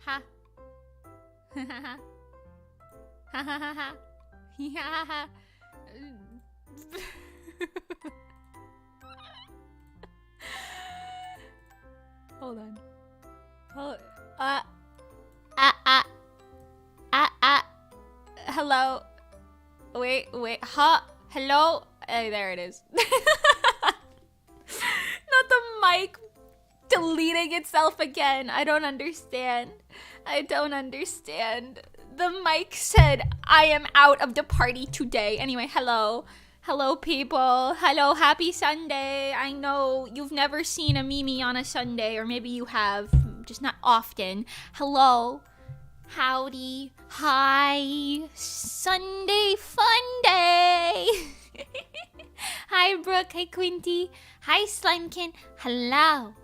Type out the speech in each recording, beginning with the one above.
Ha. Ha ha ha. Ha ha ha ha. Ha ha. Hold on. Hello. Wait. Hello. Hey, there it is. Not the mic deleting itself again. I don't understand. The mic said, I am out of the party today. Anyway, hello. Hello, people. Hello, happy Sunday. I know you've never seen a Mimi on a Sunday, or maybe you have, just not often. Hello. Howdy. Hi. Sunday fun day. Hi, Brooke. Hi, Quinty. Hi, Slimekin. Hello.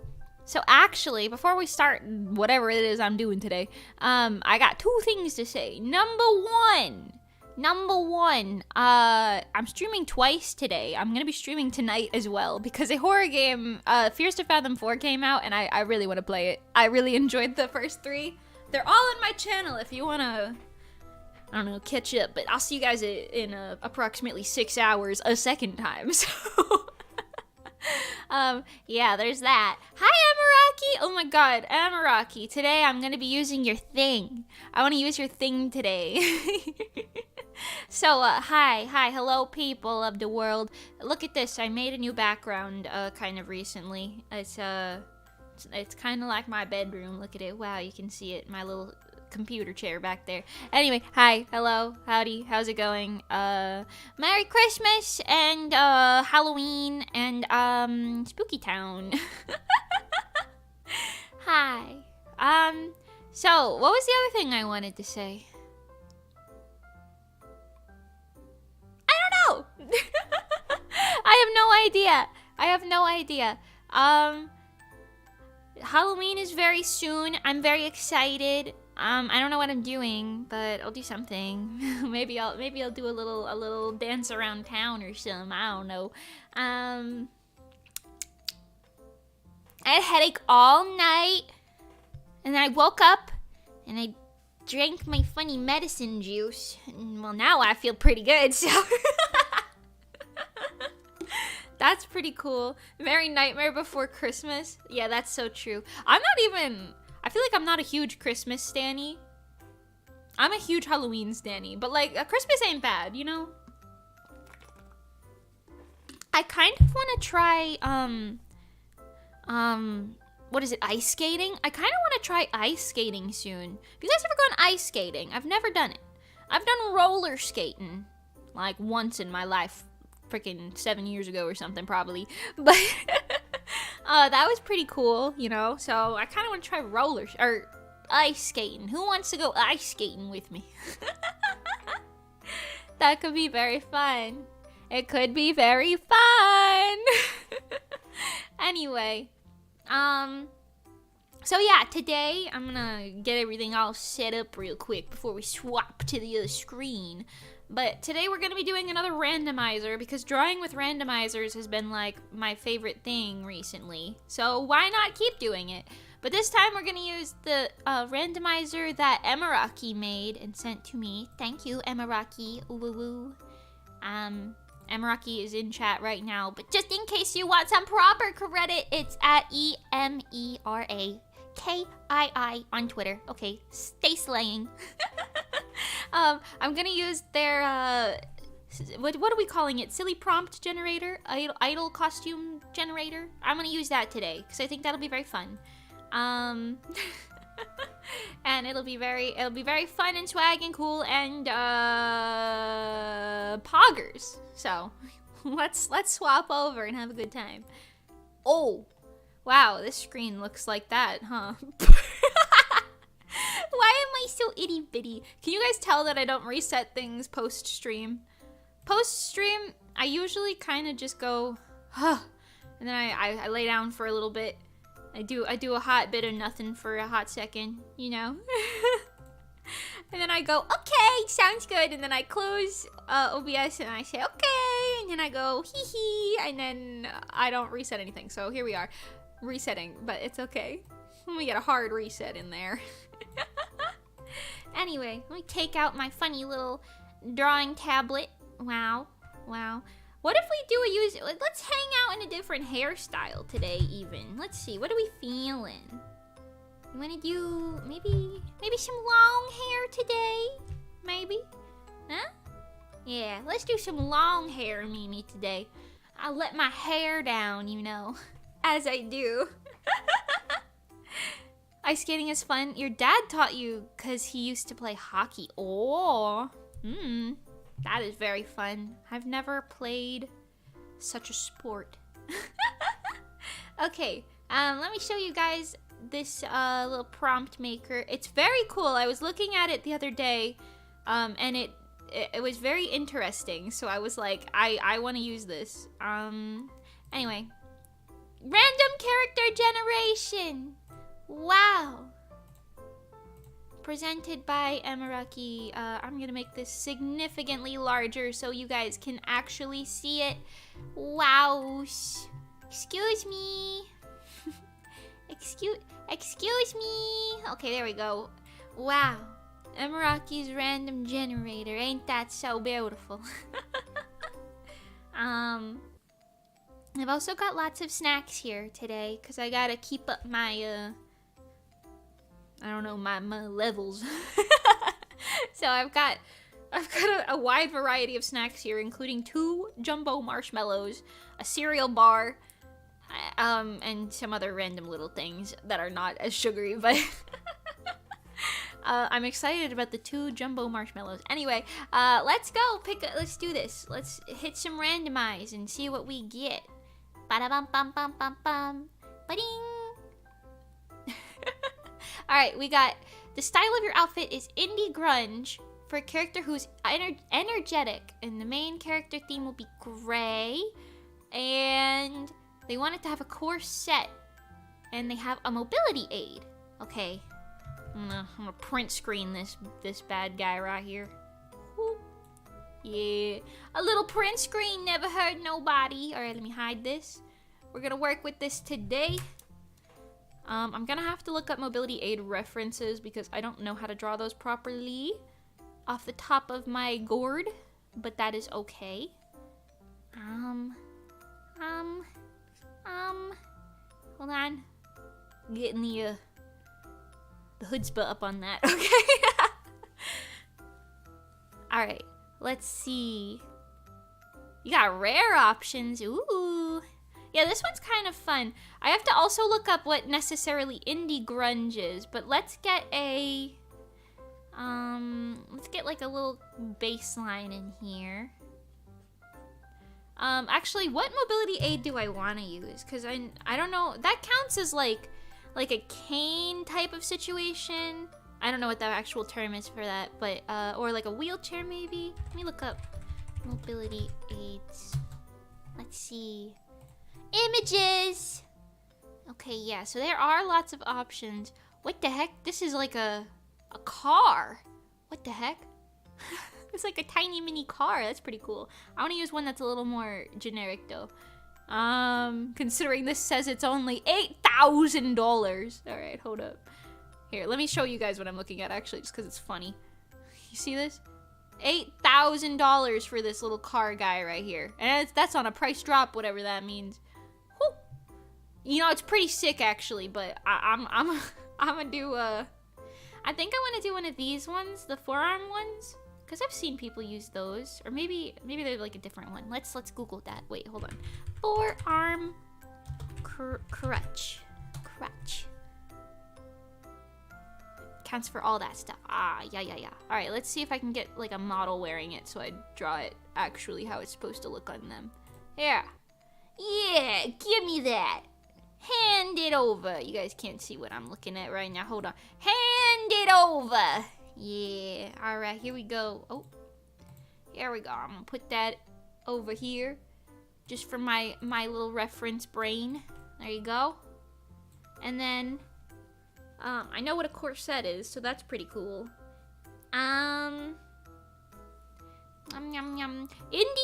So actually, before we start whatever it is I'm doing today, I got two things to say. Number one, I'm streaming twice today. I'm gonna be streaming tonight as well because a horror game, Fears to Fathom 4 came out and I really want to play it. I really enjoyed the first three. They're all on my channel if you wanna, I don't know, catch up. But I'll see you guys in approximately 6 hours a second time. So. Yeah, there's that. Hi, Amaraki! Oh my god, Amaraki, today I'm gonna be using your thing. I want to use your thing today. So, hi, hello people of the world. Look at this, I made a new background, kind of recently. It's kind of like my bedroom, look at it. Wow, you can see it, my little computer chair back there. Anyway, hi, hello, howdy, how's it going? Merry Christmas and Halloween and Spooky Town. Hi. So what was the other thing I wanted to say? I don't know. I have no idea. Halloween is very soon. I'm very excited. I don't know what I'm doing, but I'll do something. maybe I'll do a little dance around town or something. I don't know. I had a headache all night, and then I woke up, and I drank my funny medicine juice. And, well, now I feel pretty good, so... That's pretty cool. Merry Nightmare Before Christmas. Yeah, that's so true. I feel like I'm not a huge Christmas stanny. I'm a huge Halloween stanny, but like Christmas ain't bad, you know? I kind of want to try what is it, ice skating? I kind of want to try ice skating soon. Have you guys ever gone ice skating? I've never done it. I've done roller skating like once in my life, freaking 7 years ago or something probably. But that was pretty cool, you know? So I kind of want to try or ice skating. Who wants to go ice skating with me? That could be very fun. It could be very fun. Anyway, so yeah, today I'm gonna get everything all set up real quick before we swap to the other screen. But today we're gonna be doing another randomizer because drawing with randomizers has been like my favorite thing recently. So why not keep doing it? But this time we're gonna use the randomizer that Emiraki made and sent to me. Thank you, Emiraki. Woo woo. Emiraki is in chat right now, but just in case you want some proper credit, it's at EMERAKII on Twitter. Okay, stay slaying. I'm gonna use their, what are we calling it? Silly prompt generator? Idol costume generator? I'm gonna use that today, because I think that'll be very fun. And it'll be very fun and swag and cool and, poggers. So, let's swap over and have a good time. Oh, wow, this screen looks like that, huh? Why am I so itty bitty? Can you guys tell that I don't reset things post-stream? Post-stream, I usually kind of just go, huh, and then I lay down for a little bit. I do a hot bit of nothing for a hot second, you know? And then I go, okay, sounds good. And then I close OBS and I say, okay. And then I go, hee hee. And then I don't reset anything. So here we are, resetting, but it's okay. We get a hard reset in there. Anyway, let me take out my funny little drawing tablet. Wow. Wow. What if we do let's hang out in a different hairstyle today even. Let's see, what are we feeling? You wanna do maybe some long hair today? Maybe? Huh? Yeah, let's do some long hair, Mimi, today. I'll let my hair down, you know, as I do. Ice skating is fun. Your dad taught you because he used to play hockey. Oh, that is very fun. I've never played such a sport. Okay, let me show you guys this little prompt maker. It's very cool. I was looking at it the other day, and it was very interesting. So I was like, I want to use this. Anyway, random character generation. Wow. Presented by Emiraki. I'm gonna make this significantly larger so you guys can actually see it. Wow. Excuse me. Excuse me. Okay, there we go. Wow. Emiraki's random generator. Ain't that so beautiful? I've also got lots of snacks here today because I gotta keep up my I don't know, my levels. So I've got a wide variety of snacks here, including 2 jumbo marshmallows, a cereal bar, and some other random little things that are not as sugary, but I'm excited about the 2 jumbo marshmallows. Anyway, let's go. Let's do this. Let's hit some randomize and see what we get. Ba-da-bum-bum-bum-bum-bum. Ba-ding. Alright, we got the style of your outfit is indie grunge for a character who's energetic, and the main character theme will be gray, and they want it to have a core set, and they have a mobility aid. Okay, I'm gonna print screen this bad guy right here. Whoop. Yeah, a little print screen never hurt nobody. Alright, let me hide this. We're gonna work with this today. I'm gonna have to look up mobility aid references because I don't know how to draw those properly off the top of my gourd, but that is okay. Hold on. Getting the chutzpah up on that, okay? Alright, let's see. You got rare options, ooh. Yeah, this one's kind of fun. I have to also look up what necessarily indie grunge is, but let's get a, let's get like a little baseline in here. Actually, what mobility aid do I want to use? Because I don't know, that counts as like a cane type of situation. I don't know what the actual term is for that, but, or like a wheelchair maybe. Let me look up mobility aids. Let's see. Images! Okay, yeah, so there are lots of options. What the heck? This is like a car. What the heck? It's like a tiny mini car. That's pretty cool. I want to use one that's a little more generic though. Considering this says it's only $8,000. Alright, hold up. Here, let me show you guys what I'm looking at actually, just because it's funny. You see this? $8,000 for this little car guy right here. And that's on a price drop, whatever that means. Whew. You know, it's pretty sick actually, but I'm gonna do I think I want to do one of these ones, the forearm ones, because I've seen people use those, or maybe they're like a different one. Let's Google that. Wait, hold on. Forearm crutch. Counts for all that stuff. Yeah. All right, let's see if I can get like a model wearing it so I draw it actually how it's supposed to look on them. Yeah, give me that. Hand it over. You guys can't see what I'm looking at right now. Hold on. Hand it over. Yeah. All right, here we go. Oh, here we go. I'm gonna put that over here just for my little reference brain. There you go. And then I know what a corset is, so that's pretty cool. Indie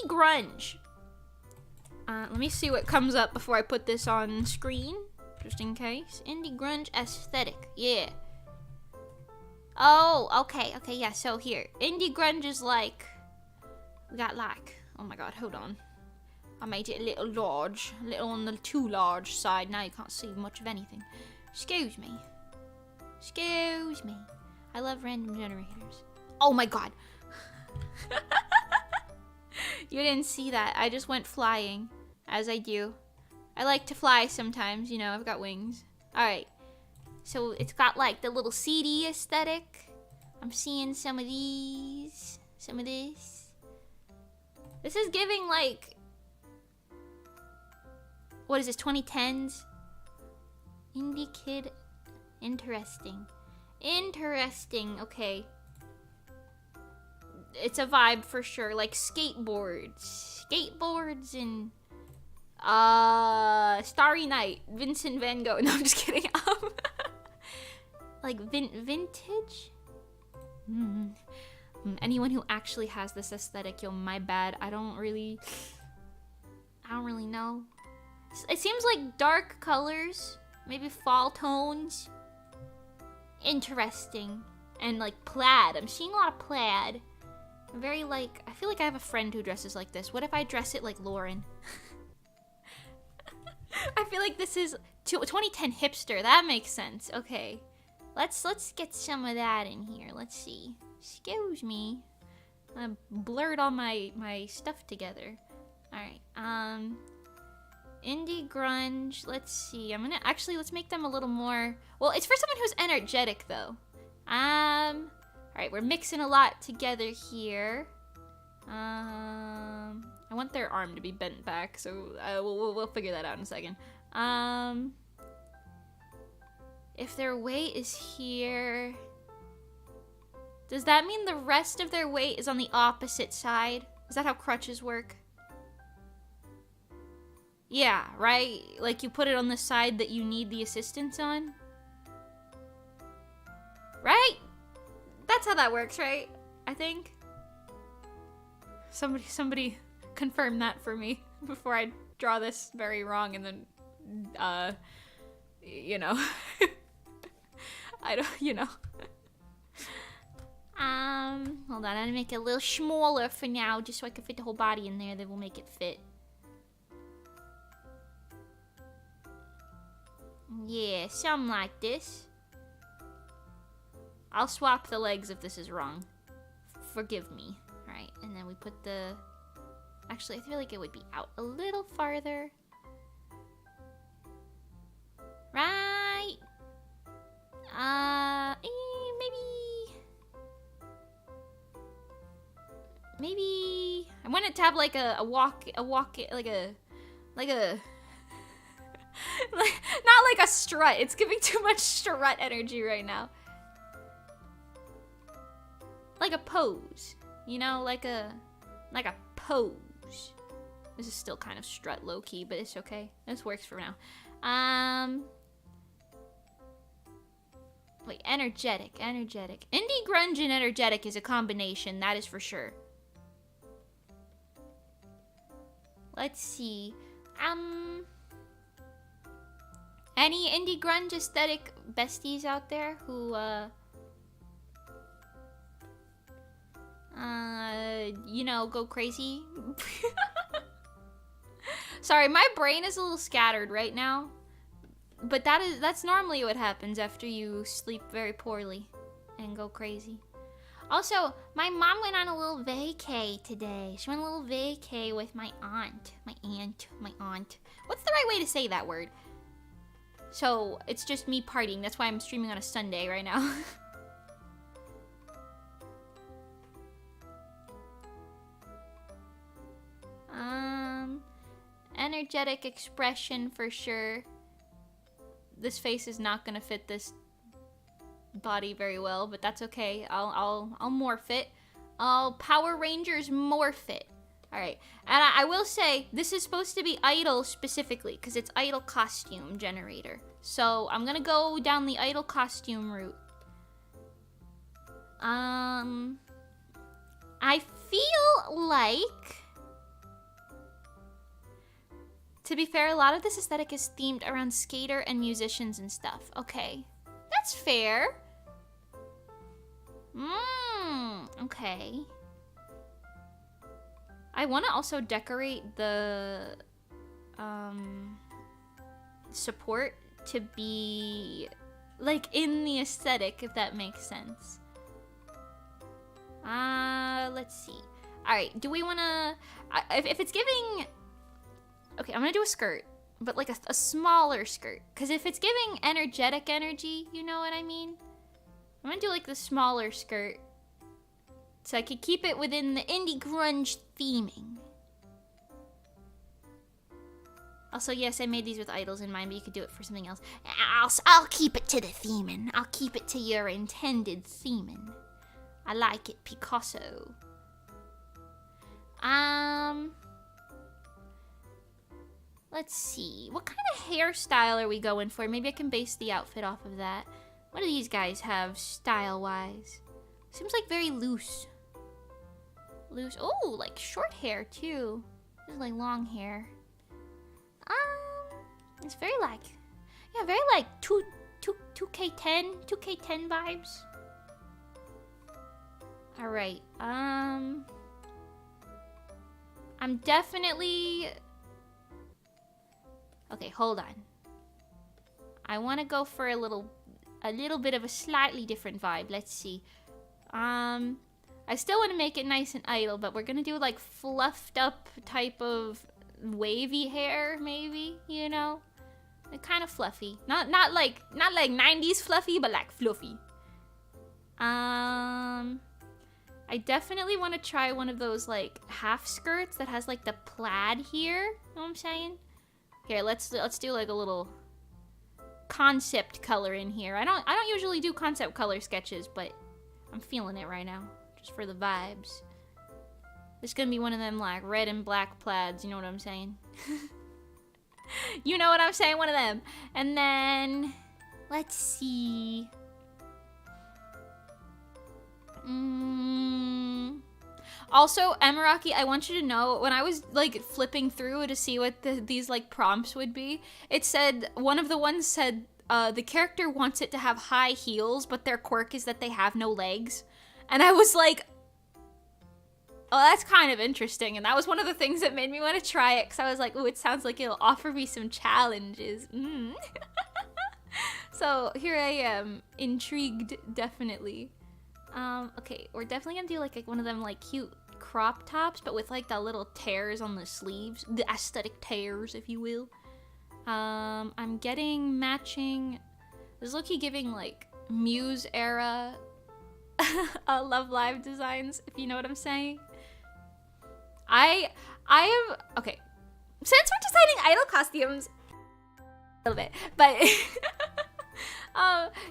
grunge. Let me see what comes up before I put this on screen, just in case. Indie grunge aesthetic, yeah. Oh, okay, yeah, so here. Indie grunge is like... We got like... Oh my god, hold on. I made it a little large. A little on the too large side. Now you can't see much of anything. Excuse me. Excuse me. I love random generators. Oh my god. You didn't see that. I just went flying. As I do. I like to fly sometimes, you know, I've got wings. Alright. So it's got like the little CD aesthetic. I'm seeing some of these. Some of this. This is giving like... What is this, 2010s? Indie kid. Interesting. Interesting, okay. It's a vibe for sure. Like skateboards. Skateboards and... Starry Night. Vincent Van Gogh. No, I'm just kidding. Like vintage? Anyone who actually has this aesthetic, yo, my bad. I don't really know. It seems like dark colors, maybe fall tones. Interesting. And like plaid. I'm seeing a lot of plaid. Very like, I feel like I have a friend who dresses like this. What if I dress it like Lauren? I feel like this is 2010 hipster. That makes sense. Okay. Let's get some of that in here. Let's see. Excuse me. I blurred all my stuff together. Alright. Indie grunge. Let's see. Let's make them a little more... Well, it's for someone who's energetic, though. Alright, we're mixing a lot together here. I want their arm to be bent back, so we'll figure that out in a second. If their weight is here... Does that mean the rest of their weight is on the opposite side? Is that how crutches work? Yeah, right? Like you put it on the side that you need the assistance on? Right? That's how that works, right? I think. Somebody confirm that for me before I draw this very wrong and then, you know. I don't, you know. Hold on, I'm gonna make it a little smaller for now, just so I can fit the whole body in there, then we'll make it fit. Yeah, something like this. I'll swap the legs if this is wrong. Forgive me. Alright, and then we put the... Actually, I feel like it would be out a little farther. Right? Maybe... I want it to have like a walk, like a... not like a strut. It's giving too much strut energy right now. Like a pose. You know, like a pose. This is still kind of strut low-key, but it's okay. This works for now. Wait, energetic. Indie grunge and energetic is a combination, that is for sure. Let's see. Any indie grunge aesthetic besties out there who, you know, go crazy? Sorry, my brain is a little scattered right now. But that's normally what happens after you sleep very poorly and go crazy. Also, my mom went on a little vacay today. She went on a little vacay with my aunt. My aunt. What's the right way to say that word? So, it's just me partying. That's why I'm streaming on a Sunday right now. Energetic expression for sure. This face is not gonna fit this body very well, but that's okay. I'll morph it. I'll Power Rangers morph it. Alright, and I will say, this is supposed to be Idol specifically, because it's Idol costume generator. So, I'm gonna go down the Idol costume route. I feel like... To be fair, a lot of this aesthetic is themed around skater and musicians and stuff. Okay, that's fair. Okay. I want to also decorate the support to be like in the aesthetic, if that makes sense. Let's see. All right, do we want to if it's giving, okay, I'm going to do a skirt, but like a smaller skirt, cuz if it's giving energetic energy, you know what I mean? I'm going to do like the smaller skirt so I could keep it within the indie grunge theming. Also, yes, I made these with idols in mind, but you could do it for something else. I'll keep it to the theming. I'll keep it to your intended theming. I like it, Picasso. Let's see. What kind of hairstyle are we going for? Maybe I can base the outfit off of that. What do these guys have style-wise? Seems like very loose. Loose. Oh, like short hair too. This is like long hair. It's very like, yeah, very like 2K10 vibes. All right. I'm definitely. Okay, hold on. I want to go for a little bit of a slightly different vibe. Let's see. I still want to make it nice and idle, but we're gonna do like fluffed up type of wavy hair, maybe, you know, like kind of fluffy. Not like 90s fluffy, but like fluffy. I definitely want to try one of those like half skirts that has like the plaid here. Know what I'm saying? Here, let's do like a little concept color in here. I don't usually do concept color sketches, but I'm feeling it right now, just for the vibes. It's gonna be one of them like red and black plaids, you know what I'm saying? You know what I'm saying, one of them. And then, let's see. Also, Emiraki, I want you to know, when I was like flipping through to see what these like prompts would be, it said, one of the ones said, the character wants it to have high heels, but their quirk is that they have no legs. And I was like, oh, that's kind of interesting. And that was one of the things that made me want to try it, because I was like, oh, it sounds like it'll offer me some challenges. So here I am, intrigued, definitely. Okay, we're definitely gonna do like one of them like cute crop tops, but with like the little tears on the sleeves, the aesthetic tears, if you will. I'm getting matching. This is low-key giving like Muse era Love Live designs, if you know what I'm saying. I am okay. Since we're designing idol costumes, a little bit, but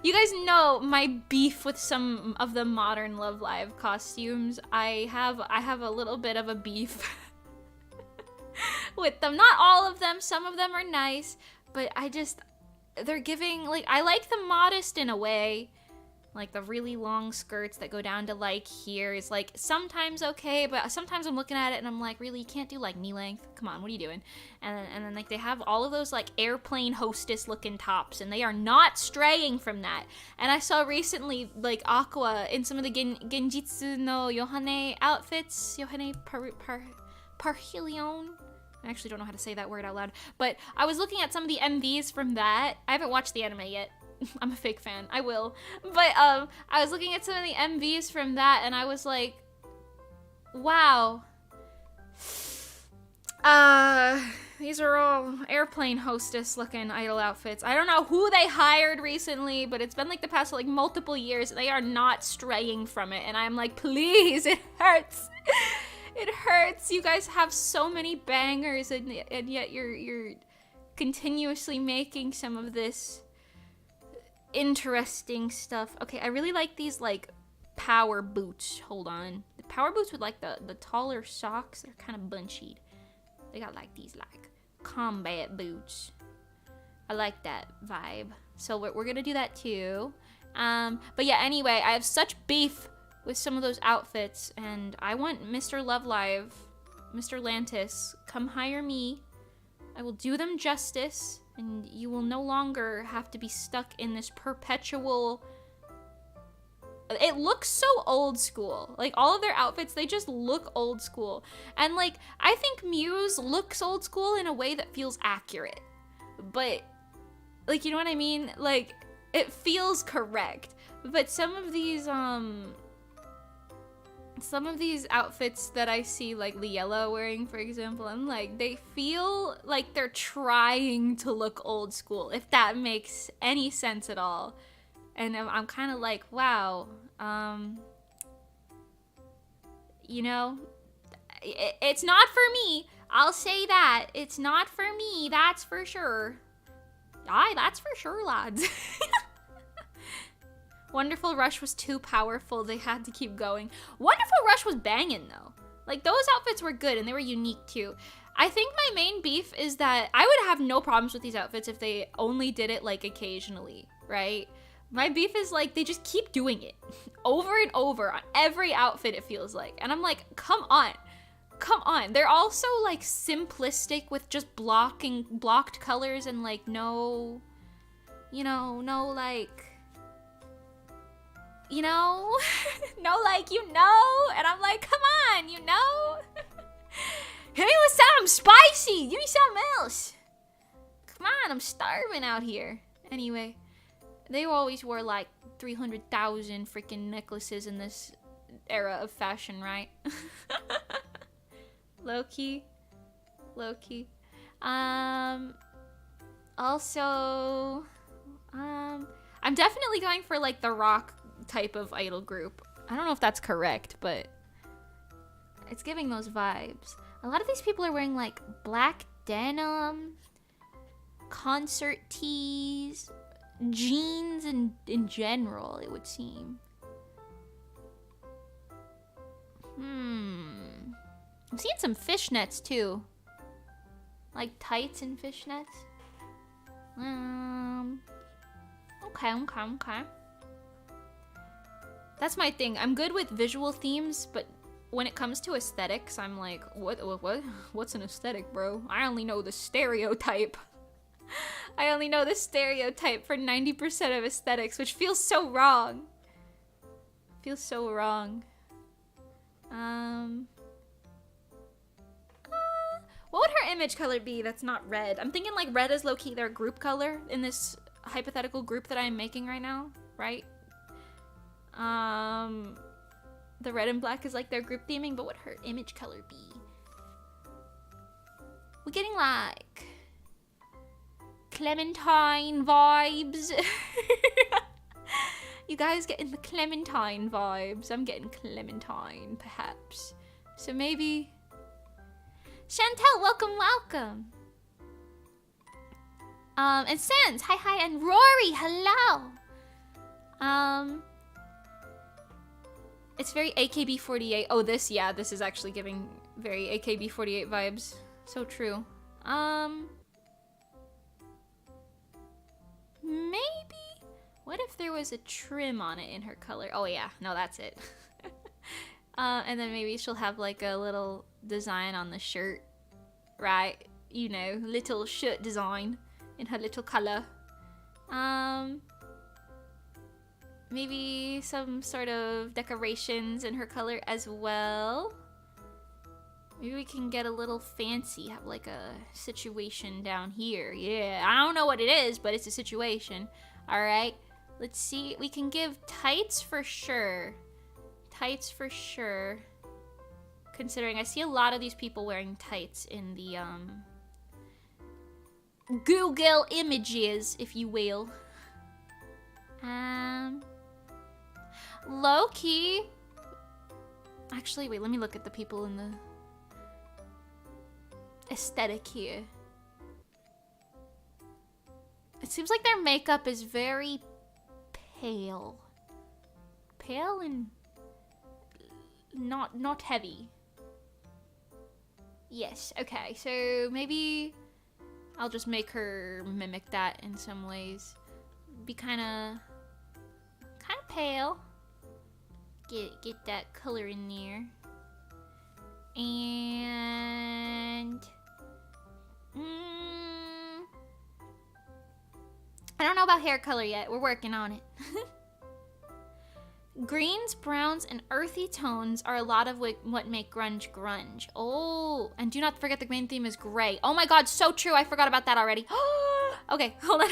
you guys know my beef with some of the modern Love Live costumes. I have a little bit of a beef with them. Not all of them. Some of them are nice, but they're giving like, I like them modest in a way. Like the really long skirts that go down to like here is like sometimes okay, but sometimes I'm looking at it and I'm like, really, you can't do like knee length? Come on, what are you doing? And then like they have all of those like airplane hostess looking tops, and they are not straying from that. And I saw recently like Aqua in some of the Genjitsu no Yohane outfits, Yohane Parhelion. I actually don't know how to say that word out loud, but I was looking at some of the MVs from that. I haven't watched the anime yet. I'm a fake fan. I will. But I was looking at some of the MVs from that, and I was like, wow. These are all airplane hostess looking idol outfits. I don't know who they hired recently, but it's been like the past like multiple years. They are not straying from it, and I'm like, please, it hurts. It hurts. You guys have so many bangers, and yet you're continuously making some of this interesting stuff. Okay, I really like these like power boots. Hold on. The power boots with like the taller socks, they're kind of bunchied. They got like these like combat boots. I like that vibe. So we're gonna do that too. But yeah, anyway, I have such beef with some of those outfits, and I want Mr. Love Live, Mr. Lantis, come hire me. I will do them justice, and you will no longer have to be stuck in this perpetual it looks so old school. Like, all of their outfits, they just look old school. And, like, I think Muse looks old school in a way that feels accurate. But, like, you know what I mean? Like, it feels correct. But some of these outfits that I see, like Liella wearing, for example, I'm like, they feel like they're trying to look old school, if that makes any sense at all. And I'm kind of like, wow, you know, it's not for me. I'll say that. It's not for me, that's for sure. Aye, that's for sure, lads. Wonderful Rush was too powerful. They had to keep going. Wonderful Rush was banging, though. Like, those outfits were good, and they were unique, too. I think my main beef is that I would have no problems with these outfits if they only did it, like, occasionally, right? My beef is, like, they just keep doing it over and over on every outfit, it feels like. And I'm like, come on. Come on. They're also, like, simplistic with just blocked colors and, like, no, you know, no, like... You know? No, like, you know? And I'm like, come on, you know? Hit me with something spicy! Give me something else! Come on, I'm starving out here. Anyway, they always wore like 300,000 freaking necklaces in this era of fashion, right? Low-key. Low-key. Also, I'm definitely going for like the rock type of idol group. I don't know if that's correct, but it's giving those vibes. A lot of these people are wearing like black denim, concert tees, jeans in general, it would seem. I'm seeing some fishnets too. Like tights and fishnets. Okay. That's my thing. I'm good with visual themes, but when it comes to aesthetics, I'm like, what's an aesthetic, bro? I only know the stereotype. I only know the stereotype for 90% of aesthetics, which feels so wrong. Feels so wrong. What would her image color be that's not red? I'm thinking like red is low-key their group color in this hypothetical group that I'm making right now, right? The red and black is like their group theming, but what would her image color be? We're getting like Clementine vibes. You guys getting the Clementine vibes. I'm getting Clementine, perhaps. So maybe... Chantel, welcome. And Sans, hi, and Rory, hello. It's very AKB48. Oh, this is actually giving very AKB48 vibes. So true. Maybe? What if there was a trim on it in her color? Oh yeah, no, that's it. And then maybe she'll have like a little design on the shirt, right? You know, little shirt design in her little color. Maybe some sort of decorations in her color as well. Maybe we can get a little fancy, have like a situation down here. Yeah, I don't know what it is, but it's a situation. All right, let's see. We can give tights for sure. Tights for sure. Considering I see a lot of these people wearing tights in the Google images, if you will. Low-key. Actually, wait, let me look at the people in the aesthetic here. It seems like their makeup is very pale. Pale and not heavy. Yes, okay, so maybe I'll just make her mimic that in some ways. Be kinda pale. Get that color in there. And I don't know about hair color yet. We're working on it. Greens, browns, and earthy tones are a lot of what make grunge grunge. Oh, and do not forget the main theme is gray. Oh my god, so true. I forgot about that already. Okay, hold on.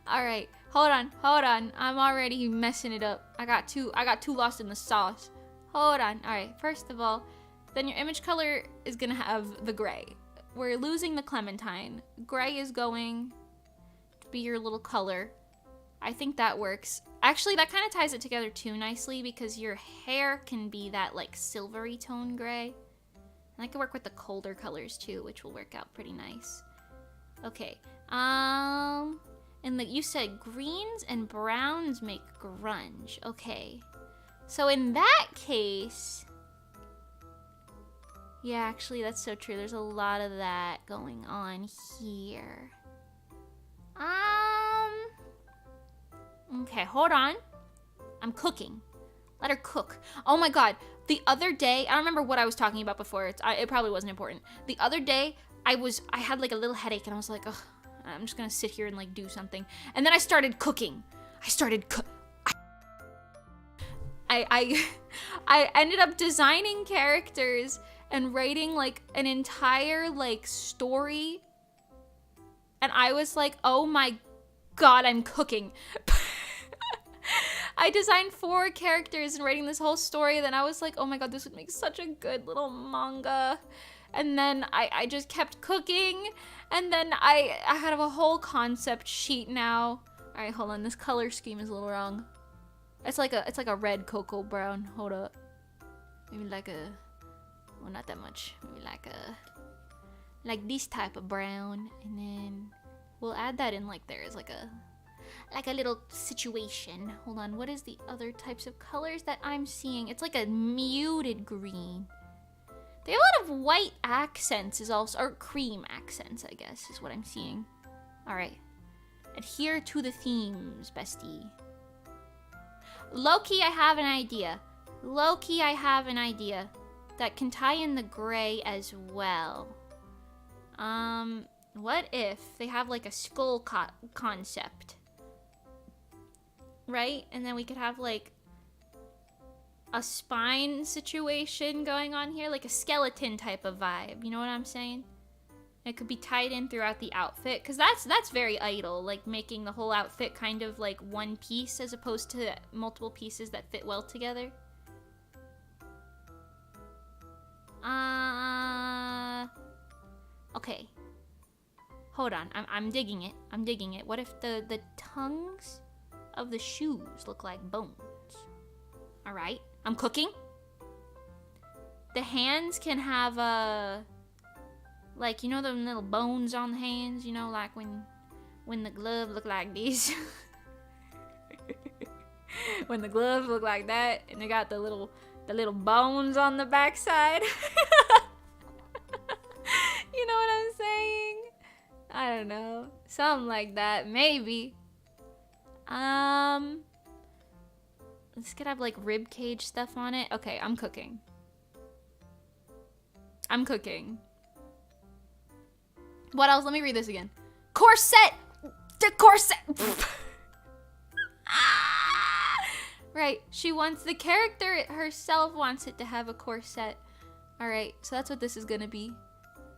All right, hold on. I'm already messing it up. I got too lost in the sauce. Hold on. All right, first of all, then your image color is gonna have the gray. We're losing the clementine. Gray is going to be your little color. I think that works. Actually, that kind of ties it together too nicely because your hair can be that like silvery tone gray. And I can work with the colder colors too, which will work out pretty nice. Okay. And you said greens and browns make grunge. Okay. So in that case, yeah, actually that's so true. There's a lot of that going on here. Okay, hold on. I'm cooking. Let her cook. Oh my god. The other day, I don't remember what I was talking about before. It probably wasn't important. The other day, I had like a little headache and I was like, ugh, I'm just gonna sit here and like do something. And then I started cooking. I ended up designing characters and writing like an entire like story. And I was like, oh my god, I'm cooking. I designed 4 characters and writing this whole story. Then I was like, oh my god, this would make such a good little manga. And then I just kept cooking. And then I have a whole concept sheet now. All right, hold on. This color scheme is a little wrong. It's like a red cocoa brown. Hold up. Maybe like a, well, not that much. Maybe like this type of brown. And then we'll add that in like there is like a little situation. Hold on, what is the other types of colors that I'm seeing? It's like a muted green. They have a lot of white accents is also, or cream accents, I guess, is what I'm seeing. All right, adhere to the themes, bestie. Low-key, I have an idea. That can tie in the gray as well. What if they have like a skull concept? Right? And then we could have like a spine situation going on here, like a skeleton type of vibe. You know what I'm saying? It could be tied in throughout the outfit, because that's very idle, like making the whole outfit kind of like one piece as opposed to multiple pieces that fit well together. Okay. Hold on, I'm digging it. What if the tongues of the shoes look like bones? All right, I'm cooking. The hands can have like, you know, the little bones on the hands, you know, like when the glove look like this. When the gloves look like that and they got the little bones on the backside. You know what I'm saying? I don't know. Something like that, maybe. This could have like rib cage stuff on it. Okay, I'm cooking. What else? Let me read this again. Corset! The corset! Right, she wants, the character herself wants it to have a corset. Alright, so that's what this is gonna be.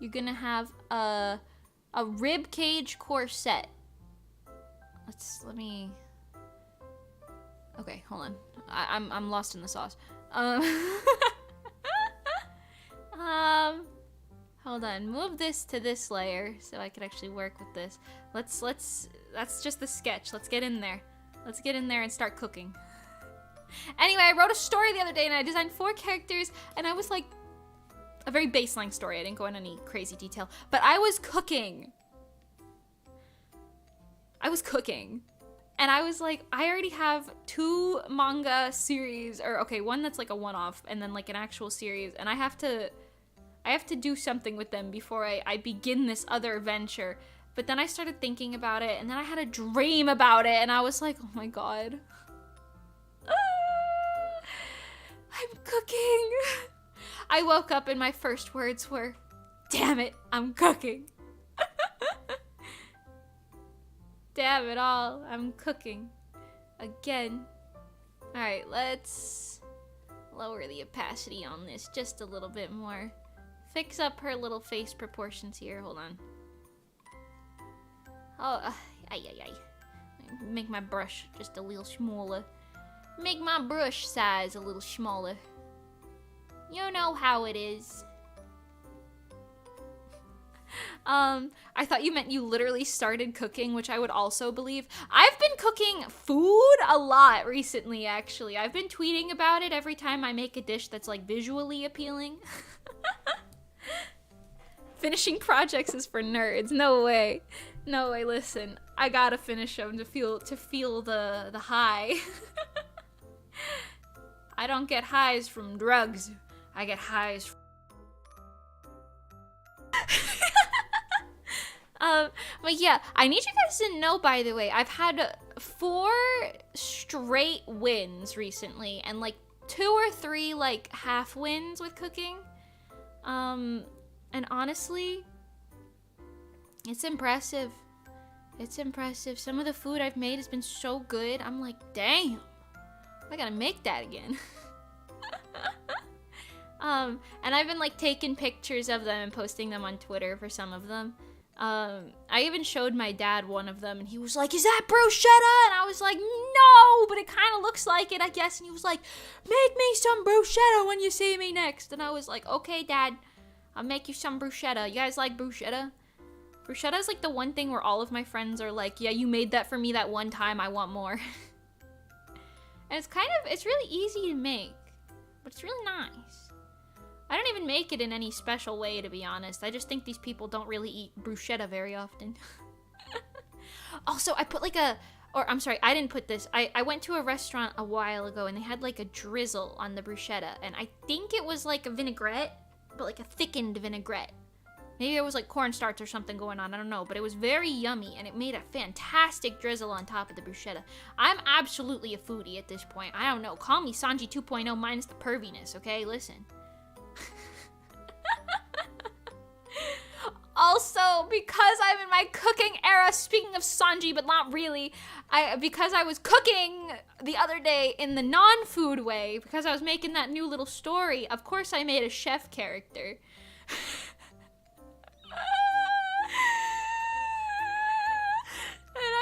You're gonna have a rib cage corset. Let me... Okay, hold on. I'm lost in the sauce. Hold on. Move this to this layer so I can actually work with this. That's just the sketch. Let's get in there. Let's get in there and start cooking. Anyway, I wrote a story the other day and I designed 4 characters and I was like, a very baseline story. I didn't go into any crazy detail, but I was cooking. And I was like, I already have 2 manga series, or okay, one that's like a one-off and then like an actual series, and I have to do something with them before I begin this other venture. But then I started thinking about it, and then I had a dream about it, and I was like, oh my god. I'm cooking. I woke up and my first words were, damn it, I'm cooking. Damn it all, I'm cooking. Again. Alright, let's lower the opacity on this just a little bit more. Fix up her little face proportions here. Hold on. Oh, ay. Make my brush just a little smaller. Make my brush size a little smaller. You know how it is. I thought you meant you literally started cooking, which I would also believe. I've been cooking food a lot recently, actually. I've been tweeting about it every time I make a dish that's like visually appealing. Finishing projects is for nerds. No way. No way, listen. I gotta finish them to feel the high. I don't get highs from drugs. I get highs from but yeah, I need you guys to know, by the way, I've had 4 straight wins recently, and like 2 or 3 like half wins with cooking. And honestly, it's impressive. It's impressive. Some of the food I've made has been so good. I'm like, damn, I gotta make that again. And I've been like taking pictures of them and posting them on Twitter for some of them. I even showed my dad one of them, and he was like, is that bruschetta? And I was like, no, but it kind of looks like it, I guess. And he was like, make me some bruschetta when you see me next. And I was like, okay, Dad, I'll make you some bruschetta. You guys like bruschetta? Bruschetta is like the one thing where all of my friends are like, yeah, you made that for me that one time, I want more. And it's really easy to make, but it's really nice. I don't even make it in any special way, to be honest. I just think these people don't really eat bruschetta very often. Also, I put like I'm sorry, I didn't put this. I went to a restaurant a while ago and they had like a drizzle on the bruschetta. And I think it was like a vinaigrette, but like a thickened vinaigrette. Maybe there was like cornstarch or something going on, I don't know. But it was very yummy and it made a fantastic drizzle on top of the bruschetta. I'm absolutely a foodie at this point. I don't know, call me Sanji 2.0 minus the perviness, okay? Listen. Also, because I'm in my cooking era, speaking of Sanji, but not really, because I was cooking the other day in the non-food way, because I was making that new little story, of course I made a chef character. And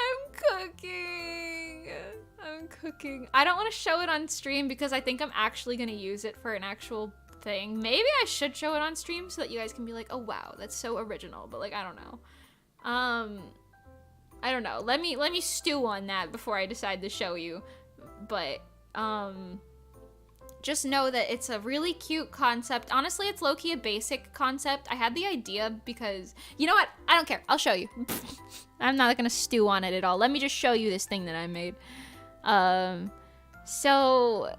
I'm cooking. I don't want to show it on stream because I think I'm actually going to use it for an actual thing. Maybe I should show it on stream so that you guys can be like, oh wow, that's so original, but like, I don't know. I don't know. Let me stew on that before I decide to show you. But just know that it's a really cute concept. Honestly, it's low-key a basic concept. I had the idea because, you know what? I don't care. I'll show you. I'm not gonna stew on it at all. Let me just show you this thing that I made. So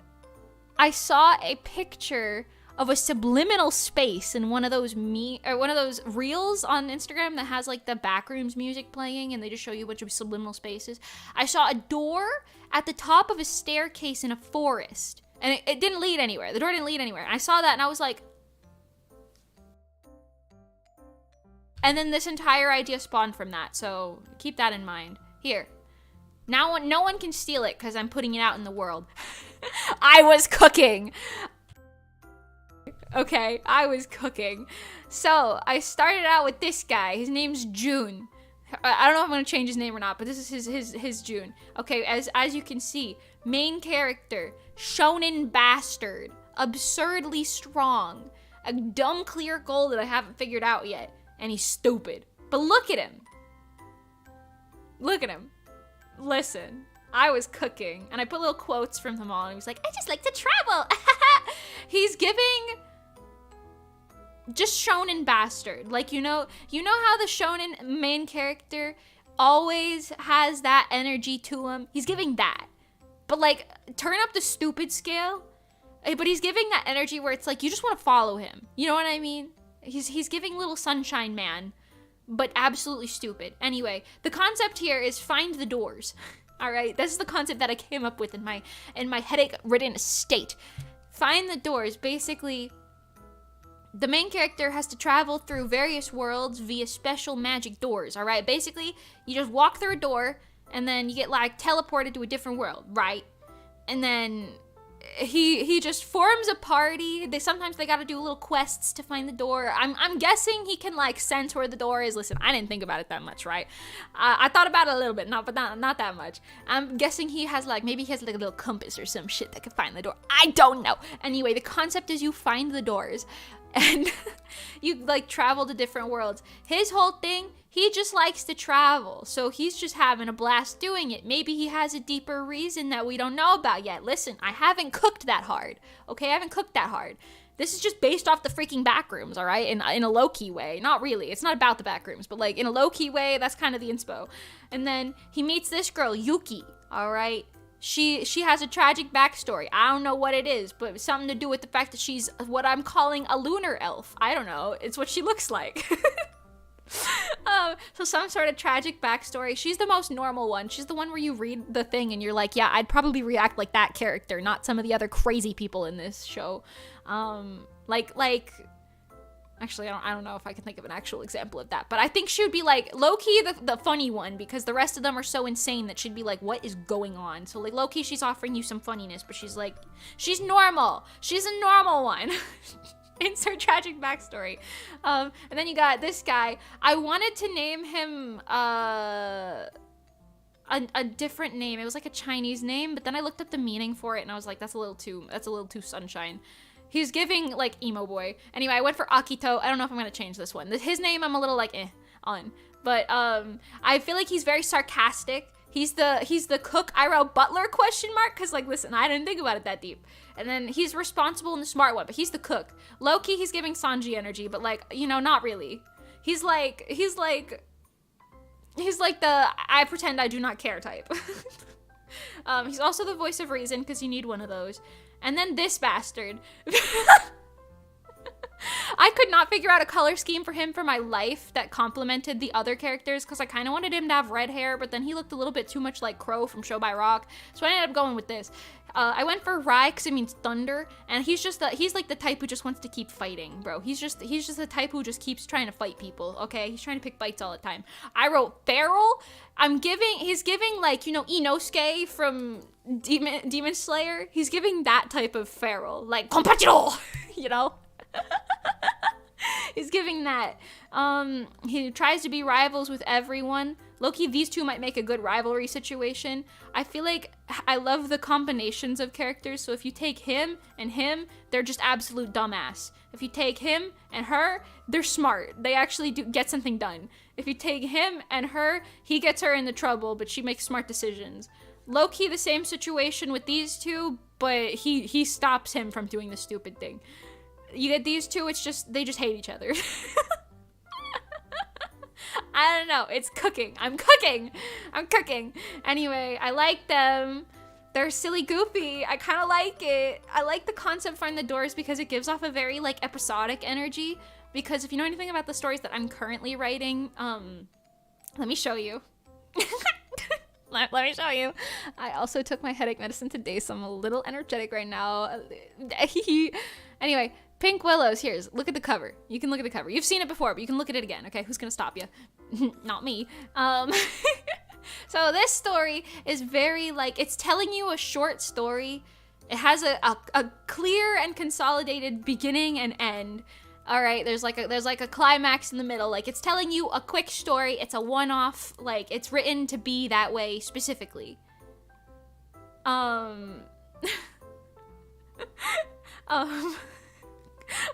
I saw a picture of a subliminal space in one of those reels on Instagram that has like the backrooms music playing and they just show you a bunch of subliminal spaces. I saw a door at the top of a staircase in a forest and it didn't lead anywhere. The door didn't lead anywhere. And I saw that and I was like, and then this entire idea spawned from that. So keep that in mind. Here. Now no one can steal it because I'm putting it out in the world. I was cooking. Okay, I was cooking. So, I started out with this guy. His name's June. I don't know if I'm going to change his name or not, but this is his June. Okay, as you can see, main character, shonen bastard, absurdly strong, a dumb clear goal that I haven't figured out yet, and he's stupid. But look at him. Look at him. Listen, I was cooking, and I put little quotes from them all, and he was like, I just like to travel. He's giving just shonen bastard. Like, you know how the shonen main character always has that energy to him? He's giving that. But like, turn up the stupid scale. But he's giving that energy where it's like, you just want to follow him. You know what I mean? He's giving little sunshine man, but absolutely stupid. Anyway, the concept here is find the doors. All right, this is the concept that I came up with in my headache-ridden state. Find the doors. Basically, the main character has to travel through various worlds via special magic doors, all right? Basically, you just walk through a door, and then you get, like, teleported to a different world, right? And then he just forms a party. Sometimes they gotta do little quests to find the door. I'm guessing he can like sense where the door is. Listen, I didn't think about it that much, right? I thought about it a little bit, not that much. I'm guessing he has like, maybe he has like a little compass or some shit that can find the door. I don't know. Anyway, the concept is you find the doors and you like travel to different worlds. His whole thing, he just likes to travel, so he's just having a blast doing it. Maybe he has a deeper reason that we don't know about yet. Listen, I haven't cooked that hard, okay? I haven't cooked that hard. This is just based off the freaking backrooms, all right? In a low-key way. Not really. It's not about the backrooms, but like in a low-key way, that's kind of the inspo. And then he meets this girl, Yuki, all right? She has a tragic backstory. I don't know what it is, but something to do with the fact that she's what I'm calling a lunar elf. I don't know. It's what she looks like. So some sort of tragic backstory. She's the most normal one. She's the one where you read the thing and you're like, yeah, I'd probably react like that character, not some of the other crazy people in this show. Actually, I don't know if I can think of an actual example of that, but I think she would be like low-key the funny one, because the rest of them are so insane that she'd be like, what is going on? So like low-key she's offering you some funniness, but she's like, she's normal. She's a normal one. Insert tragic backstory. And then you got this guy. I wanted to name him a different name. It was like a Chinese name, but then I looked up the meaning for it and I was like, that's a little too sunshine. He's giving like emo boy. Anyway, I went for Akito. I don't know if I'm gonna change this one. His name I'm a little like on, but I feel like he's very sarcastic. He's the cook Iroh Butler ? Because like, listen, I didn't think about it that deep. And then he's responsible and the smart one, but he's the cook. Low-key, he's giving Sanji energy, but like, you know, not really. He's like the I pretend I do not care type. He's also the voice of reason, because you need one of those. And then this bastard. I could not figure out a color scheme for him for my life that complemented the other characters, because I kind of wanted him to have red hair, but then he looked a little bit too much like Crow from Show by Rock, so I ended up going with this. I went for Rai because it means thunder, and he's like the type who just wants to keep fighting, bro. He's just the type who just keeps trying to fight people, okay? He's trying to pick fights all the time. I wrote Feral. He's giving like, you know, Inosuke from Demon Slayer. He's giving that type of feral, like compatible, you know? He's giving that. He tries to be rivals with everyone. Low-key, these two might make a good rivalry situation. I feel like I love the combinations of characters, so if you take him and him, they're just absolute dumbass. If you take him and her, they're smart. They actually do get something done. If you take him and her, he gets her into trouble, but she makes smart decisions. Low-key, the same situation with these two, but he stops him from doing the stupid thing. You get these two, it's just, they just hate each other. I don't know, it's cooking. I'm cooking. Anyway, I like them. They're silly goofy. I kind of like it. I like the concept Find the Doors because it gives off a very like episodic energy. Because if you know anything about the stories that I'm currently writing, let me show you. Let me show you. I also took my headache medicine today, so I'm a little energetic right now. Anyway, Pink Willows. Look at the cover. You can look at the cover. You've seen it before, but you can look at it again, okay? Who's gonna stop you? Not me. So this story is very, like, it's telling you a short story. It has a clear and consolidated beginning and end. All right, there's like a climax in the middle. Like, it's telling you a quick story. It's a one-off. Like, it's written to be that way specifically.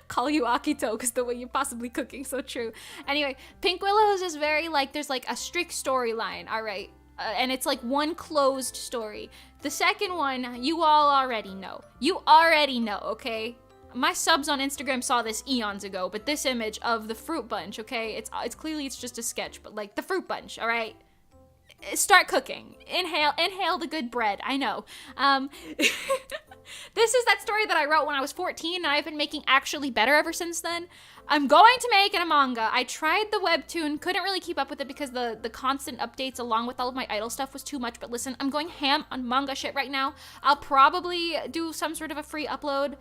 Call you Akito because the way you're possibly cooking, so true. Anyway, Pink Willows is very like, there's like a strict storyline, all right? And it's like one closed story. The second one, you all already know. You already know, okay? My subs on Instagram saw this eons ago, but this image of the fruit bunch, okay? It's clearly it's just a sketch, but like the fruit bunch, all right? Start cooking. Inhale the good bread. I know. This is that story that I wrote when I was 14, and I've been making actually better ever since then. I'm going to make it a manga. I tried the webtoon, couldn't really keep up with it because the constant updates along with all of my idol stuff was too much, but listen, I'm going ham on manga shit right now. I'll probably do some sort of a free upload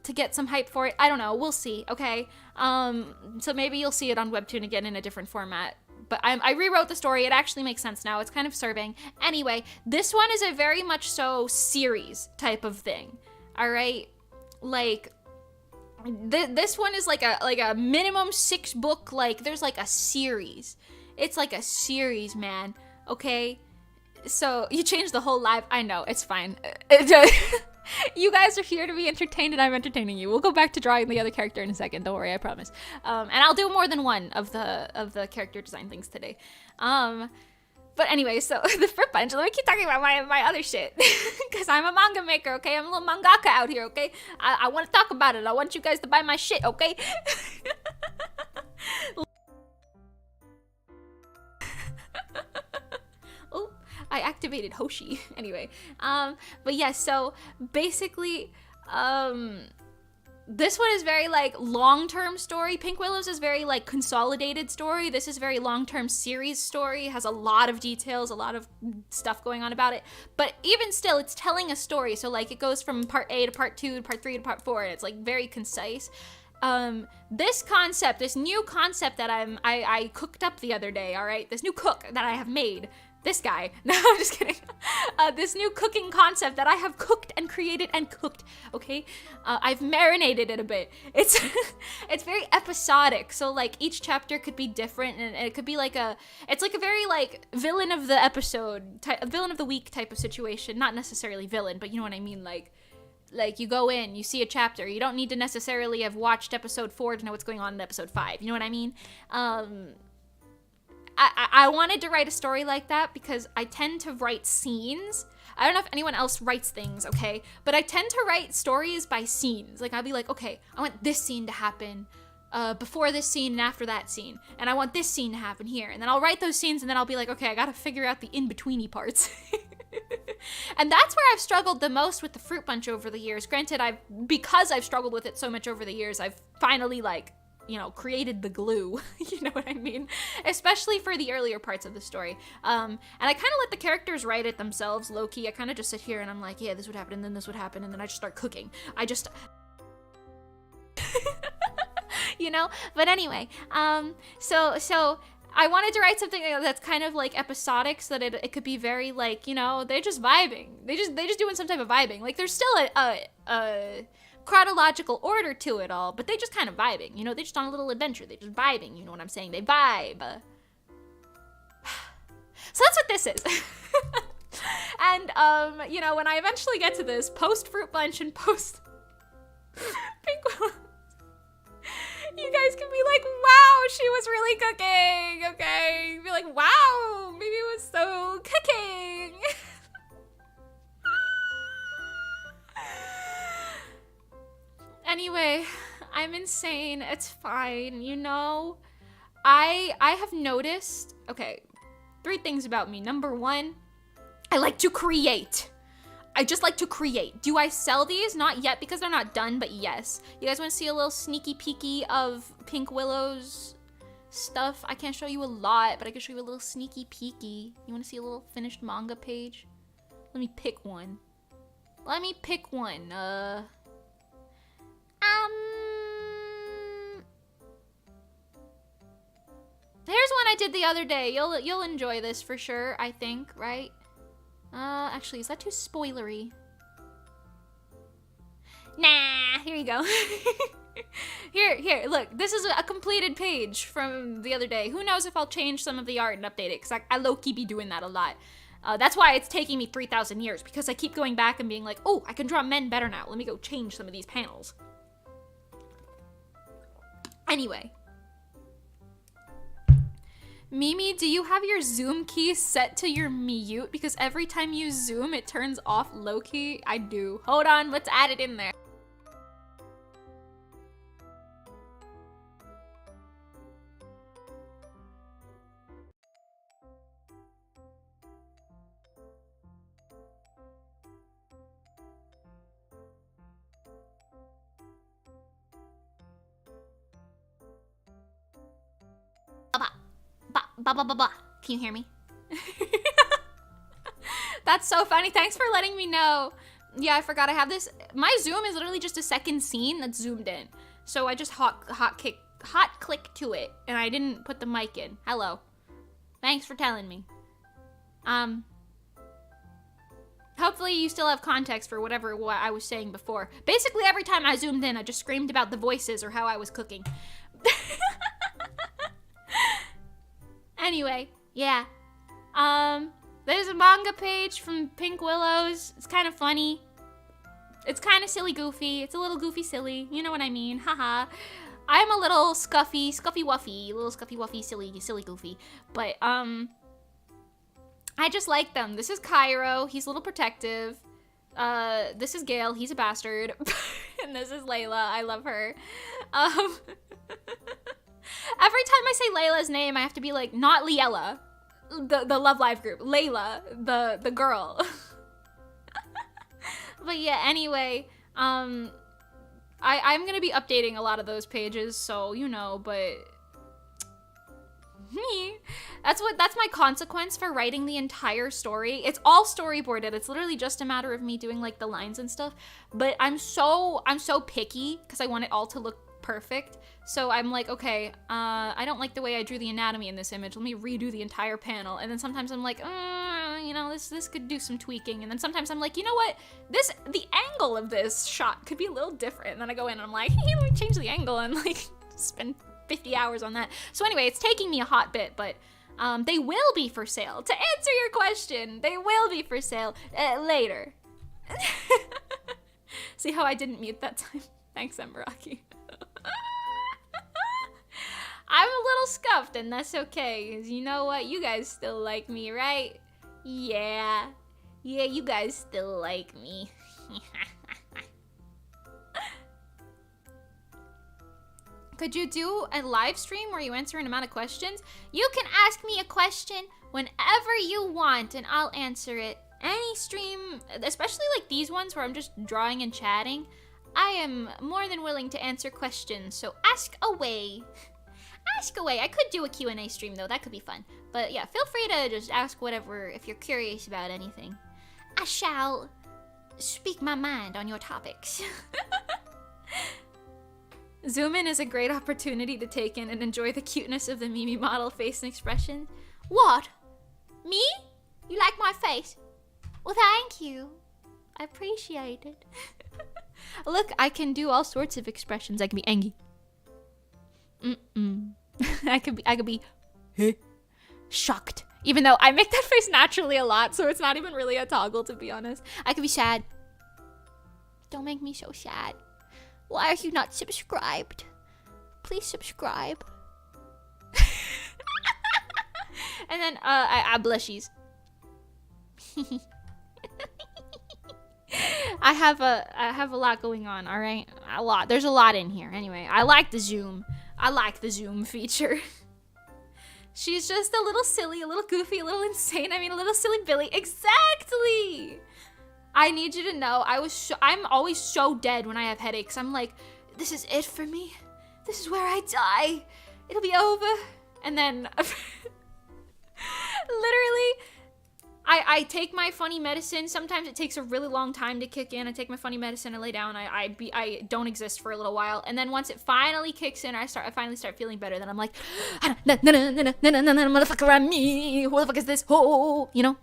to get some hype for it. I don't know. We'll see, okay? So maybe you'll see it on webtoon again in a different format. but I rewrote the story. It actually makes sense now. It's kind of serving. Anyway, this one is a very much so series type of thing. All right, like this one is like a minimum 6 book. Like there's like a series. It's like a series, man. Okay, so you changed the whole live. I know, it's fine. You guys are here to be entertained, and I'm entertaining you. We'll go back to drawing the other character in a second. Don't worry, I promise. And I'll do more than one of the character design things today. But anyway, so the fruit punch. Let me keep talking about my other shit, because I'm a manga maker. Okay, I'm a little mangaka out here. Okay, I want to talk about it. I want you guys to buy my shit. Okay. Oh, I activated Hoshi. Anyway, but yeah, so basically, this one is very like long-term story. Pink Willows is very like consolidated story. This is very long-term series story. It has a lot of details, a lot of stuff going on about it. But even still, it's telling a story. So like it goes from part A to part 2 to part 3 to part 4. And it's like very concise. This concept, this new concept that I cooked up the other day, all right? This new cook that I have made. This guy. No, I'm just kidding. This new cooking concept that I have cooked and created and cooked, okay? I've marinated it a bit. It's it's very episodic. So like each chapter could be different, and it could be like it's like a very like villain of the episode, villain of the week type of situation. Not necessarily villain, but you know what I mean, like you go in, you see a chapter. You don't need to necessarily have watched episode 4 to know what's going on in episode 5. You know what I mean? I wanted to write a story like that because I tend to write scenes. I don't know if anyone else writes things, okay? But I tend to write stories by scenes. Like, I'll be like, okay, I want this scene to happen before this scene and after that scene. And I want this scene to happen here. And then I'll write those scenes, and then I'll be like, okay, I gotta figure out the in-betweeny parts. And that's where I've struggled the most with the fruit punch over the years. Granted, because I've struggled with it so much over the years, I've finally, like, you know, created the glue. You know what I mean? Especially for the earlier parts of the story. And I kind of let the characters write it themselves, low-key. I kind of just sit here and I'm like, yeah, this would happen, and then this would happen, and then I just start cooking. You know? But anyway, so I wanted to write something that's kind of like episodic, so that it could be very like, you know, they're just vibing. They just doing some type of vibing. Like there's still a chronological order to it all, but they just kind of vibing, you know, they just on a little adventure, they just vibing, you know what I'm saying, they vibe. So that's what this is. And you know, when I eventually get to this post fruit punch and post Pink Willows, you guys can be like, wow, she was really cooking, okay? Be like, wow, maybe it was so cooking. Anyway, I'm insane. It's fine, you know? I have noticed, okay, 3 things about me. Number 1, I like to create. I just like to create. Do I sell these? Not yet, because they're not done, but yes. You guys want to see a little sneaky peeky of Pink Willow's stuff? I can't show you a lot, but I can show you a little sneaky peeky. You want to see a little finished manga page? Let me pick one. Here's one I did the other day. You'll enjoy this for sure, I think, right? Actually, is that too spoilery? Nah, here you go. Here, look. This is a completed page from the other day. Who knows if I'll change some of the art and update it, because I low-key be doing that a lot. That's why it's taking me 3,000 years, because I keep going back and being like, oh, I can draw men better now. Let me go change some of these panels. Anyway. Mimi, do you have your zoom key set to your mute? Because every time you zoom, it turns off low-key. I do. Hold on, let's add it in there. Can you hear me? That's so funny. Thanks for letting me know. Yeah, I forgot I have this. My zoom is literally just a second scene that's zoomed in. So I just hot click to it, and I didn't put the mic in. Hello. Thanks for telling me. Hopefully you still have context for what I was saying before. Basically, every time I zoomed in, I just screamed about the voices or how I was cooking. Anyway, yeah. There's a manga page from Pink Willows. It's kind of funny. It's kind of silly goofy. It's a little goofy silly. You know what I mean. Haha. I'm a little scuffy wuffy. Little scuffy wuffy silly goofy. But, I just like them. This is Cairo. He's a little protective. This is Gale. He's a bastard. And this is Layla. I love her. Every time I say Layla's name, I have to be like, not Liella, the Love Live group. Layla, the girl. But yeah, anyway, I'm gonna be updating a lot of those pages, so you know, but that's my consequence for writing the entire story. It's all storyboarded. It's literally just a matter of me doing like the lines and stuff. But I'm so picky because I want it all to look perfect. So I'm like, okay, I don't like the way I drew the anatomy in this image. Let me redo the entire panel. And then sometimes I'm like, you know, this could do some tweaking. And then sometimes I'm like, you know what? The angle of this shot could be a little different. And then I go in and I'm like, hey, let me change the angle and like spend 50 hours on that. So anyway, it's taking me a hot bit, but they will be for sale. To answer your question, they will be for sale later. See how I didn't mute that time? Thanks, Emberaki. I'm a little scuffed, and that's okay, because you know what? You guys still like me, right? Yeah. Yeah, you guys still like me. Could you do a live stream where you answer an amount of questions? You can ask me a question whenever you want, and I'll answer it. Any stream, especially like these ones where I'm just drawing and chatting, I am more than willing to answer questions, so ask away. Ask away. I could do a Q&A stream though, that could be fun. But yeah, feel free to just ask whatever if you're curious about anything. I shall speak my mind on your topics. Zoom in is a great opportunity to take in and enjoy the cuteness of the Mimi model face and expression. What? Me? You like my face? Well, thank you. I appreciate it. Look, I can do all sorts of expressions. I can be angry. I could be shocked. Even though I make that face naturally a lot, so it's not even really a toggle, to be honest. I could be sad. Don't make me so sad. Why are you not subscribed? Please subscribe. And then I blushies. I have a lot going on, all right? A lot. There's a lot in here. Anyway, I like the zoom. I like the zoom feature. She's just a little silly, a little goofy, a little insane. I mean, a little silly Billy. Exactly. I need you to know, I'm always so dead when I have headaches. I'm like, this is it for me. This is where I die. It'll be over. And then, literally, I take my funny medicine. Sometimes it takes a really long time to kick in. I take my funny medicine and lay down. I don't exist for a little while. And then once it finally kicks in, I finally start feeling better. Then I'm like, motherfucker, I'm me. Who the fuck is this? Oh, you know?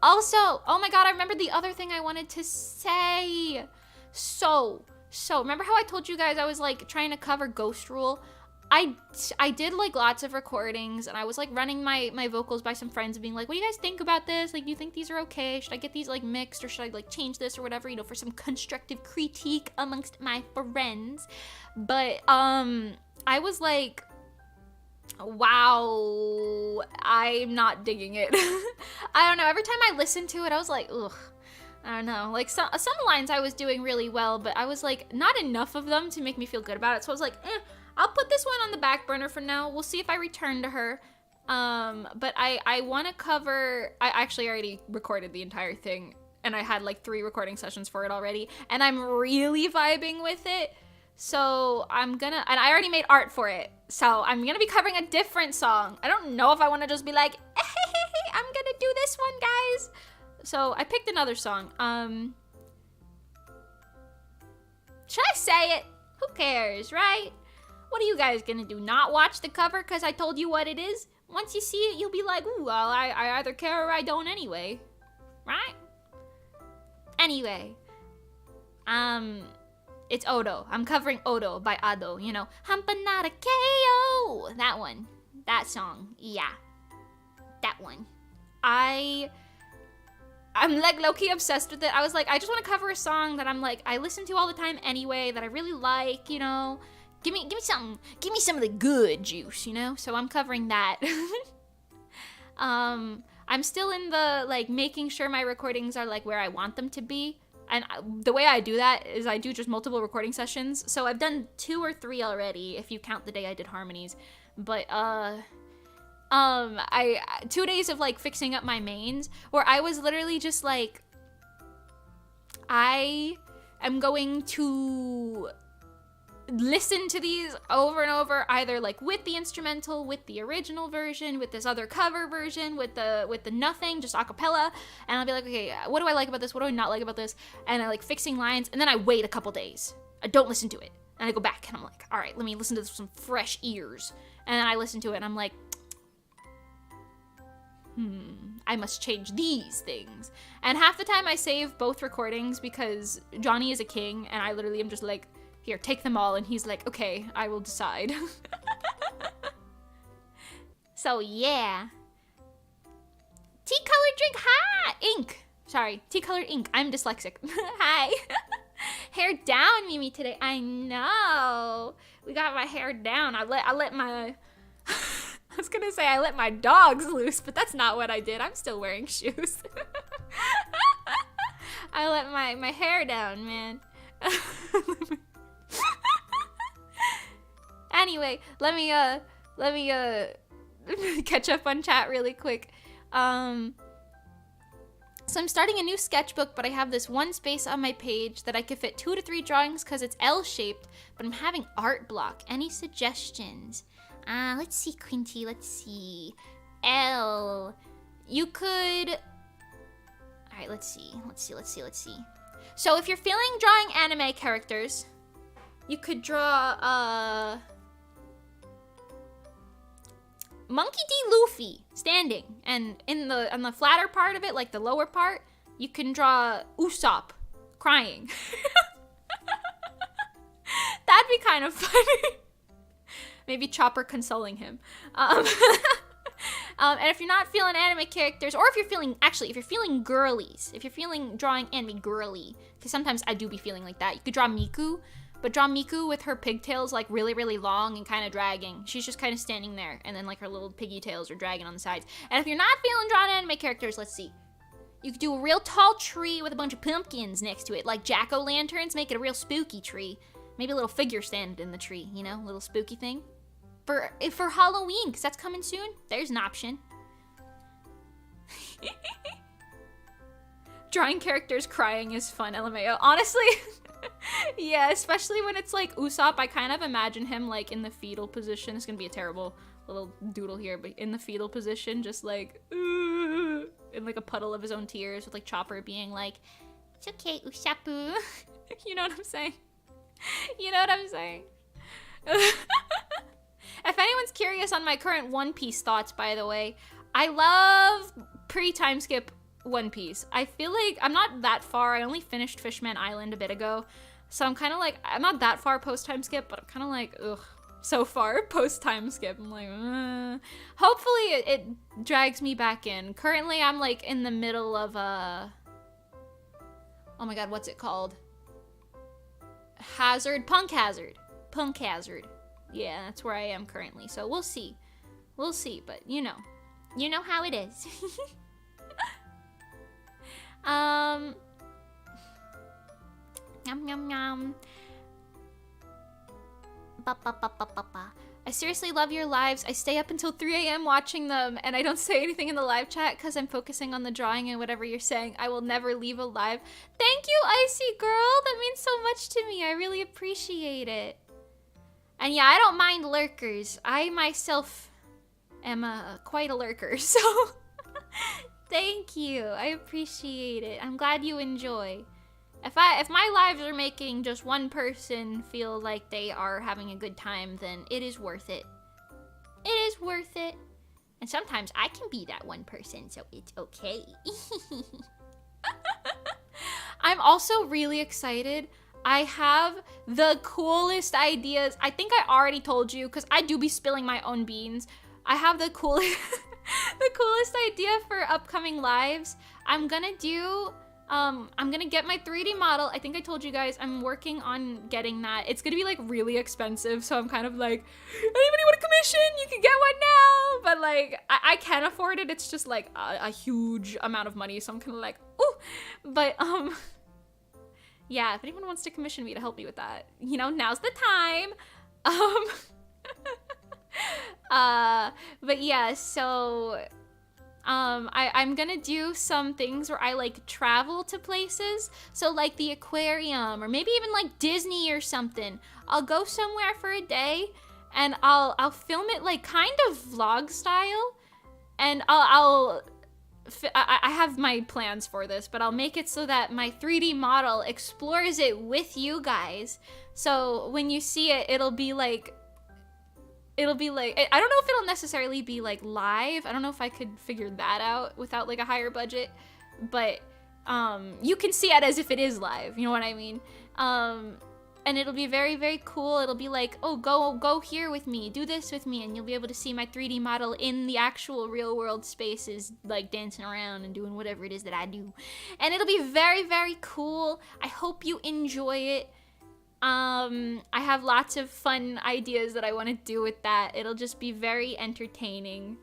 Also, oh my god, I remembered the other thing I wanted to say. So, remember how I told you guys I was like trying to cover Ghost Rule? I did like lots of recordings, and I was like running my vocals by some friends and being like, what do you guys think about this? Like, do you think these are okay? Should I get these like mixed, or should I like change this or whatever, you know, for some constructive critique amongst my friends? But I was like, wow, I'm not digging it. I don't know, every time I listened to it, I was like, ugh, I don't know. Like, some lines I was doing really well, but I was like, not enough of them to make me feel good about it. So I was like, I'll put this one on the back burner for now. We'll see if I return to her. But I want to cover, I actually already recorded the entire thing, and I had like 3 recording sessions for it already, and I'm really vibing with it. So and I already made art for it. So I'm gonna be covering a different song. I don't know if I want to just be like, hey, I'm gonna do this one, guys. So I picked another song. Should I say it? Who cares, right? What are you guys gonna do? Not watch the cover because I told you what it is? Once you see it, you'll be like, ooh, well, I either care or I don't anyway. Right? Anyway. It's Odo. I'm covering Odo by Ado, you know. Hampanada KO! That one. That song. Yeah. That one. I'm like low-key obsessed with it. I was like, I just want to cover a song that I'm like, I listen to all the time anyway, that I really like, you know. Give me something. Give me some of the good juice, you know? So I'm covering that. I'm still in the, like, making sure my recordings are, like, where I want them to be. And the way I do that is I do just multiple recording sessions. So I've done 2 or 3 already, if you count the day I did harmonies. But, 2 days of, like, fixing up my mains, where I was literally just, like, I am going to listen to these over and over, either, like, with the instrumental, with the original version, with this other cover version, with the nothing, just a cappella, and I'll be like, okay, what do I like about this? What do I not like about this? And I, like, fixing lines, and then I wait a couple days. I don't listen to it. And I go back, and I'm like, all right, let me listen to this with some fresh ears. And then I listen to it, and I'm like, I must change these things. And half the time I save both recordings because Johnny is a king, and I literally am just like, here, take them all, and he's like, okay, I will decide. So, yeah. Tea-colored drink, hi! Ink. Sorry, tea-colored ink. I'm dyslexic. Hi. Hair down, Mimi, today. I know. We got my hair down. I let my... I was gonna say I let my dogs loose, but that's not what I did. I'm still wearing shoes. I let my hair down, man. Anyway, let me catch up on chat really quick. So I'm starting a new sketchbook, but I have this one space on my page that I could fit 2 to 3 drawings because it's L-shaped, but I'm having art block. Any suggestions? Let's see, Quinty, let's see. L. You could... Alright, let's see. So if you're feeling drawing anime characters, you could draw, Monkey D. Luffy standing, and on the flatter part of it, like the lower part, you can draw Usopp crying. That'd be kind of funny. Maybe Chopper consoling him. And if you're not feeling anime characters, or if you're feeling girlies, if you're feeling drawing anime girly, because sometimes I do be feeling like that, you could draw Miku. But draw Miku with her pigtails, like, really, really long and kind of dragging. She's just kind of standing there, and then, like, her little piggy tails are dragging on the sides. And if you're not feeling drawn anime characters, let's see. You could do a real tall tree with a bunch of pumpkins next to it, like jack-o'-lanterns, make it a real spooky tree. Maybe a little figure standing in the tree, you know, a little spooky thing. For Halloween, because that's coming soon, there's an option. Drawing characters crying is fun, LMAO. Honestly... Yeah, especially when it's like Usopp, I kind of imagine him like in the fetal position. It's gonna be a terrible little doodle here, but in the fetal position, just like in like a puddle of his own tears, with like Chopper being like, "It's okay, Usopp." You know what I'm saying? You know what I'm saying? If anyone's curious on my current One Piece thoughts, by the way, I love pre-time skip One Piece. I feel like I'm not that far. I only finished Fishman Island a bit ago. So I'm kind of like, I'm not that far post-time skip, but I'm kind of like, ugh, so far post-time skip. I'm like, hopefully it drags me back in. Currently, I'm like in the middle of oh my god, what's it called? Punk Hazard. Yeah, that's where I am currently. So we'll see, but you know how it is. Yum yum yum. I seriously love your lives. I stay up until 3 a.m. watching them, and I don't say anything in the live chat because I'm focusing on the drawing and whatever you're saying. I will never leave a live. Thank you, Icy Girl. That means so much to me. I really appreciate it. And yeah, I don't mind lurkers. I myself am quite a lurker, so thank you. I appreciate it. I'm glad you enjoy. If my lives are making just one person feel like they are having a good time, then it is worth it. It is worth it. And sometimes I can be that one person, so it's okay. I'm also really excited. I have the coolest ideas. I think I already told you, because I do be spilling my own beans. I have the coolest, the coolest idea for upcoming lives. I'm gonna get my 3D model. I think I told you guys I'm working on getting that. It's gonna be like really expensive, so I'm kind of like, anybody want a commission? You can get one now. But like, I can afford it. It's just like a huge amount of money, so I'm kind of like, ooh. But yeah, if anyone wants to commission me to help me with that, you know, now's the time. But yeah, so I'm gonna do some things where I like travel to places. So like the aquarium, or maybe even like Disney or something. I'll go somewhere for a day and I'll film it like kind of vlog style, and I have my plans for this, but I'll make it so that my 3D model explores it with you guys. So when you see it, it'll be like, I don't know if it'll necessarily be like live. I don't know if I could figure that out without like a higher budget, but you can see it as if it is live, you know what I mean? And it'll be very, very cool. It'll be like, oh, go here with me, do this with me, and you'll be able to see my 3D model in the actual real world spaces, like dancing around and doing whatever it is that I do. And it'll be very, very cool. I hope you enjoy it. I have lots of fun ideas that I want to do with that. It'll just be very entertaining.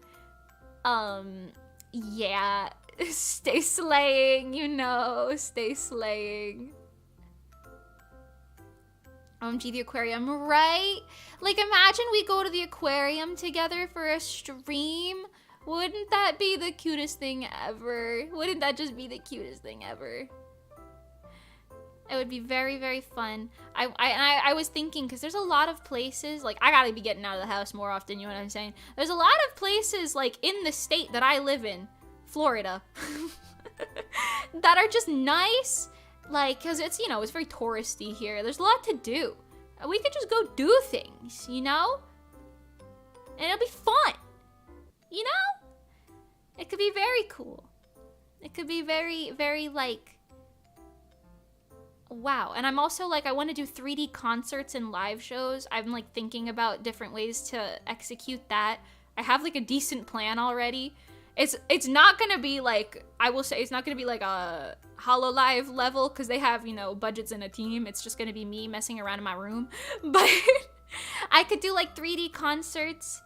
Yeah, stay slaying, you know, stay slaying. OMG, the aquarium, right? Like, imagine we go to the aquarium together for a stream. Wouldn't that be the cutest thing ever? Wouldn't that just be the cutest thing ever? It would be very, very fun. I was thinking, because there's a lot of places, like, I gotta be getting out of the house more often, you know what I'm saying? There's a lot of places, like, in the state that I live in, Florida, that are just nice. Like, because it's, you know, it's very touristy here. There's a lot to do. We could just go do things, you know? And it'll be fun. You know? It could be very cool. It could be very, very, like, wow. And I'm also, like, I want to do 3D concerts and live shows. I'm, like, thinking about different ways to execute that. I have, like, a decent plan already. It's not gonna be like, I will say, it's not gonna be like a HoloLive level, because they have, you know, budgets and a team. It's just gonna be me messing around in my room. But I could do like 3D concerts.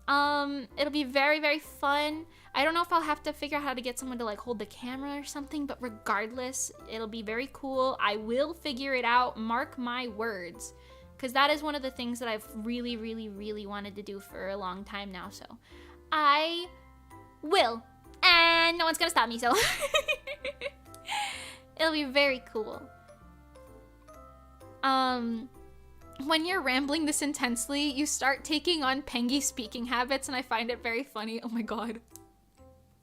It'll be very, very fun. I don't know if I'll have to figure out how to get someone to like hold the camera or something, but regardless, it'll be very cool. I will figure it out, mark my words, because that is one of the things that I've really, really, really wanted to do for a long time now. So I will, and no one's gonna stop me, so it'll be very cool. When you're rambling this intensely, you start taking on Pengy speaking habits, and I find it very funny. Oh my god.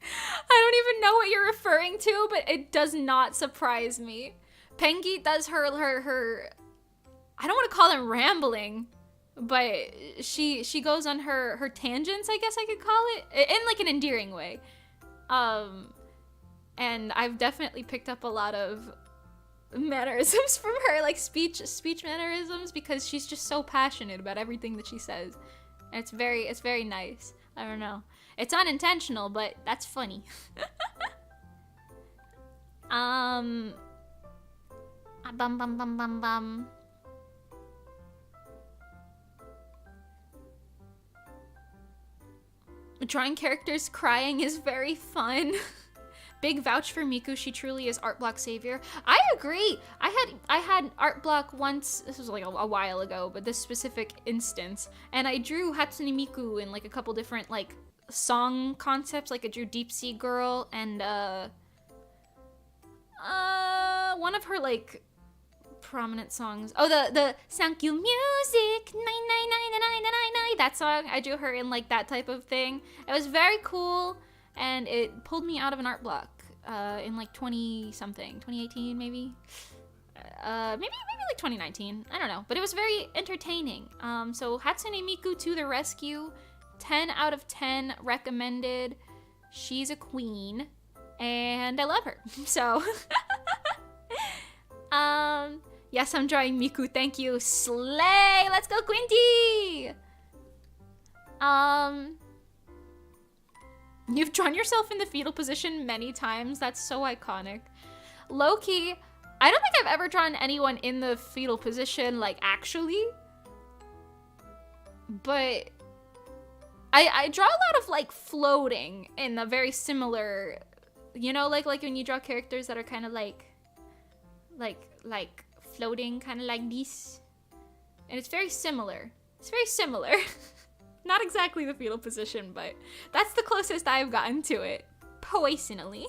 I don't even know what you're referring to, but it does not surprise me. Pengy does her I don't want to call them rambling, but she goes on her tangents, I guess I could call it, in like an endearing way. And I've definitely picked up a lot of mannerisms from her, like speech mannerisms, because she's just so passionate about everything that she says. And it's very nice. I don't know. It's unintentional, but that's funny. Bum. Drawing characters crying is very fun. Big vouch for Miku, she truly is art block savior. I agree. I had art block once, this was like a while ago, but this specific instance, and I drew Hatsune Miku in like a couple different like song concepts. Like I drew Deep Sea Girl and one of her like prominent songs. Oh, the Thank You Music 9999999, that song. I drew her in like that type of thing. It was very cool, and it pulled me out of an art block in like 2018 maybe. Maybe like 2019. I don't know, but it was very entertaining. So Hatsune Miku to the rescue. 10 out of 10 recommended. She's a queen, and I love her. So, yes, I'm drawing Miku. Thank you. Slay! Let's go, Quinty! You've drawn yourself in the fetal position many times. That's so iconic. Low-key, I don't think I've ever drawn anyone in the fetal position, like, actually. But I draw a lot of, like, floating in a very similar, you know, like when you draw characters that are kind of like floating, kind of like this. And it's very similar. It's very similar. Not exactly the fetal position, but that's the closest I've gotten to it, personally.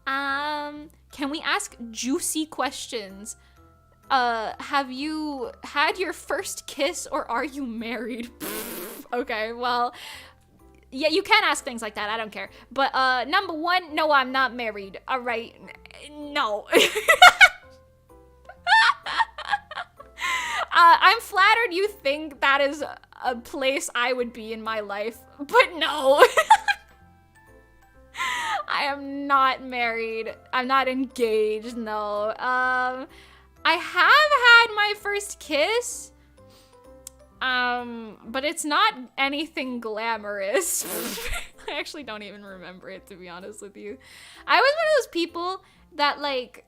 Can we ask juicy questions? Have you had your first kiss or are you married? Okay, well, yeah, you can ask things like that. I don't care. But, number one, no, I'm not married. All right. No. I'm flattered you think that is a place I would be in my life, but no. I am not married. I'm not engaged, no. I have had my first kiss, but it's not anything glamorous. I actually don't even remember it, to be honest with you. I was one of those people that, like,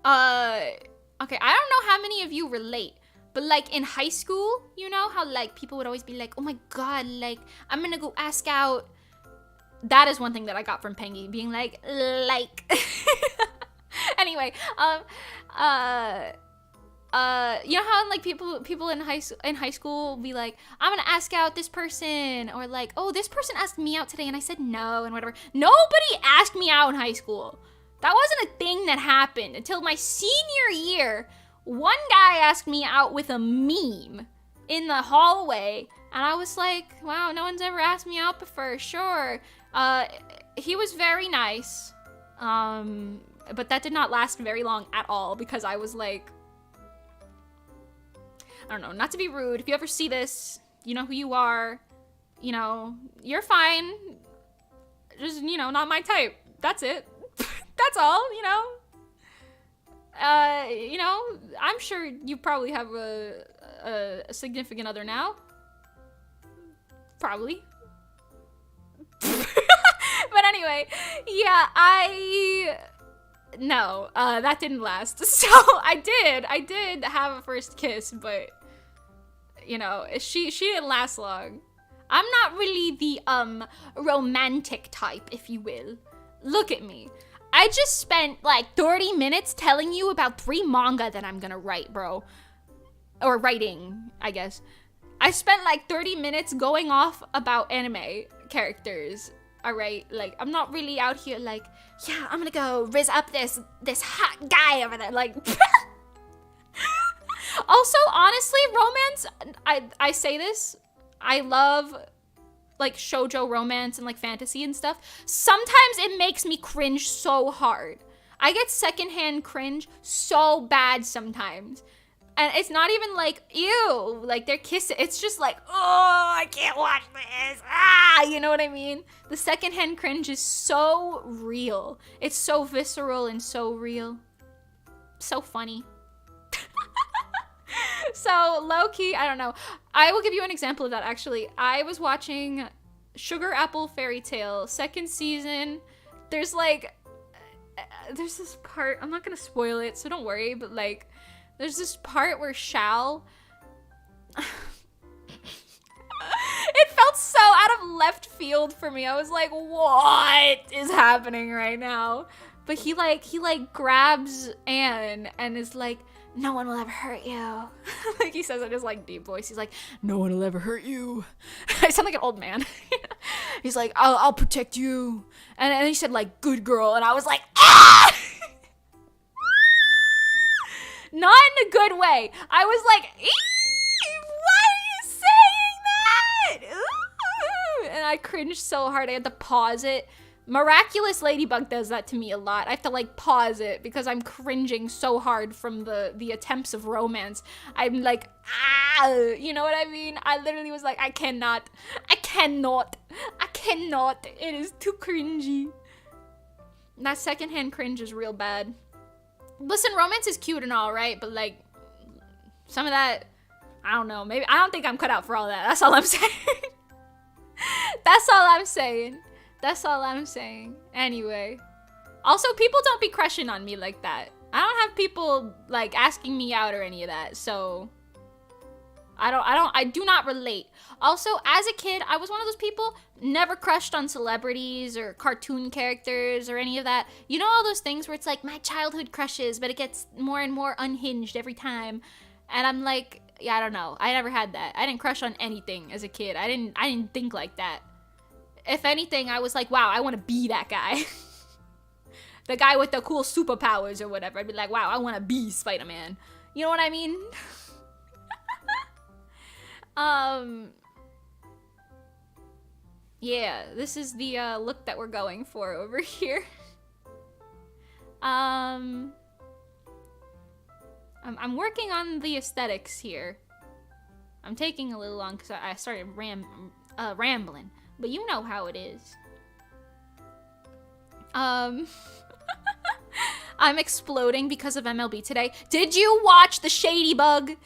okay, I don't know how many of you relate, but, like, in high school, you know how, like, people would always be like, oh my god, like, I'm gonna go ask out. That is one thing that I got from Pengy, being like. Anyway, you know how, like, people in high school be like, I'm gonna ask out this person, or like, oh, this person asked me out today and I said no, and whatever. Nobody asked me out in high school. That wasn't a thing that happened until my senior year. One guy asked me out with a meme in the hallway, and I was like, wow, no one's ever asked me out before. Sure. He was very nice, but that did not last very long at all, because I was like, I don't know, not to be rude, if you ever see this, you know who you are, you know, you're fine, just, you know, not my type, that's it. That's all, you know. You know, I'm sure you probably have a significant other now. Probably. But anyway, yeah, no, that didn't last. So I did have a first kiss, but, you know, she didn't last long. I'm not really the, romantic type, if you will. Look at me. I just spent, like, 30 minutes telling you about 3 manga that I'm gonna write, bro. Or writing, I guess. I spent, like, 30 minutes going off about anime characters, alright? Like, I'm not really out here, like, yeah, I'm gonna go rizz up this hot guy over there, like... Also, honestly, romance, I say this, I love, like, shoujo romance and, like, fantasy and stuff. Sometimes it makes me cringe so hard. I get secondhand cringe so bad sometimes. And it's not even like, ew, like, they're kissing. It's just like, oh, I can't watch this. Ah, you know what I mean? The secondhand cringe is so real. It's so visceral and so real. So funny. So, low-key, I don't know. I will give you an example of that, actually. I was watching Sugar Apple Fairy Tale, 2nd season. There's, like, there's this part, I'm not gonna spoil it, so don't worry, but, like, there's this part where Shao... It felt so out of left field for me. I was like, what is happening right now? But he grabs Anne and is like, no one will ever hurt you. Like, he says in his, like, deep voice. He's like, no one will ever hurt you. I sound like an old man. He's like, I'll protect you. And then he said, like, good girl. And I was like, ah! Not in a good way. I was like, why are you saying that? Ooh. And I cringed so hard I had to pause it. Miraculous Ladybug does that to me a lot. I have to like pause it because I'm cringing so hard from the attempts of romance. I'm like, ah, you know what I mean? I literally was like, I cannot. It is too cringy. That secondhand cringe is real bad. Listen, romance is cute and all, right? But like, some of that, I don't know. Maybe I don't think I'm cut out for all that. That's all I'm saying. That's all I'm saying. Anyway. Also, people don't be crushing on me like that. I don't have people, like, asking me out or any of that, so... I do not relate. Also, as a kid, I was one of those people never crushed on celebrities or cartoon characters or any of that. You know all those things where it's like, my childhood crushes, but it gets more and more unhinged every time. And I'm like, yeah, I don't know. I never had that. I didn't crush on anything as a kid. I didn't think like that. If anything, I was like, wow, I want to be that guy. The guy with the cool superpowers or whatever. I'd be like, wow, I want to be Spider-Man. You know what I mean? Yeah, this is the look that we're going for over here. I'm working on the aesthetics here. I'm taking a little long because I started rambling, but you know how it is. I'm exploding because of MLB today. Did you watch the Shady Bug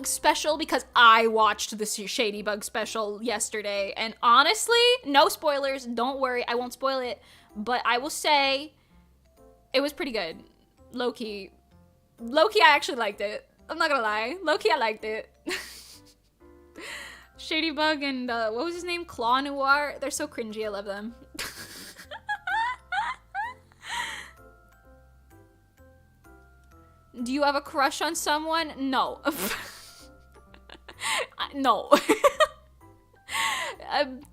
special? Because I watched the Shady Bug special yesterday, and honestly, no spoilers, don't worry, I won't spoil it, but I will say it was pretty good. Low-key, I actually liked it. I'm not gonna lie. Low-key, I liked it. Shady Bug and, what was his name? Claw Noir? They're so cringy, I love them. Do you have a crush on someone? No. No.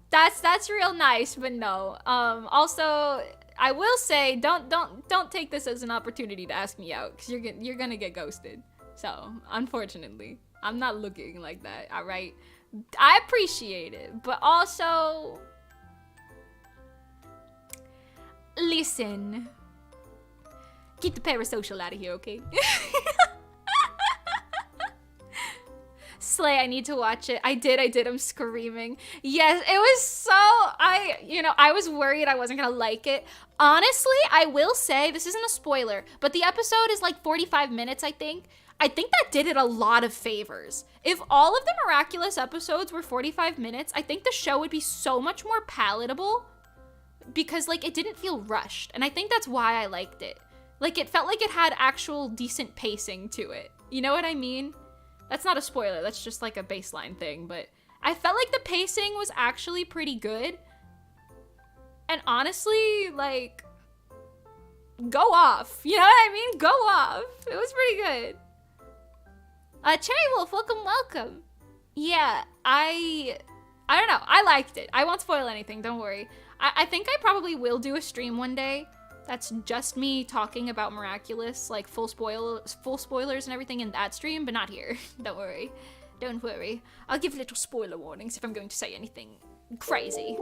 That's real nice, but no. Also, I will say, don't take this as an opportunity to ask me out, because you're gonna get ghosted. So, unfortunately, I'm not looking like that, alright? I appreciate it, but also... Listen. Keep the parasocial out of here, okay? Slay, I need to watch it. I did, I'm screaming. Yes, it was so, I was worried I wasn't gonna like it. Honestly, I will say, this isn't a spoiler, but the episode is like 45 minutes, I think. I think that did it a lot of favors. If all of the Miraculous episodes were 45 minutes, I think the show would be so much more palatable because, like, it didn't feel rushed, and I think that's why I liked it. Like, it felt like it had actual decent pacing to it. You know what I mean? That's not a spoiler, that's just like a baseline thing, but I felt like the pacing was actually pretty good. And honestly, like, go off. You know what I mean? Go off. It was pretty good. Cherry Wolf, welcome. Yeah, I don't know. I liked it. I won't spoil anything, don't worry. I think I probably will do a stream one day. That's just me talking about Miraculous, like full spoilers and everything in that stream, but not here. Don't worry. Don't worry. I'll give little spoiler warnings if I'm going to say anything crazy.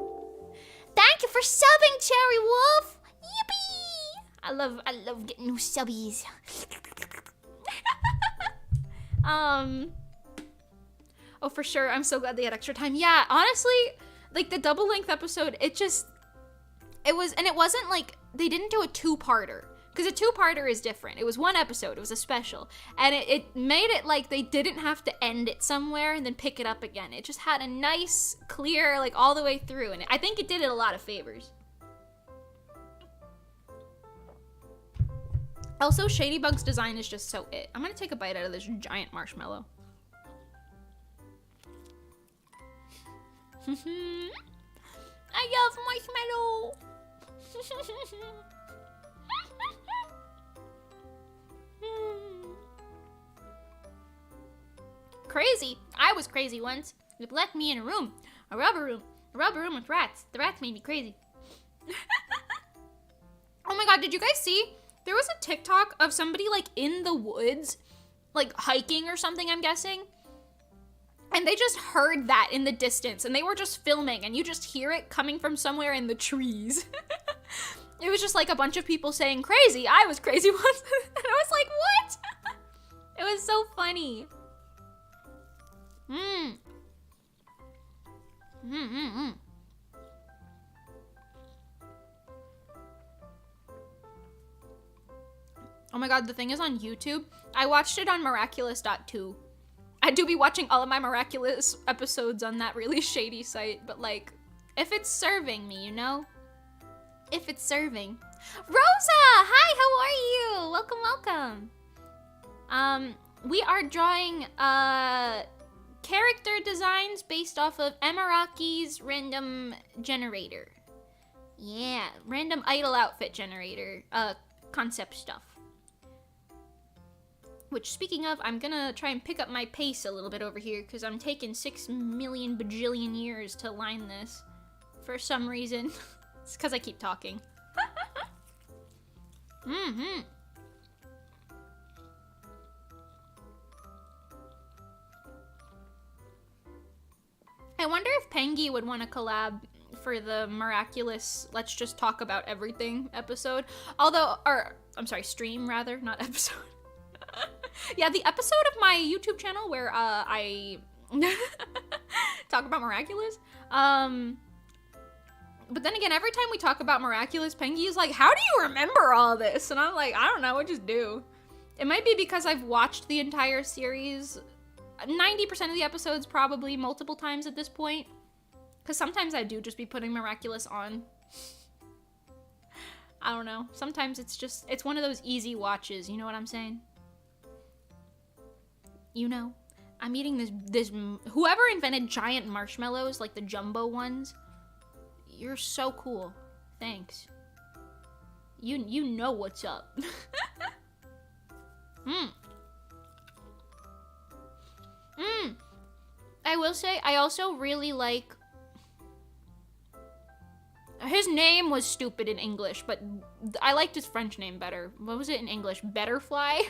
Thank you for subbing, Cherry Wolf! Yippee! I love getting new subbies. Oh, for sure. I'm so glad they had extra time. Yeah, honestly, like the double length episode, it wasn't like, they didn't do a two-parter, because a two-parter is different. It was one episode, it was a special, and it made it like they didn't have to end it somewhere and then pick it up again. It just had a nice, clear, like all the way through, and I think it did it a lot of favors. Also, Shady Bug's design is just so it. I'm gonna take a bite out of this giant marshmallow. I love marshmallow! Crazy. I was crazy once. It left me in a rubber room with rats. The rats made me crazy. Oh my god, did you guys see? There was a TikTok of somebody like in the woods, like hiking or something, I'm guessing. And they just heard that in the distance, and they were just filming, and you just hear it coming from somewhere in the trees. It was just like a bunch of people saying, crazy, I was crazy once. And I was like, what? It was so funny. Oh my god, the thing is on YouTube. I watched it on Miraculous.2. I do be watching all of my Miraculous episodes on that really shady site, but like, if it's serving me, you know? If it's serving. Rosa! Hi, how are you? Welcome, welcome. We are drawing, character designs based off of Emaraki's random generator. Yeah, random idol outfit generator, concept stuff. Which, speaking of, I'm gonna try and pick up my pace a little bit over here, because I'm taking 6 million bajillion years to line this. For some reason. It's because I keep talking. I wonder if Pengi would want to collab for the Miraculous Let's Just Talk About Everything episode. Although, or, I'm sorry, stream rather, not episode. Yeah, the episode of my YouTube channel where I talk about Miraculous. But then again, every time we talk about Miraculous, Pengi is like, how do you remember all this? And I'm like, I don't know, I just do. It might be because I've watched the entire series, 90% of the episodes probably multiple times at this point. Because sometimes I do just be putting Miraculous on. I don't know. Sometimes it's one of those easy watches, you know what I'm saying? You know, I'm eating this, whoever invented giant marshmallows, like the jumbo ones, you're so cool. Thanks. You know what's up. I will say, I also really like, his name was stupid in English, but I liked his French name better. What was it in English? Betterfly?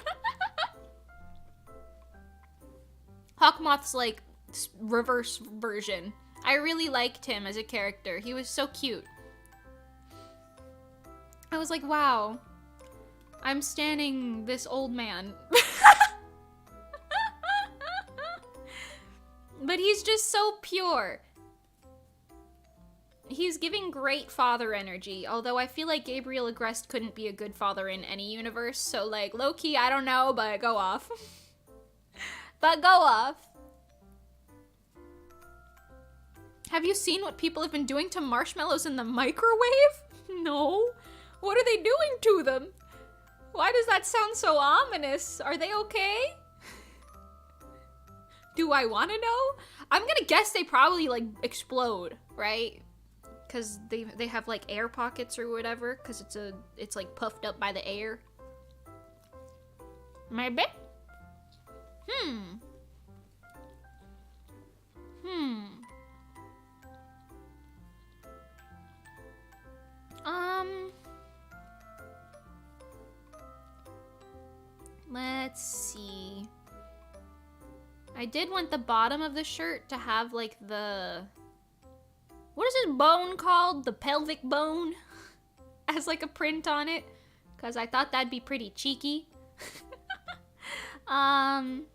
Hawkmoth's like reverse version. I really liked him as a character. He was so cute. I was like, wow, I'm standing this old man. But he's just so pure. He's giving great father energy, although I feel like Gabriel Agreste couldn't be a good father in any universe, so like, low-key, I don't know, but go off. But go off. Have you seen what people have been doing to marshmallows in the microwave? No. What are they doing to them? Why does that sound so ominous? Are they okay? Do I want to know? I'm gonna guess they probably like explode, right? Because they have like air pockets or whatever, because it's like puffed up by the air. Maybe? Let's see. I did want the bottom of the shirt to have like the, what is this bone called? The pelvic bone? As like a print on it. Because I thought that'd be pretty cheeky. I'll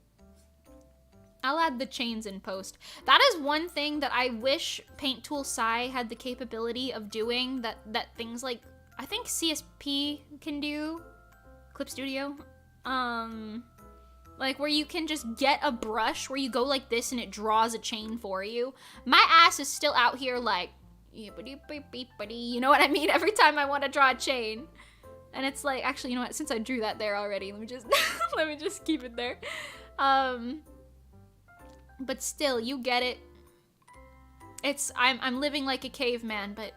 add the chains in post. That is one thing that I wish Paint Tool Sai had the capability of doing that things like, I think CSP can do, Clip Studio. Like where you can just get a brush where you go like this and it draws a chain for you. My ass is still out here like, you know what I mean? Every time I want to draw a chain. And it's like, actually, you know what? Since I drew that there already, let me just, let me just keep it there. But still, you get it. I'm living like a caveman, but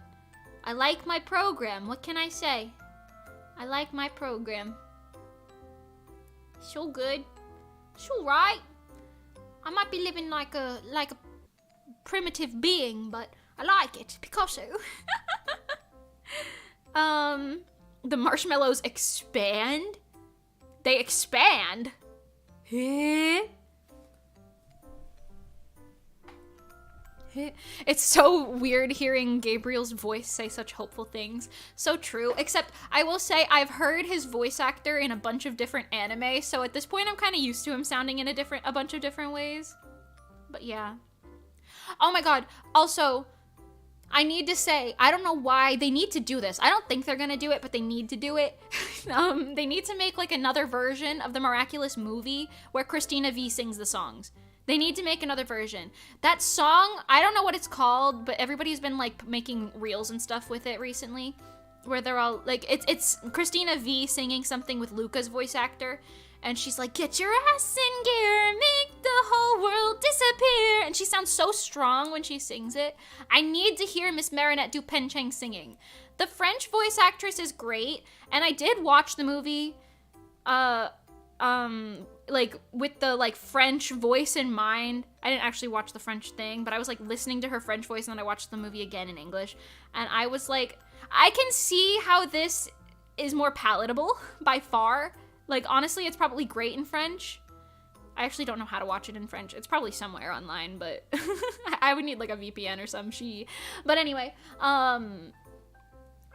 I like my program. What can I say? I like my program. So good. So right. I might be living like a primitive being, but I like it. Picasso. The marshmallows expand? They expand? It's so weird hearing Gabriel's voice say such hopeful things. So true. Except I will say I've heard his voice actor in a bunch of different anime, so at this point I'm kind of used to him sounding in a bunch of different ways. But yeah. Oh my god. Also, I need to say, I don't know why they need to do this. I don't think they're gonna do it, but they need to do it. They need to make like another version of the Miraculous movie where Christina V sings the songs. They need to make another version. That song, I don't know what it's called, but everybody's been like making reels and stuff with it recently, where they're all like, it's Christina V singing something with Luca's voice actor, and she's like, get your ass in gear, make the whole world disappear, and she sounds so strong when she sings it. I need to hear Miss Marinette Dupencheng singing. The French voice actress is great, and I did watch the movie, like with the like French voice in mind. I didn't actually watch the French thing, but I was like listening to her French voice, and then I watched the movie again in English, and I was like, I can see how this is more palatable by far. Like honestly, it's probably great in French. I actually don't know how to watch it in French. It's probably somewhere online, but I would need like a VPN or some shit. But anyway, and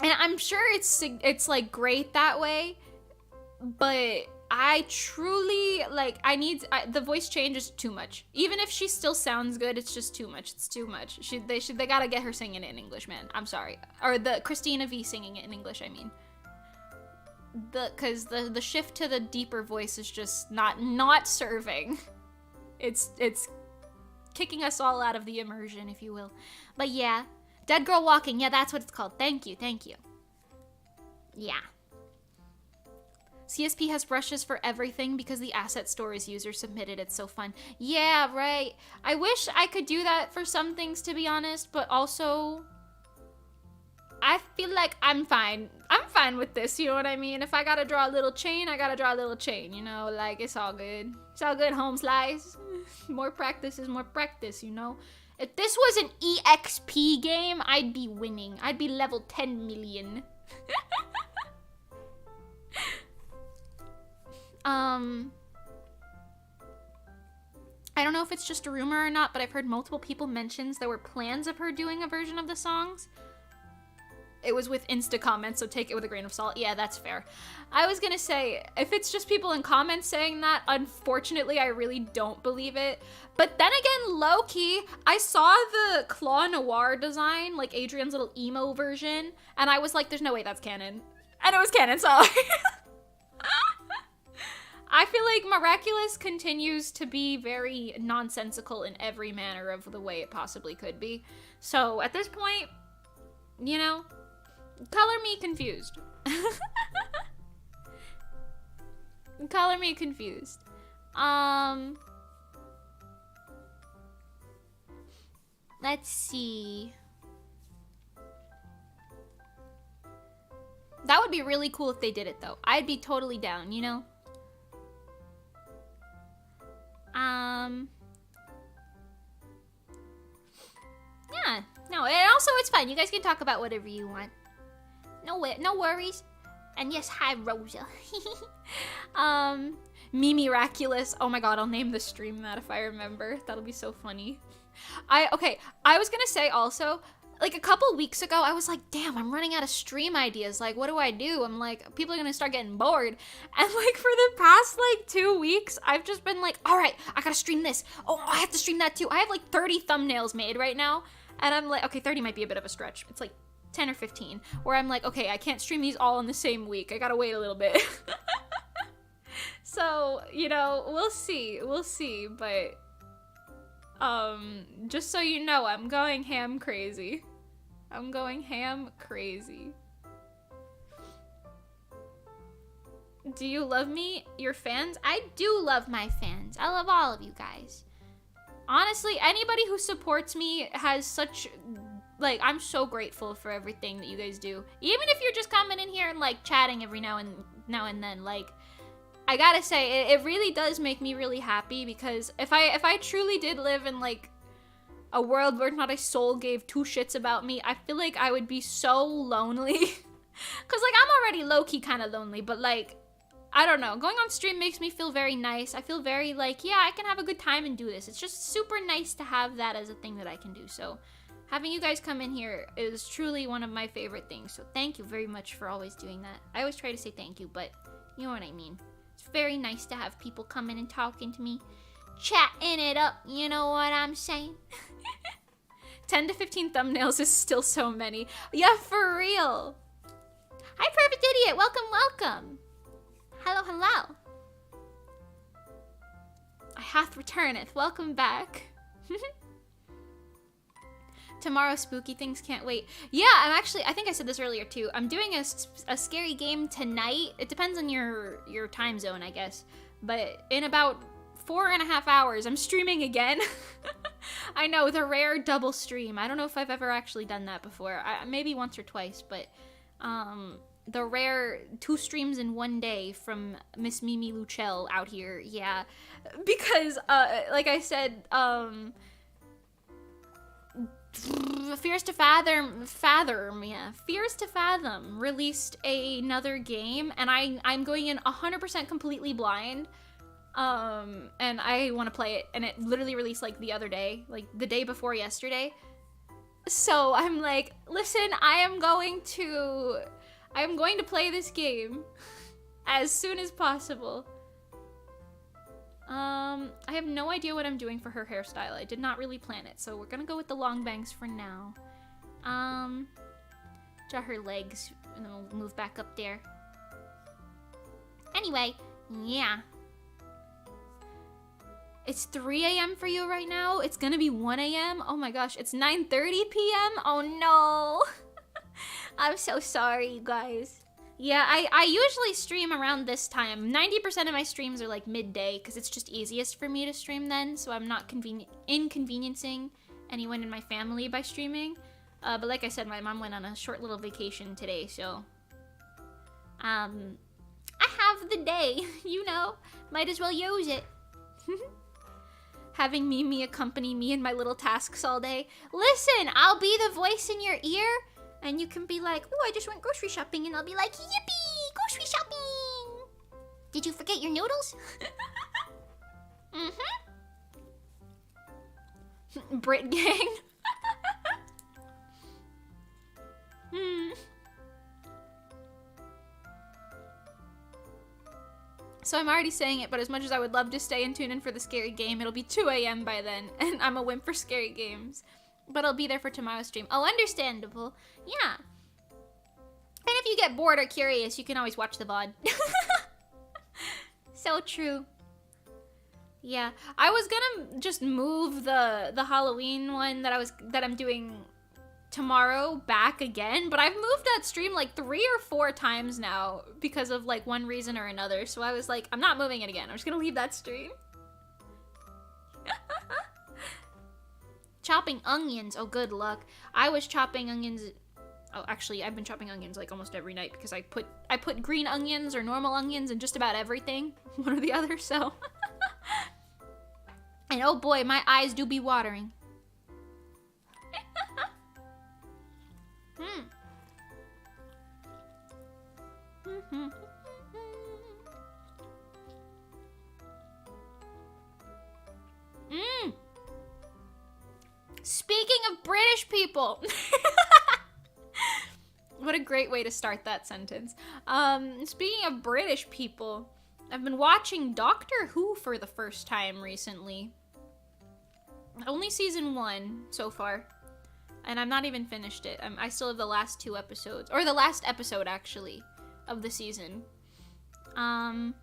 I'm sure it's like great that way, but I truly, like, the voice change is too much. Even if she still sounds good, it's just too much. It's too much. They gotta get her singing it in English, man. I'm sorry. Or the Christina V singing it in English, I mean. Cause the shift to the deeper voice is just not serving. It's kicking us all out of the immersion, if you will. But yeah, Dead Girl Walking, yeah, that's what it's called. Thank you. Yeah. CSP has brushes for everything because the asset store is user submitted. It's so fun. Yeah, right. I wish I could do that for some things, to be honest, but also I feel like I'm fine. I'm fine with this, you know what I mean? If I gotta draw a little chain, I gotta draw a little chain, you know? Like, it's all good. It's all good, home slice. More practice is more practice, you know? If this was an EXP game, I'd be winning. I'd be level 10 million. I don't know if it's just a rumor or not, but I've heard multiple people mention there were plans of her doing a version of the songs. It was with Insta comments, so take it with a grain of salt. Yeah, that's fair. I was gonna say, if it's just people in comments saying that, unfortunately, I really don't believe it. But then again, low-key, I saw the Claw Noir design, like Adrian's little emo version, and I was like, there's no way that's canon. And it was canon, so... I feel like Miraculous continues to be very nonsensical in every manner of the way it possibly could be. So, at this point, you know, color me confused. Color me confused. Let's see. That would be really cool if they did it, though. I'd be totally down, you know? Yeah, no, and also it's fine. You guys can talk about whatever you want. No worries. And yes, hi, Rosa. Miraculous. Oh my god, I'll name the stream that if I remember. That'll be so funny. Okay, I was gonna say also, like a couple weeks ago, I was like, damn, I'm running out of stream ideas. Like, what do I do? I'm like, people are gonna start getting bored. And like for the past like 2 weeks, I've just been like, all right, I gotta stream this. Oh, I have to stream that too. I have like 30 thumbnails made right now. And I'm like, okay, 30 might be a bit of a stretch. It's like 10 or 15, where I'm like, okay, I can't stream these all in the same week. I gotta wait a little bit. So, you know, we'll see, but just so you know, I'm going ham crazy. Do you love me, your fans? I do love my fans. I love all of you guys. Honestly, anybody who supports me has such, like, I'm so grateful for everything that you guys do. Even if you're just coming in here and, like, chatting every now and then, like, I gotta say, it really does make me really happy, because if I truly did live in, like, a world where not a soul gave two shits about me, I feel like I would be so lonely. Because, like, I'm already low-key kind of lonely, but, like, I don't know. Going on stream makes me feel very nice. I feel very like, yeah, I can have a good time and do this. It's just super nice to have that as a thing that I can do. So having you guys come in here is truly one of my favorite things. So thank you very much for always doing that. I always try to say thank you, but you know what I mean. It's very nice to have people come in and talking to me. Chatting it up, you know what I'm saying? 10 to 15 thumbnails is still so many. Yeah, for real. Hi, Perfect Idiot. Welcome, welcome. Hello, hello. I hath returneth. Welcome back. Tomorrow, spooky things, can't wait. Yeah, I think I said this earlier too. I'm doing a scary game tonight. It depends on your time zone, I guess. But in about 4.5 hours, I'm streaming again. I know, the rare double stream. I don't know if I've ever actually done that before. Maybe once or twice, but the rare 2 streams in one day from Miss Mimi Luchel out here. Yeah, because like I said, Fears to Fathom released another game, and I'm going in 100% completely blind. And I want to play it, and it literally released like the other day, like the day before yesterday. So I'm like, listen, I am going to play this game as soon as possible. I have no idea what I'm doing for her hairstyle. I did not really plan it, so we're gonna go with the long bangs for now. Draw her legs, and then we'll move back up there. Anyway, yeah. It's 3 a.m. for you right now? It's gonna be 1 a.m.? Oh my gosh, it's 9:30 p.m.? Oh no! I'm so sorry, you guys. Yeah, I usually stream around this time. 90% of my streams are like midday, because it's just easiest for me to stream then, so I'm not inconveniencing anyone in my family by streaming. But like I said, my mom went on a short little vacation today, so... I have the day, you know? Might as well use it. Having Mimi accompany me in my little tasks all day. Listen, I'll be the voice in your ear, and you can be like, oh, I just went grocery shopping, and I'll be like, yippee, grocery shopping. Did you forget your noodles? Brit gang. So I'm already saying it, but as much as I would love to stay and tune in for the scary game, it'll be 2 a.m. by then, and I'm a wimp for scary games. But I'll be there for tomorrow's stream. Oh, understandable. Yeah. And if you get bored or curious, you can always watch the VOD. So true. Yeah, I was gonna just move the Halloween one that I'm doing tomorrow back again, but I've moved that stream like 3 or 4 times now because of like one reason or another. So I was like, I'm not moving it again. I'm just gonna leave that stream. Chopping onions. Oh, good luck. I was chopping onions. Oh, actually, I've been chopping onions like almost every night because I put green onions or normal onions in just about everything, one or the other. So, and oh boy, my eyes do be watering. Speaking of British people. What a great way to start that sentence. Speaking of British people, I've been watching Doctor Who for the first time recently. Only season 1 so far. And I'm not even finished it. I still have the last 2 episodes. Or the last episode, actually, of the season. I've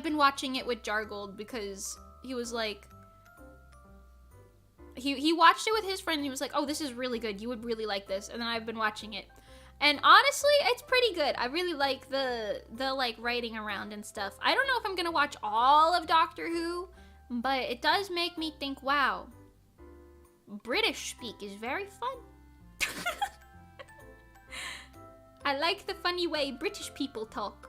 been watching it with Jargold because he was like... He watched it with his friend and he was like, oh, this is really good. You would really like this. And then I've been watching it. And honestly, it's pretty good. I really like the like writing around and stuff. I don't know if I'm gonna watch all of Doctor Who, but it does make me think, wow, British speak is very fun. I like the funny way British people talk.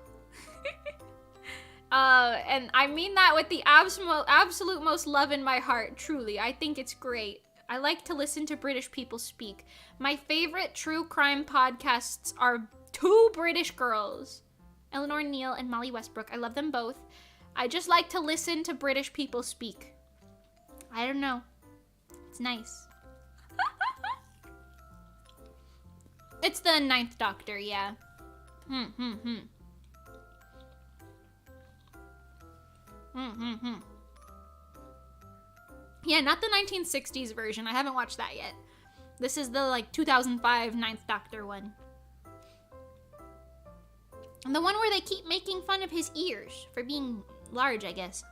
And I mean that with the absolute most love in my heart, truly. I think it's great. I like to listen to British people speak. My favorite true crime podcasts are 2 British girls. Eleanor Neale and Molly Westbrook. I love them both. I just like to listen to British people speak. I don't know. It's nice. It's the Ninth Doctor, yeah. Yeah, not the 1960s version. I haven't watched that yet. This is the, like, 2005 Ninth Doctor one. And the one where they keep making fun of his ears for being large, I guess.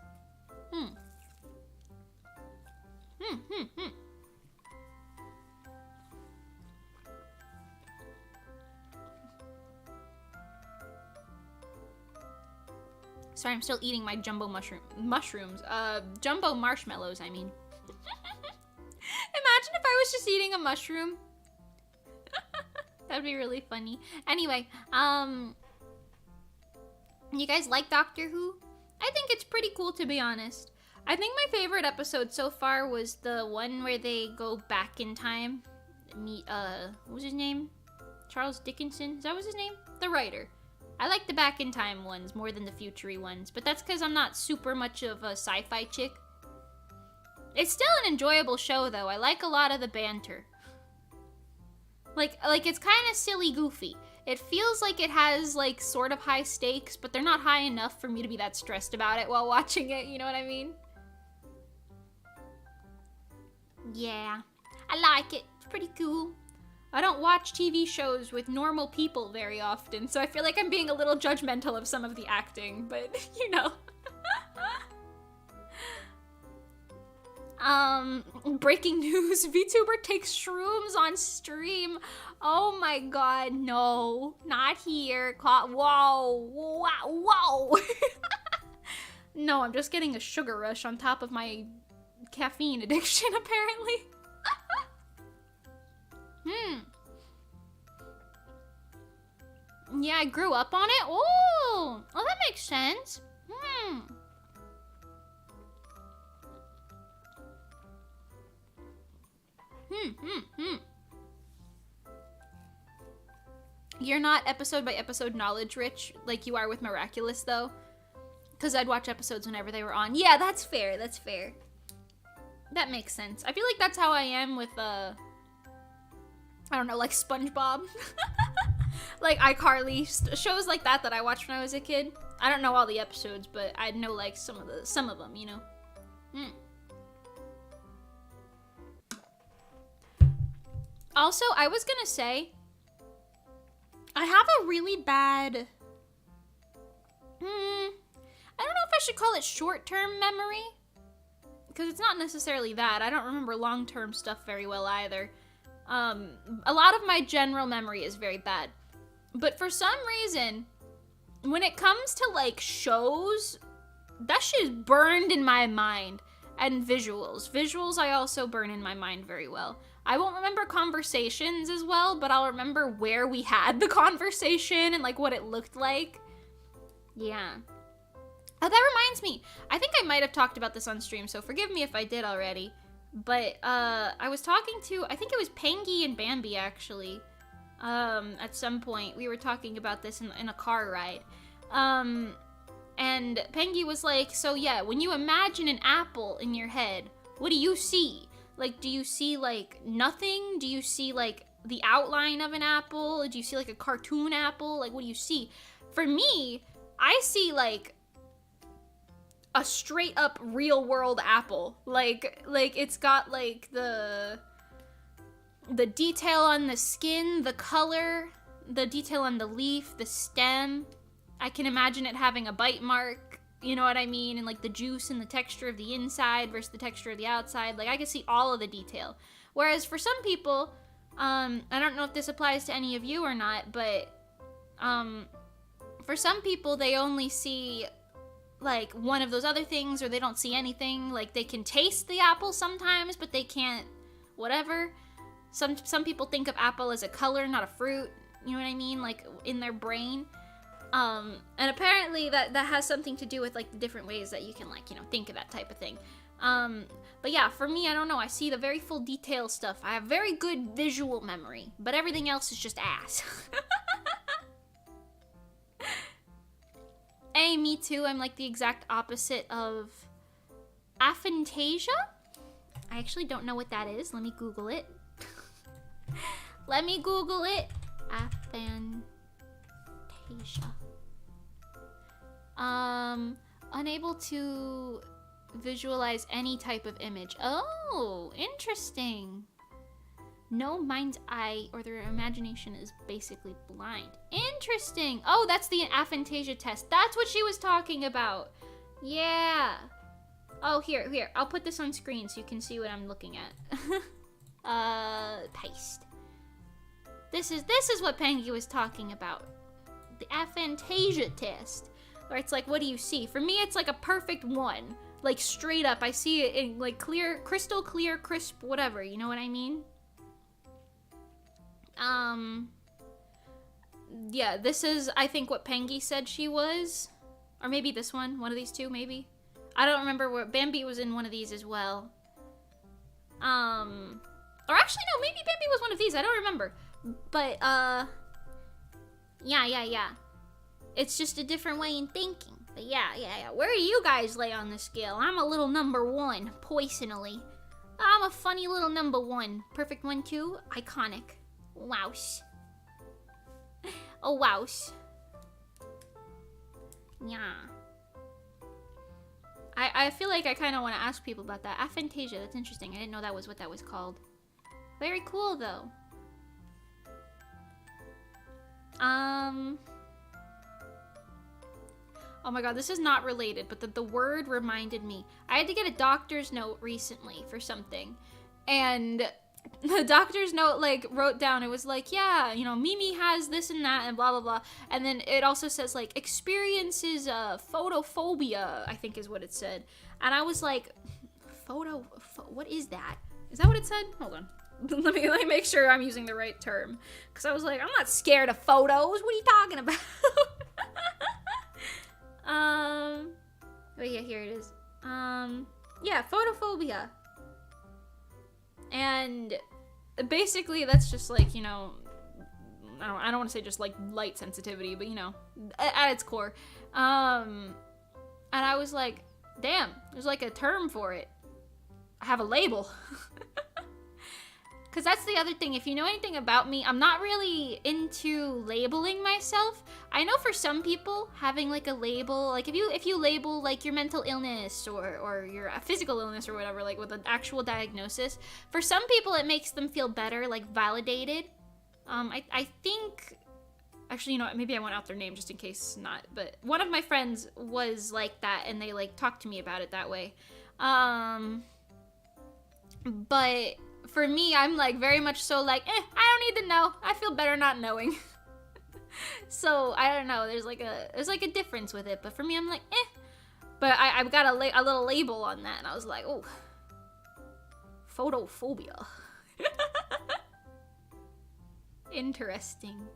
Sorry, I'm still eating my jumbo mushrooms. Jumbo marshmallows, I mean. Imagine if I was just eating a mushroom. That'd be really funny. Anyway, you guys like Doctor Who? I think it's pretty cool, to be honest. I think my favorite episode so far was the one where they go back in time. Meet, what was his name? Charles Dickinson? Is that was his name? The writer. I like the back in time ones more than the future-y ones, but that's because I'm not super much of a sci-fi chick. It's still an enjoyable show, though. I like a lot of the banter. Like it's kind of silly goofy. It feels like it has, like, sort of high stakes, but they're not high enough for me to be that stressed about it while watching it, you know what I mean? Yeah, I like it. It's pretty cool. I don't watch TV shows with normal people very often, so I feel like I'm being a little judgmental of some of the acting, but, you know. Breaking news, VTuber takes shrooms on stream. Oh my god, no. Not here. Whoa. Whoa. No, I'm just getting a sugar rush on top of my caffeine addiction, apparently. Yeah, I grew up on it. Oh, that makes sense. You're not episode by episode knowledge rich like you are with Miraculous, though. Because I'd watch episodes whenever they were on. Yeah, that's fair. That's fair. That makes sense. I feel like that's how I am with, I don't know, like SpongeBob. Like iCarly, shows like that I watched when I was a kid. I don't know all the episodes, but I know like some of them, you know. Also, I was gonna say, I have a really bad, I don't know if I should call it short-term memory, because it's not necessarily that. I don't remember long-term stuff very well either. A lot of my general memory is very bad. But for some reason, when it comes to, like, shows, that shit is burned in my mind. And visuals. Visuals I also burn in my mind very well. I won't remember conversations as well, but I'll remember where we had the conversation and, like, what it looked like. Yeah. Oh, that reminds me. I think I might have talked about this on stream, so forgive me if I did already. But, I was talking to, I think it was Pengy and Bambi, actually. At some point. We were talking about this in a car ride. And Pengy was like, so yeah, when you imagine an apple in your head, what do you see? Like, do you see, like, nothing? Do you see, like, the outline of an apple? Do you see, like, a cartoon apple? Like, what do you see? For me, I see, like, a straight-up real-world apple. Like, it's got, like, the detail on the skin, the color, the detail on the leaf, the stem. I can imagine it having a bite mark, you know what I mean? And like the juice and the texture of the inside versus the texture of the outside. Like I can see all of the detail. Whereas for some people, I don't know if this applies to any of you or not, but for some people they only see like one of those other things, or they don't see anything. Like they can taste the apple sometimes, but they can't whatever. Some people think of apple as a color, not a fruit, you know what I mean? Like in their brain. And apparently that has something to do with like the different ways that you can like, you know, think of that type of thing. But yeah, for me, I don't know, I see the very full detail stuff. I have very good visual memory, but everything else is just ass. Yay, me too. I'm like the exact opposite of aphantasia. I actually don't know what that is. Let me Google it. Let me Google it. Aphantasia. Unable to visualize any type of image. Oh, interesting. No mind's eye or their imagination is basically blind. Interesting. Oh, that's the aphantasia test. That's what she was talking about. Yeah. Oh, here. I'll put this on screen so you can see what I'm looking at. Paste. This is what Pengy was talking about. The aphantasia test. Where it's like, what do you see? For me, it's like a perfect one. Like, straight up. I see it in, like, clear, crystal clear, crisp, whatever. You know what I mean? Yeah, this is, I think, what Pengy said she was. Or maybe this one. One of these two, maybe. I don't remember where. Bambi was in one of these as well. Or actually, no, maybe Bambi was one of these. I don't remember. But, yeah. It's just a different way in thinking. But yeah. Where do you guys lay on the scale? I'm a little number 1, poisonally. I'm a funny little number 1. Perfect 1, 2, iconic. Wows. Oh, wows. Yeah. I feel like I kind of want to ask people about that. Aphantasia, that's interesting. I didn't know that was what that was called. Very cool, though. Oh my god, this is not related, but the word reminded me. I had to get a doctor's note recently for something. And the doctor's note, like, wrote down, it was like, yeah, you know, Mimi has this and that and blah, blah, blah. And then it also says, like, experiences photophobia, I think is what it said. And I was like, what is that? Is that what it said? Hold on. Let me make sure I'm using the right term. Because I was like, I'm not scared of photos. What are you talking about? Oh yeah, here it is. Yeah, photophobia. And basically that's just like, you know, I don't want to say just like light sensitivity, but you know, at its core. And I was like, damn, there's like a term for it. I have a label. Because that's the other thing. If you know anything about me, I'm not really into labeling myself. I know for some people, having like a label, like if you label like your mental illness or your physical illness or whatever, like with an actual diagnosis, for some people it makes them feel better, like validated. I think, actually, you know what, maybe I won't out their name just in case not, but one of my friends was like that and they like talked to me about it that way. But for me, I'm like very much so like, I don't need to know. I feel better not knowing. So I don't know. There's like a difference with it. But for me, I'm like, But I've got a little label on that, and I was like, oh, photophobia. Interesting.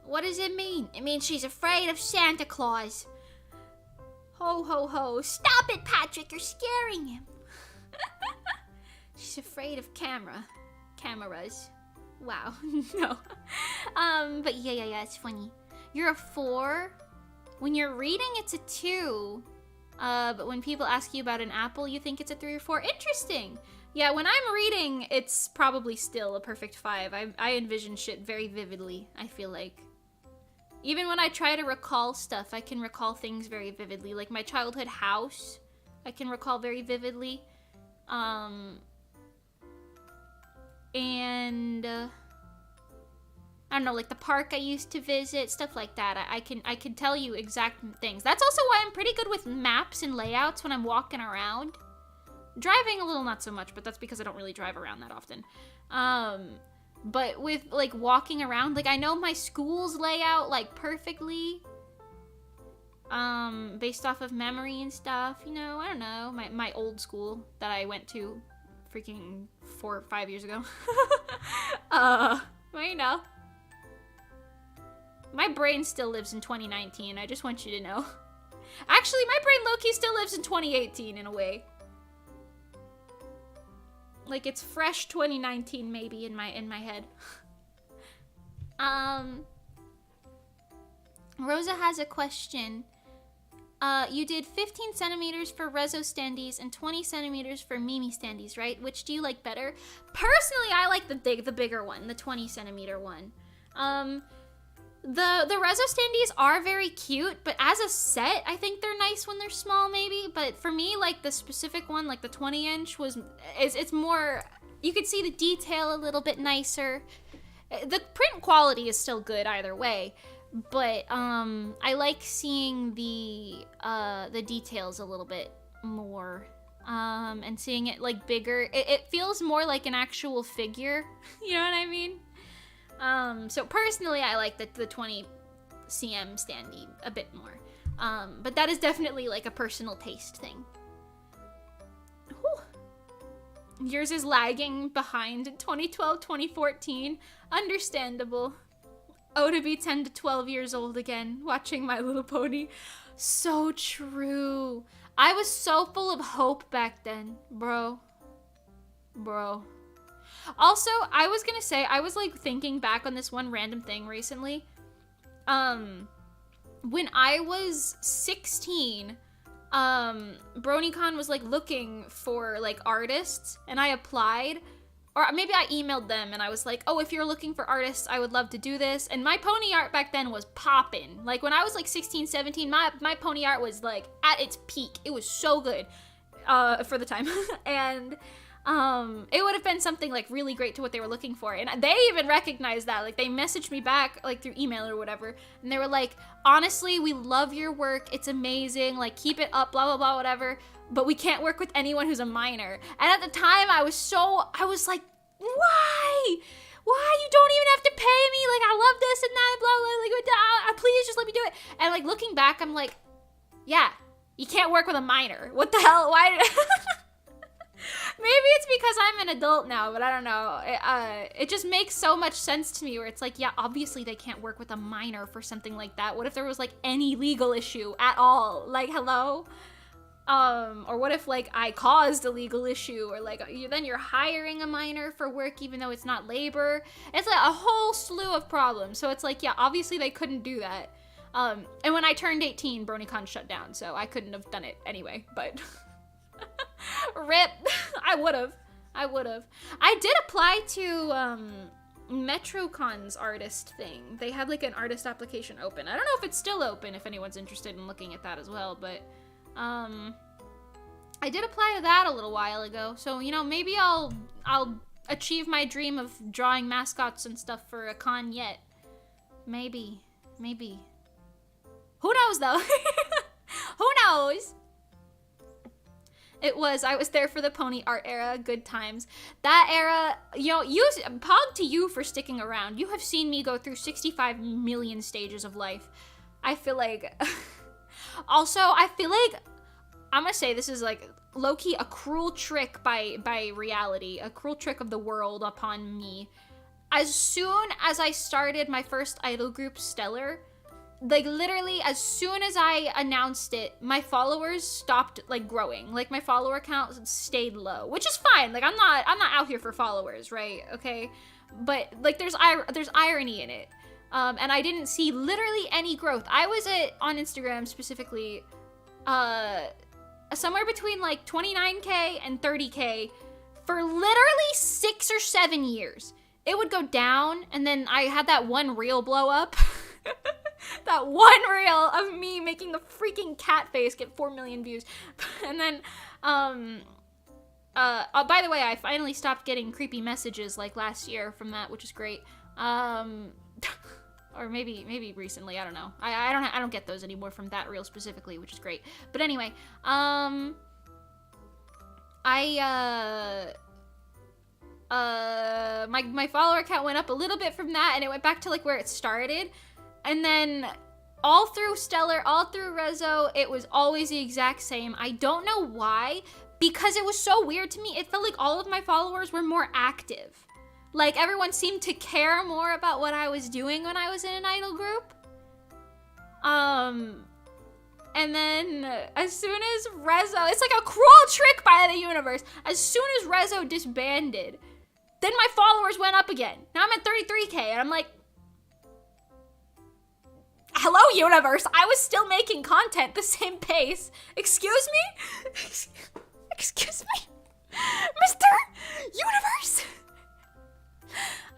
What does it mean? It means she's afraid of Santa Claus. Ho ho ho! Stop it, Patrick! You're scaring him. She's afraid of cameras. Wow. No. But yeah, it's funny. You're a 4. When you're reading, it's a 2. But when people ask you about an apple, you think it's a 3 or 4. Interesting. Yeah, when I'm reading, it's probably still a perfect 5. I envision shit very vividly, I feel like. Even when I try to recall stuff, I can recall things very vividly. Like my childhood house, I can recall very vividly. And I don't know, like the park I used to visit, stuff like that. I can tell you exact things. That's also why I'm pretty good with maps and layouts when I'm walking around. Driving a little not so much, but that's because I don't really drive around that often. But with like walking around, like I know my school's layout like perfectly. Based off of memory and stuff, you know, I don't know. My old school that I went to freaking 4 or 5 years ago. Well, you know. My brain still lives in 2019, I just want you to know. Actually, my brain low-key still lives in 2018 in a way. Like it's fresh 2019 maybe in my head. Rosa has a question. You did 15 centimeters for RESO standees and 20 centimeters for Mimi standees, right? Which do you like better? Personally, I like the bigger one, the 20 centimeter one. The RESO standees are very cute, but as a set, I think they're nice when they're small, maybe. But for me, like the specific one, like the 20-inch, it's more. You could see the detail a little bit nicer. The print quality is still good either way, but I like seeing the details a little bit more, and seeing it like bigger. It feels more like an actual figure. You know what I mean? So personally, I like the 20 cm standee a bit more. But that is definitely like a personal taste thing. Whew. Yours is lagging behind 2012, 2014. Understandable. Oh, to be 10 to 12 years old again, watching My Little Pony. So true. I was so full of hope back then, bro. Also, I was gonna say, I was like thinking back on this one random thing recently. When I was 16, BronyCon was like looking for like artists, and I applied. Or maybe I emailed them and I was like, oh, if you're looking for artists, I would love to do this. And my pony art back then was poppin'. Like when I was like 16, 17, my pony art was like at its peak. It was so good for the time. And it would have been something like really great to what they were looking for. And they even recognized that. Like they messaged me back like through email or whatever. And they were like, honestly, we love your work. It's amazing. Like keep it up, blah, blah, blah, whatever. But we can't work with anyone who's a minor. And at the time I was like, why? You don't even have to pay me. Like I love this and that, blah, blah, like, please just let me do it. And like looking back, I'm like, yeah, you can't work with a minor. What the hell? Why did Maybe it's because I'm an adult now, but I don't know. It just makes so much sense to me where it's like, yeah, obviously they can't work with a minor for something like that. What if there was like any legal issue at all? Like, hello? Or what if like I caused a legal issue, or like then you're hiring a minor for work even though it's not labor. It's like a whole slew of problems. So it's like, yeah, obviously they couldn't do that. And when I turned 18, BronyCon shut down, so I couldn't have done it anyway, but rip. I would have. I did apply to MetroCon's artist thing. They had like an artist application open. I don't know if it's still open if anyone's interested in looking at that as well, but I did apply to that a little while ago. So, you know, maybe I'll achieve my dream of drawing mascots and stuff for a con yet. Maybe. Who knows though? Who knows? I was there for the pony art era, good times. That era, you know, pog to you for sticking around. You have seen me go through 65 million stages of life. I feel like, also, I feel like, I'm gonna say this is like low-key a cruel trick by reality, a cruel trick of the world upon me. As soon as I started my first idol group, Stellar, like literally as soon as I announced it, my followers stopped like growing. Like my follower count stayed low, which is fine. Like I'm not out here for followers, right? Okay, but like there's irony in it. And I didn't see literally any growth. I was on Instagram specifically, somewhere between like 29K and 30K for literally 6 or 7 years. It would go down, and then I had that one reel blow up. That one reel of me making the freaking cat face get 4 million views. And then, by the way, I finally stopped getting creepy messages like last year from that, which is great. Or maybe recently, I don't know. I don't get those anymore from that reel specifically, which is great. But anyway, my follower count went up a little bit from that, and it went back to like where it started. And then all through Stellar, all through RESO, it was always the exact same. I don't know why, because it was so weird to me. It felt like all of my followers were more active. Like everyone seemed to care more about what I was doing when I was in an idol group. And then as soon as RESO, it's like a cruel trick by the universe. As soon as RESO disbanded, then my followers went up again. Now I'm at 33K, and I'm like, Hello, universe. I was still making content the same pace. Excuse me? Excuse me? Mr. Universe?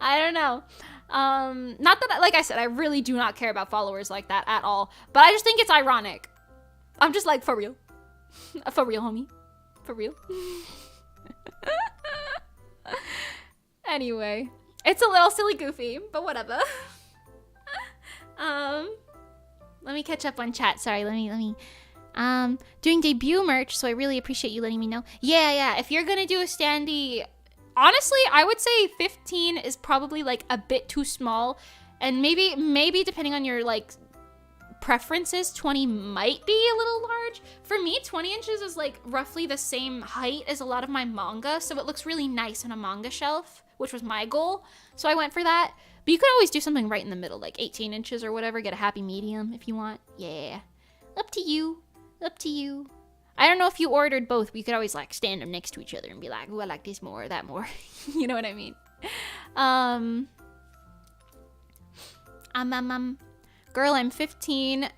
I don't know. Not that, like I said, I really do not care about followers like that at all. But I just think it's ironic. I'm just like, for real. For real, homie. For real. Anyway. It's a little silly goofy, but whatever. Let me catch up on chat. Sorry, let me. Doing debut merch, so I really appreciate you letting me know. Yeah. If you're gonna do a standee, honestly, I would say 15 is probably like a bit too small, and maybe depending on your like preferences, 20 might be a little large. For me, 20 inches is like roughly the same height as a lot of my manga, so it looks really nice on a manga shelf, which was my goal. So I went for that. But you could always do something right in the middle, like 18 inches or whatever, get a happy medium if you want. Yeah. Up to you. Up to you. I don't know if you ordered both, but you could always like stand them next to each other and be like, ooh, I like this more or that more. You know what I mean? Girl, I'm 15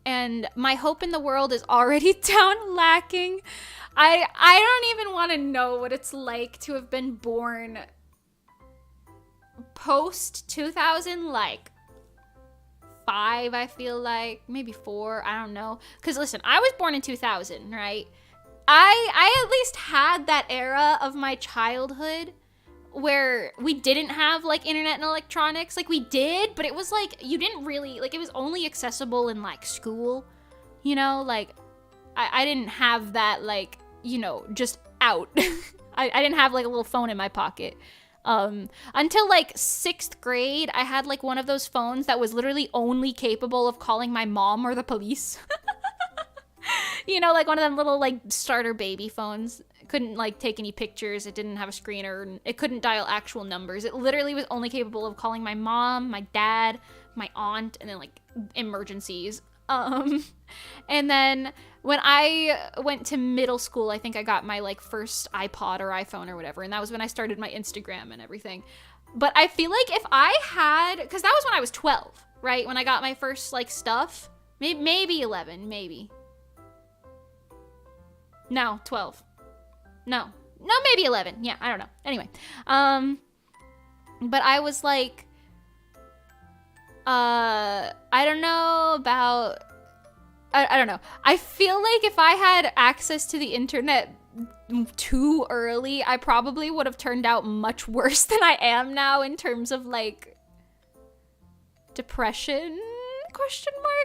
and my hope in the world is already down lacking. I don't even want to know what it's like to have been born post 2000, like 5, I feel like, maybe 4, I don't know. Because listen, I was born in 2000, right? I at least had that era of my childhood where we didn't have like internet and electronics. Like we did, but it was like you didn't really, like it was only accessible in like school, you know? Like I didn't have that, like, you know, just out. I didn't have like a little phone in my pocket. Until like 6th grade, I had like one of those phones that was literally only capable of calling my mom or the police. You know, like one of them little like starter baby phones. It couldn't like take any pictures. It didn't have a screen, or it couldn't dial actual numbers. It literally was only capable of calling my mom, my dad, my aunt, and then like emergencies. And then when I went to middle school, I think I got my like first iPod or iPhone or whatever, and that was when I started my Instagram and everything. But I feel like if I had, because that was when I was 12, right? When I got my first like stuff, maybe 11, maybe. No, 12. No, maybe 11. Yeah, I don't know. Anyway, but I was like, I don't know about, I don't know. I feel like if I had access to the internet too early, I probably would have turned out much worse than I am now in terms of like depression, ?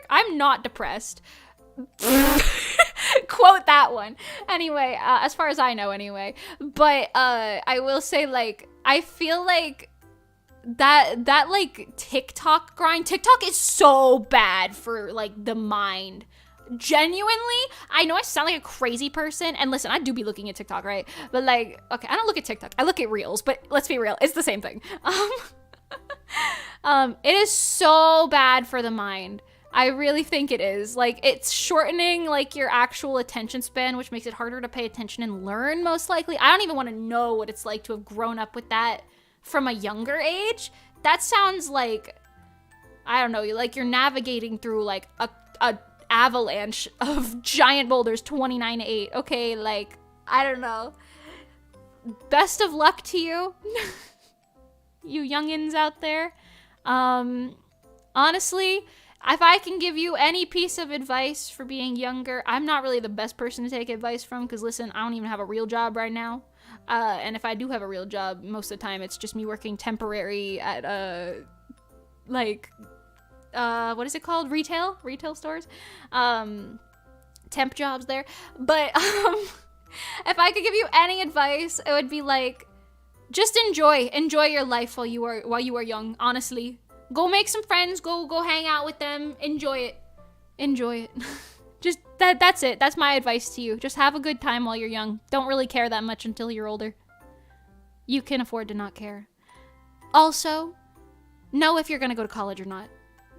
I'm not depressed. Quote that one. Anyway, as far as I know anyway. But I will say, like, I feel like that like TikTok grind. TikTok is so bad for like the mind. Genuinely, I know I sound like a crazy person, and listen, I do be looking at TikTok, right? But like, okay, I don't look at TikTok, I look at Reels, but let's be real, it's the same thing. It is so bad for the mind. I really think it is. Like, it's shortening like your actual attention span, which makes it harder to pay attention and learn, most likely. I don't even want to know what it's like to have grown up with that from a younger age. That sounds like, I don't know, like you're navigating through like a avalanche of giant boulders 29-8. Okay, like, I don't know. Best of luck to you. You youngins out there. Honestly, if I can give you any piece of advice for being younger, I'm not really the best person to take advice from, because listen, I don't even have a real job right now. And if I do have a real job, most of the time it's just me working temporary at like what is it called? Retail stores. Temp jobs there. But if I could give you any advice, it would be like, just enjoy your life while you are young. Honestly, go make some friends, go hang out with them, enjoy it. Just that's it. That's my advice to you. Just have a good time while you're young. Don't really care that much until you're older. You can afford to not care. Also, know if you're gonna go to college or not.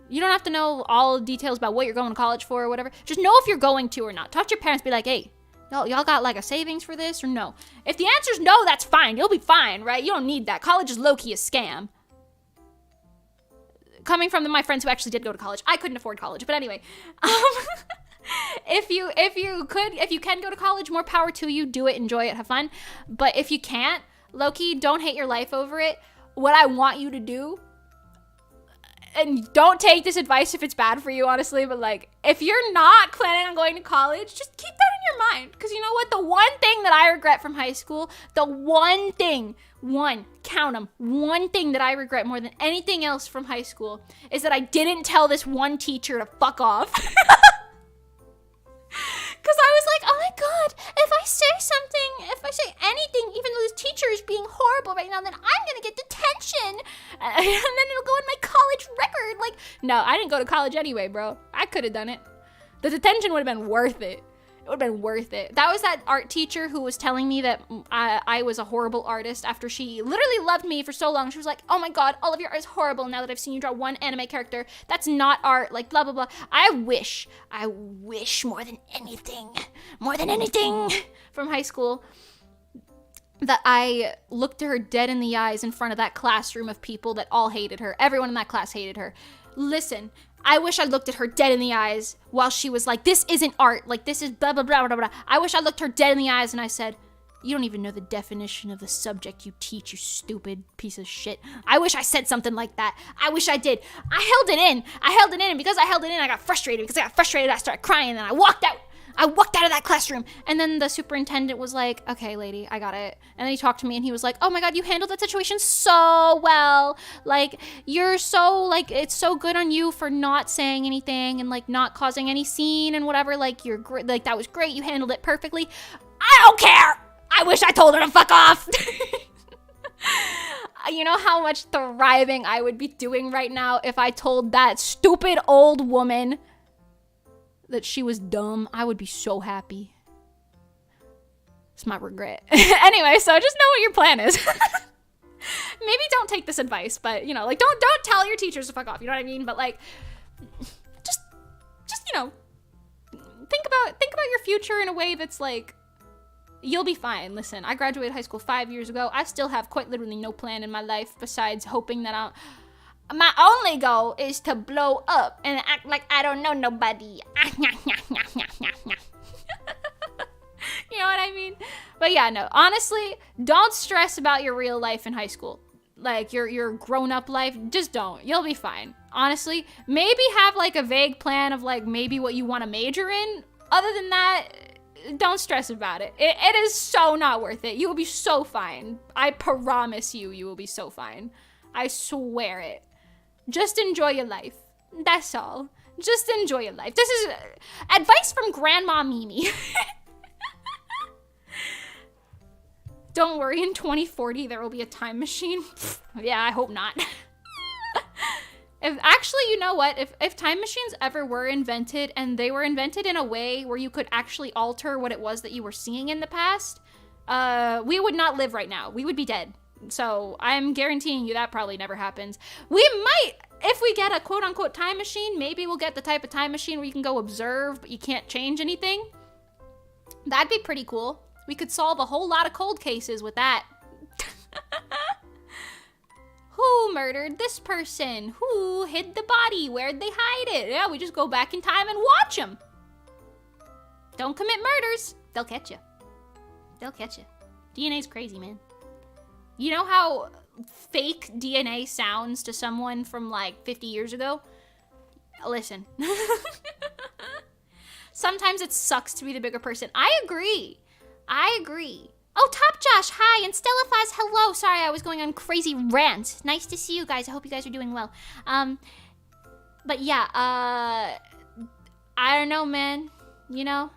You don't have to know all the details about what you're going to college for or whatever. Just know if you're going to or not. Talk to your parents, be like, hey, y'all got like a savings for this or no? If the answer's no, that's fine. You'll be fine, right? You don't need that. College is low-key a scam. coming from my friends who actually did go to college, I couldn't afford college. But anyway, if you can go to college, more power to you. Do it, enjoy it, have fun. But if you can't, low-key, don't hate your life over it. What I want you to do, and don't take this advice if it's bad for you, honestly, but like, if you're not planning on going to college, just keep that in your mind. Because you know what? The one thing that I regret from high school, the one thing, count them, one thing that I regret more than anything else from high school is that I didn't tell this one teacher to fuck off. Because I was like, oh my god, if I say anything, even though this teacher is being horrible right now, then I'm gonna get detention. And then it'll go in my college record. Like, no, I didn't go to college anyway, bro. I could have done it. The detention would have been worth it. It would have been worth it. That was that art teacher who was telling me that I was a horrible artist after she literally loved me for so long. She was like, oh my god, all of your art is horrible now that I've seen you draw one anime character. That's not art, like blah, blah, blah. I wish more than anything from high school that I looked her dead in the eyes in front of that classroom of people that all hated her. Everyone in that class hated her. Listen, I wish I looked at her dead in the eyes while she was like, this isn't art, like this is blah, blah, blah, blah, blah. I wish I looked her dead in the eyes and I said, you don't even know the definition of the subject you teach, you stupid piece of shit. I wish I said something like that. I wish I did. I held it in, and because I held it in, I got frustrated. Because I got frustrated, I started crying, and I walked out. I walked out of that classroom. And then the superintendent was like, okay, lady, I got it. And then he talked to me and he was like, oh my god, you handled that situation so well. Like, you're so, like, it's so good on you for not saying anything and, like, not causing any scene and whatever. Like, you're great. Like, that was great. You handled it perfectly. I don't care. I wish I told her to fuck off. You know how much thriving I would be doing right now if I told that stupid old woman that she was dumb? I would be so happy. It's my regret. Anyway, so just know what your plan is. Maybe don't take this advice, but you know, like don't tell your teachers to fuck off, you know what I mean? But like just you know, think about your future in a way that's like, you'll be fine. Listen, I graduated high school 5 years ago. I still have quite literally no plan in my life besides hoping that my only goal is to blow up and act like I don't know nobody. You know what I mean? But yeah, no, honestly, don't stress about your real life in high school. Like your grown-up life, just don't. You'll be fine. Honestly, maybe have like a vague plan of like maybe what you want to major in. Other than that, don't stress about it. It is so not worth it. You will be so fine. I promise you, you will be so fine. I swear it. Just enjoy your life. That's all. Just enjoy your life. This is advice from Grandma Mimi. Don't worry, in 2040 there will be a time machine. Yeah, I hope not. Actually, you know what? If time machines ever were invented and they were invented in a way where you could actually alter what it was that you were seeing in the past, we would not live right now. We would be dead. So I'm guaranteeing you that probably never happens. We might, if we get a quote unquote time machine, maybe we'll get the type of time machine where you can go observe, but you can't change anything. That'd be pretty cool. We could solve a whole lot of cold cases with that. Who murdered this person? Who hid the body? Where'd they hide it? Yeah, we just go back in time and watch them. Don't commit murders. They'll catch you. They'll catch you. DNA's crazy, man. You know how fake DNA sounds to someone from like 50 years ago? Listen. Sometimes it sucks to be the bigger person. I agree. Oh, Top Josh, hi, and Stella Faz, hello. Sorry, I was going on crazy rant. Nice to see you guys. I hope you guys are doing well. But yeah, I don't know, man. You know,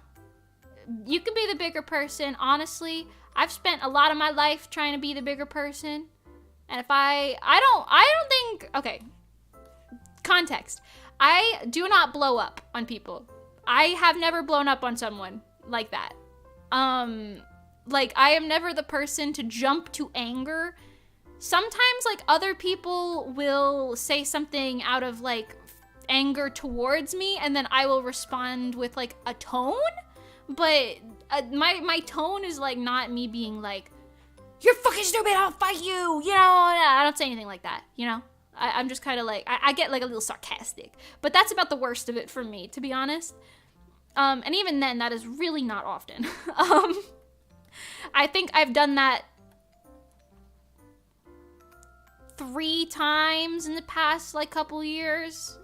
you can be the bigger person. Honestly, I've spent a lot of my life trying to be the bigger person. And if I don't think, okay, context. I do not blow up on people. I have never blown up on someone like that. Like, I am never the person to jump to anger. Sometimes, like, other people will say something out of, like, anger towards me, and then I will respond with, like, a tone. But my tone is, like, not me being like, you're fucking stupid, I'll fight you, you know? I don't say anything like that, you know? I'm just kind of like, I get like a little sarcastic. But that's about the worst of it for me, to be honest. And even then, that is really not often. I think I've done that 3 times in the past, like, couple years.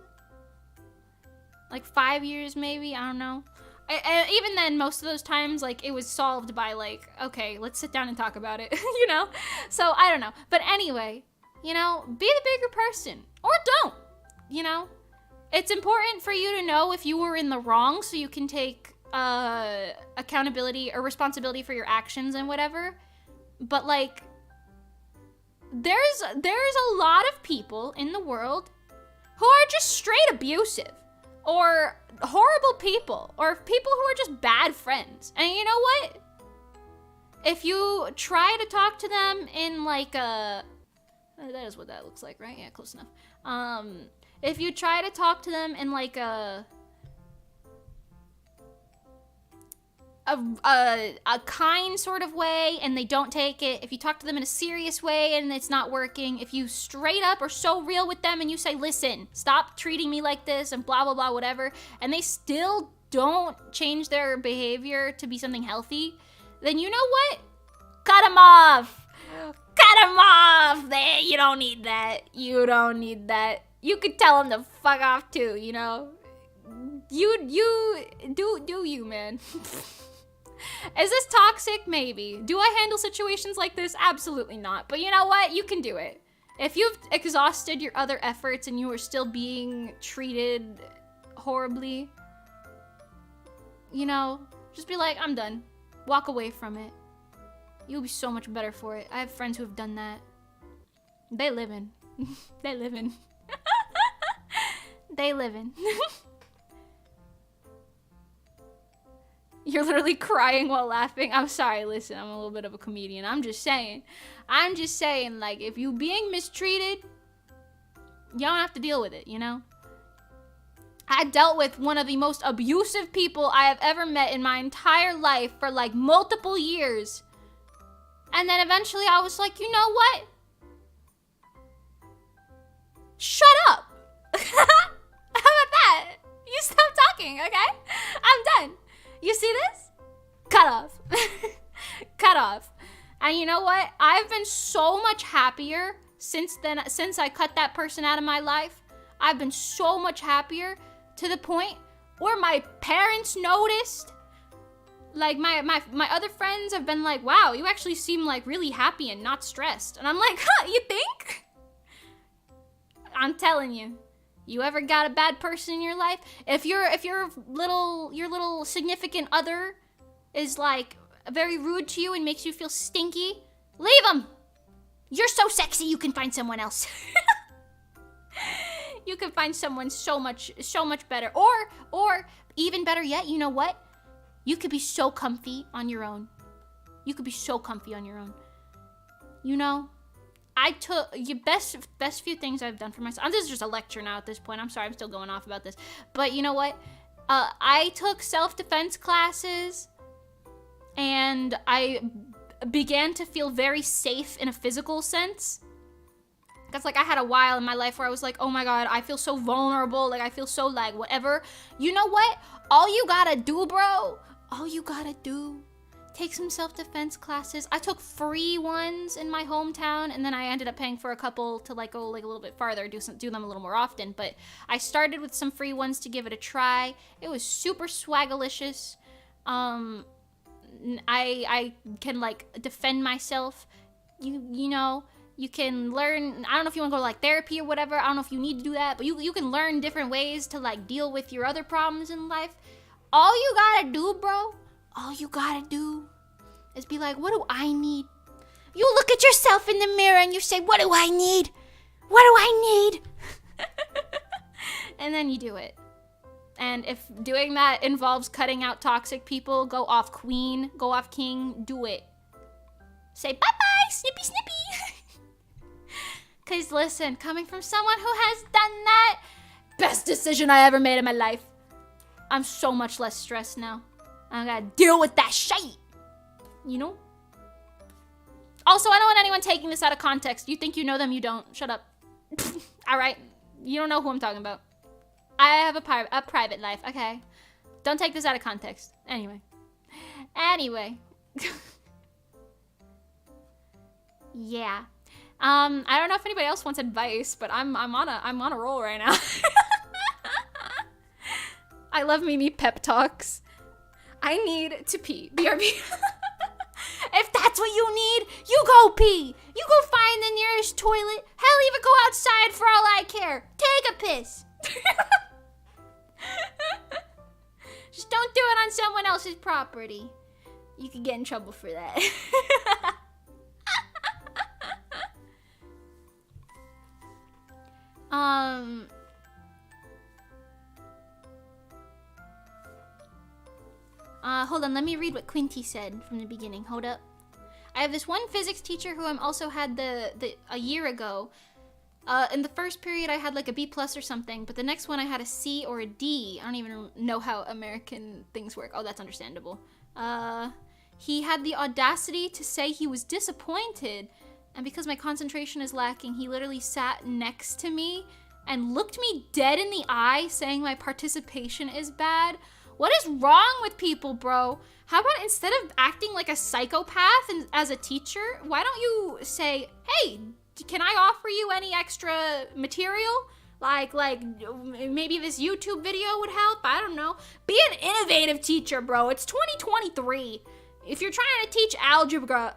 Like 5 years, maybe, I don't know. Even then, most of those times, like, it was solved by, like, okay, let's sit down and talk about it, you know? So, I don't know. But anyway, you know, be the bigger person. Or don't, you know? It's important for you to know if you were in the wrong so you can take accountability or responsibility for your actions and whatever. But, like, there's a lot of people in the world who are just straight abusive. Or horrible people. Or people who are just bad friends. And you know what? If you try to talk to them in, like, a... that is what that looks like, right? Yeah, close enough. If you try to talk to them in, like, a kind sort of way and they don't take it, if you talk to them in a serious way and it's not working, if you straight up are so real with them and you say, listen, stop treating me like this and blah, blah, blah, whatever, and they still don't change their behavior to be something healthy, then you know what? Cut them off! Cut them off! You don't need that. You don't need that. You could tell them to fuck off too, you know? You do you, man. Is this toxic? Maybe. Do I handle situations like this? Absolutely not. But you know what? You can do it. If you've exhausted your other efforts and you are still being treated horribly, you know, just be like, I'm done. Walk away from it. You'll be so much better for it. I have friends who have done that. They livin'. They livin'. They livin'. You're literally crying while laughing. I'm sorry, listen, I'm a little bit of a comedian. I'm just saying, like, if you being mistreated, you don't have to deal with it, you know? I dealt with one of the most abusive people I have ever met in my entire life for, like, multiple years. And then eventually I was like, you know what? Shut up. How about that? You stop talking, okay? I'm done. You see this? Cut off. Cut off. And you know what? I've been so much happier since I cut that person out of my life. I've been so much happier to the point where my parents noticed. Like, my other friends have been like, wow, you actually seem, like, really happy and not stressed. And I'm like, huh, you think? I'm telling you. You ever got a bad person in your life? If your little significant other is, like, very rude to you and makes you feel stinky, leave them. You're so sexy, you can find someone else. You can find someone so much better. Or even better yet, you know what? You could be so comfy on your own. You could be so comfy on your own. You know? I took the best few things I've done for myself. This is just a lecture now at this point. I'm sorry, I'm still going off about this. But you know what? I took self-defense classes, and I began to feel very safe in a physical sense. Because, like, I had a while in my life where I was like, oh my god, I feel so vulnerable. Like, I feel so, like, whatever. You know what? All you gotta do, bro, all you gotta do, take some self-defense classes. I took free ones in my hometown, and then I ended up paying for a couple to, like, go, like, a little bit farther, do them a little more often. But I started with some free ones to give it a try. It was super swagalicious. I can, like, defend myself. You know, you can learn. I don't know if you want to go to, like, therapy or whatever. I don't know if you need to do that, but you can learn different ways to, like, deal with your other problems in life. All you gotta do, bro, all you gotta do is be like, what do I need? You look at yourself in the mirror and you say, what do I need? What do I need? And then you do it. And if doing that involves cutting out toxic people, go off queen, go off king, do it. Say bye-bye, snippy snippy. Because listen, coming from someone who has done that, best decision I ever made in my life. I'm so much less stressed now. I gotta deal with that shit. You know? Also, I don't want anyone taking this out of context. You think you know them, you don't. Shut up. All right, you don't know who I'm talking about. I have a private life, okay? Don't take this out of context. Anyway. Yeah. I don't know if anybody else wants advice, but I'm on a roll right now. I love Mimi pep talks. I need to pee. BRB. If that's what you need, you go pee. You go find the nearest toilet. Hell, even go outside for all I care. Take a piss. Just don't do it on someone else's property. You could get in trouble for that. Hold on, let me read what Quinty said from the beginning. Hold up. I have this one physics teacher who I'm also had a year ago. In the first period, I had like a B+ or something, but the next one I had a C or a D. I don't even know how American things work. Oh, that's understandable. He had the audacity to say he was disappointed, and because my concentration is lacking, he literally sat next to me and looked me dead in the eye, saying my participation is bad. What is wrong with people, bro? How about instead of acting like a psychopath and as a teacher, why don't you say, hey, can I offer you any extra material? Like maybe this YouTube video would help? I don't know. Be an innovative teacher, bro. It's 2023. If you're trying to teach algebra,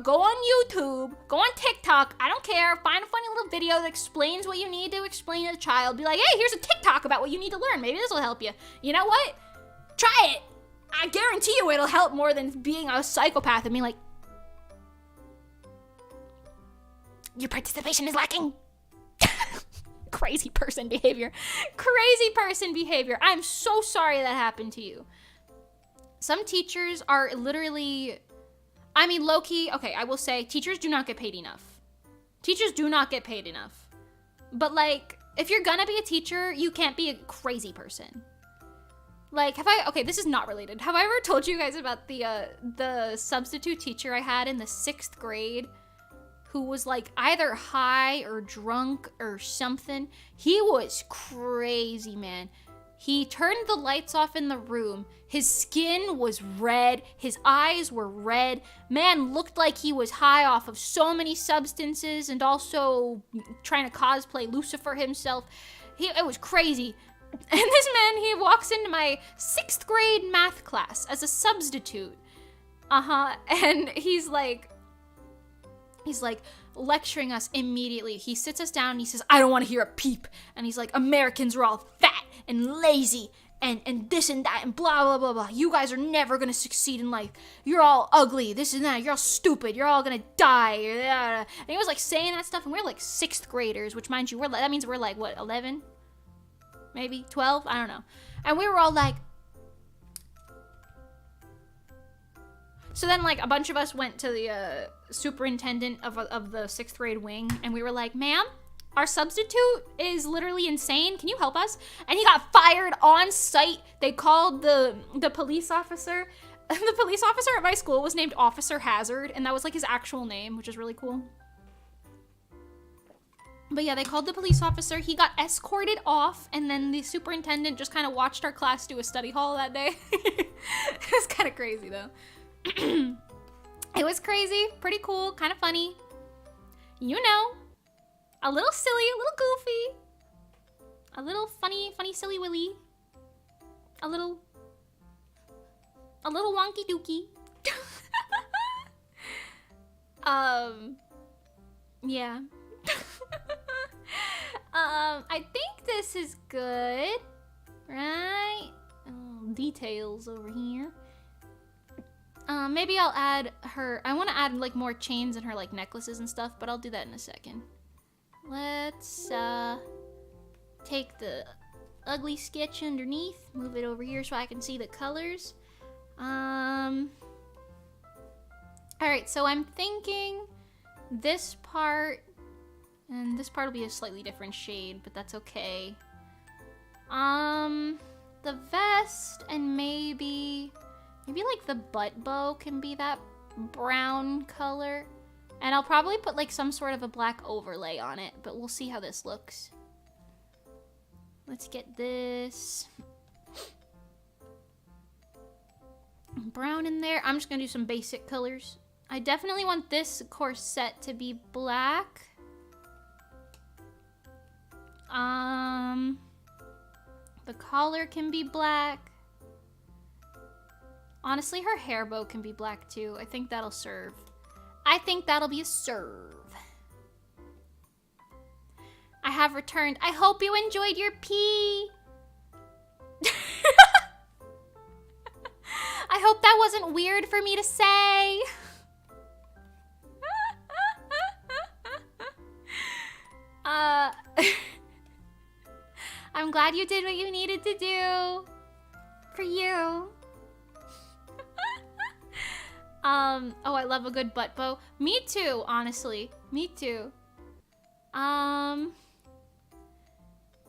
go on YouTube, go on TikTok, I don't care. Find a funny little video that explains what you need to explain to the child. Be like, hey, here's a TikTok about what you need to learn. Maybe this will help you. You know what? Try it. I guarantee you it'll help more than being a psychopath and being like, your participation is lacking. Crazy person behavior. Crazy person behavior. I'm so sorry that happened to you. Some teachers are literally, I mean, low-key, okay, I will say teachers do not get paid enough. Teachers do not get paid enough. But like, if you're gonna be a teacher, you can't be a crazy person. Like, okay, this is not related. Have I ever told you guys about the substitute teacher I had in the 6th grade who was like either high or drunk or something? He was crazy, man. He turned the lights off in the room. His skin was red. His eyes were red. Man looked like he was high off of so many substances and also trying to cosplay Lucifer himself. It was crazy. And this man, he walks into my 6th grade math class as a substitute. And he's like lecturing us immediately. He sits us down and he says, I don't want to hear a peep. And he's like, Americans are all fat and lazy and this and that and blah, blah, blah, blah. You guys are never going to succeed in life. You're all ugly, this and that. You're all stupid. You're all going to die. And he was like saying that stuff, and we're like 6th graders, which mind you, that means we're like, what, 11? Maybe 12? I don't know. And we were all like, so then like a bunch of us went to the superintendent of the 6th grade wing, and we were like, ma'am, our substitute is literally insane. Can you help us? And he got fired on site. They called the police officer. The police officer at my school was named Officer Hazard, and that was like his actual name, which is really cool. But yeah, they called the police officer. He got escorted off, and then the superintendent just kind of watched our class do a study hall that day. It was kind of crazy, though. It was crazy, pretty cool, kind of funny. You know, a little silly, a little goofy, a little funny, silly willy, a little wonky dookie. Yeah. I think this is good, right? Details over here. Maybe I'll add her, I want to add like more chains in her like necklaces and stuff, but I'll do that in a second. Let's take the ugly sketch underneath, move it over here so I can see the colors. Alright, so I'm thinking this part, and this part will be a slightly different shade, but that's okay. The vest and maybe like the butt bow can be that brown color. And I'll probably put like some sort of a black overlay on it, but we'll see how this looks. Let's get this brown in there. I'm just gonna do some basic colors. I definitely want this corset to be black. The collar can be black. Honestly, her hair bow can be black too. I think that'll serve. I think that'll be a serve. I have returned. I hope you enjoyed your pee. I hope that wasn't weird for me to say. I'm glad you did what you needed to do. For you. Oh, I love a good butt bow. Me too, honestly. Me too. Yeah,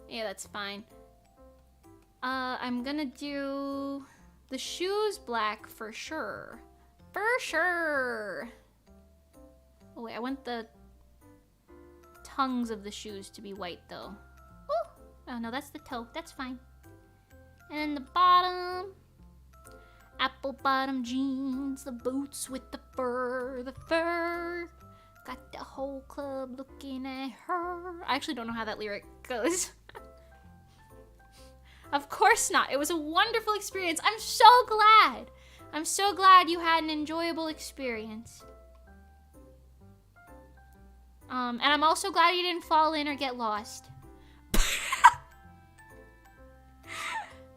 that's fine. I'm gonna do the shoes black for sure. For sure. Oh wait, I want the tongues of the shoes to be white though. Ooh. Oh no, that's the toe. That's fine. And then the bottom. Apple bottom jeans, the boots with the fur, Got the whole club looking at her. I actually don't know how that lyric goes. Of course not. It was a wonderful experience. I'm so glad. I'm so glad you had an enjoyable experience. And I'm also glad you didn't fall in or get lost.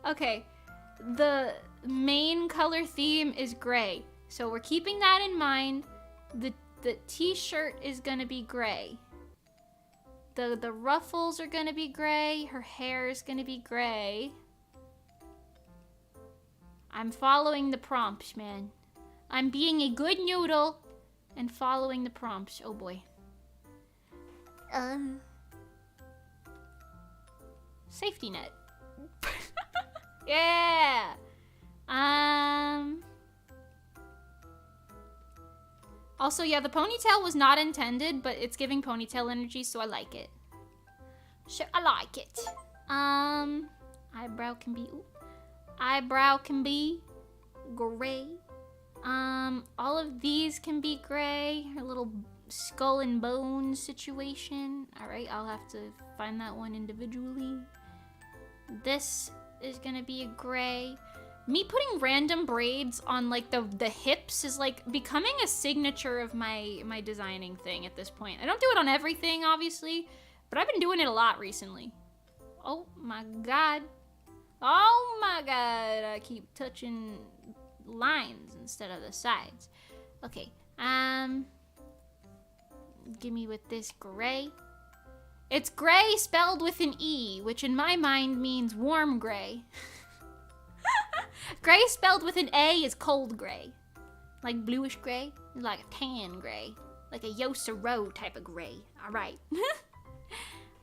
Okay. The main color theme is gray. So we're keeping that in mind. The t-shirt is gonna be gray. The ruffles are gonna be gray. Her hair is gonna be gray. I'm following the prompts, man. I'm being a good noodle and following the prompts. Oh boy. Safety net. Yeah. Also, yeah, the ponytail was not intended, but it's giving ponytail energy, so I like it. So I like it. Eyebrow can be gray. All of these can be gray. Her little skull and bones situation. All right, I'll have to find that one individually. This is gonna be a gray. Me putting random braids on like the hips is like becoming a signature of my designing thing at this point. I don't do it on everything, obviously, but I've been doing it a lot recently. Oh my god. Oh my god. I keep touching lines instead of the sides. Okay. Give me with this gray. It's gray spelled with an E, which in my mind means warm gray. Gray spelled with an A is cold gray. Like bluish gray, like a tan gray. Like a Yosero type of gray. Alright.